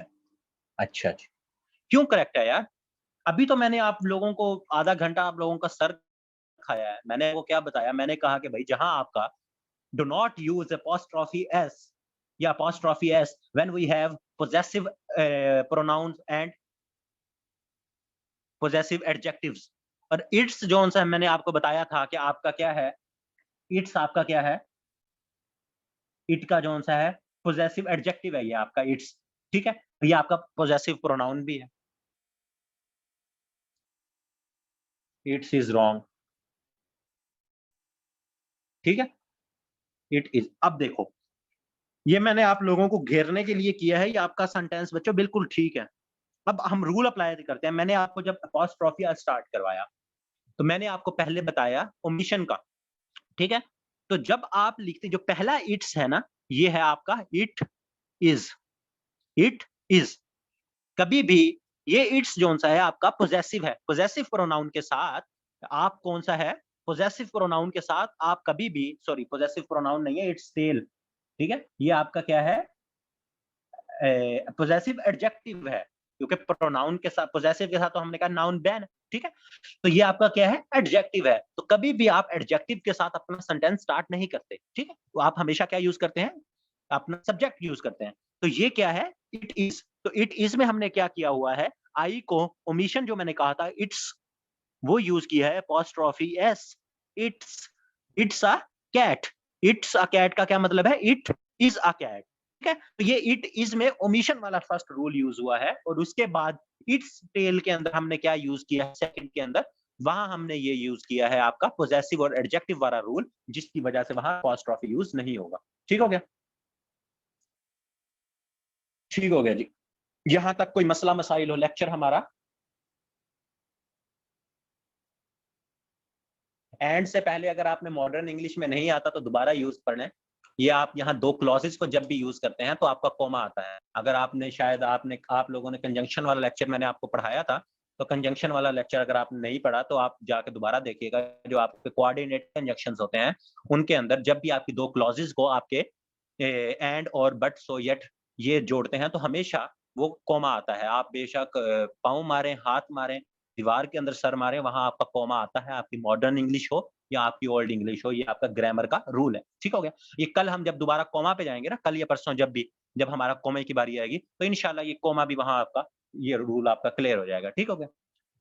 S1: अच्छा जी। क्यों करेक्ट है यार? अभी तो मैंने आप लोगों को आधा घंटा आप लोगों का सर खाया है। मैंने वो क्या बताया? मैंने कहा कि भाई जहां आपका do not use apostrophe s या apostrophe s when we have possessive pronouns and possessive adjectives। और इट्स जोन सा मैंने आपको बताया था कि आपका क्या है, इट्स आपका क्या है, इट का जोन सा है possessive adjective है ये आपका इट्स, ठीक है? ये आपका possessive pronoun भी है। इट्स इज रॉन्ग, ठीक है? It is. अब देखो, ये मैंने आप लोगों को घेरने के लिए किया है, ये आपका सेंटेंस बच्चों बिल्कुल ठीक है। अब हम रूल अप्लाई करते हैं। मैंने आपको जब अपॉस्ट्रोफी स्टार्ट करवाया, तो मैंने आपको पहले बताया ओमिशन का, ठीक है? तो जब आप लिखते, जो पहला इट्स है ना, ये है आपका इट इज, इट इज। कभी भी ये इट्स जोन सा है आपका पोजेसिव है। पोजेसिव प्रोनाउन के साथ आप कौन सा है, पोजेसिव प्रोनाउन के साथ आप कभी भी, सॉरी पोजेसिव प्रोनाउन नहीं है, इट्स सेल, ठीक है? ये आपका क्या है, पोजेसिव एडजेक्टिव है, क्योंकि प्रोनाउन के साथ, पोजेसिव के साथ तो हमने कहा नाउन बैन, ठीक है? तो ये आपका क्या है, एडजेक्टिव है। तो कभी भी आप एडजेक्टिव के साथ अपना सेंटेंस स्टार्ट नहीं करते, ठीक है? तो आप हमेशा क्या यूज करते हैं, अपना सब्जेक्ट यूज करते हैं। तो ये क्या है, इट इज। तो इट इज में हमने क्या किया हुआ है, आई को ओमिशन जो मैंने कहा था इट्स, वो यूज किया है apostrophe S. It's, it's a cat. It's a cat का क्या मतलब है, इट इज अ कैट, ठीक है? तो ये इट इज में ओमिशन वाला फर्स्ट रूल यूज हुआ है, और उसके बाद इट्स टेल के अंदर हमने क्या यूज किया है, सेकंड के अंदर, वहां हमने ये यूज किया है आपका पोजेसिव और एडजेक्टिव वाला रूल, जिसकी वजह से वहां अपॉस्ट्रोफी यूज नहीं होगा। ठीक हो गया? ठीक हो गया जी। यहां तक कोई मसला मसाइल हो लेक्चर हमारा? एंड से पहले अगर आपने मॉडर्न इंग्लिश में नहीं आता तो दोबारा यूज कर लें। ये आप यहाँ दो क्लॉजेस को जब भी यूज करते हैं तो आपका कोमा आता है। अगर आपने शायद आप लोगों ने कंजंक्शन वाला लेक्चर मैंने आपको पढ़ाया था, तो कंजंक्शन वाला लेक्चर अगर आपने नहीं पढ़ा तो आप जाके दोबारा देखिएगा। जो आपके कोऑर्डिनेट कंजंक्शंस होते हैं, उनके अंदर जब भी आपकी दो क्लॉजेस को आपके एंड और बट सो येट ये जोड़ते हैं तो हमेशा वो कोमा आता है। आप बेशक पाँव मारें, हाथ मारें, दीवार के अंदर सर मारें, वहां आपका कोमा आता है, आपकी मॉडर्न इंग्लिश हो या आपकी ओल्ड इंग्लिश हो। ये आपका ग्रामर का रूल है। ठीक हो गया? ये कल हम जब दोबारा कोमा पे जाएंगे ना, कल या परसों जब भी, जब हमारा कोमे की बारी आएगी, तो इंशाल्लाह ये कोमा भी वहां आपका, ये रूल आपका क्लियर हो जाएगा। ठीक हो गया?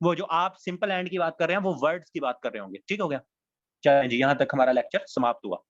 S1: वो जो आप सिंपल एंड की बात कर रहे हैं, वो वर्ड्स की बात कर रहे होंगे। ठीक हो गया? चलें जी, यहाँ तक हमारा लेक्चर समाप्त हुआ।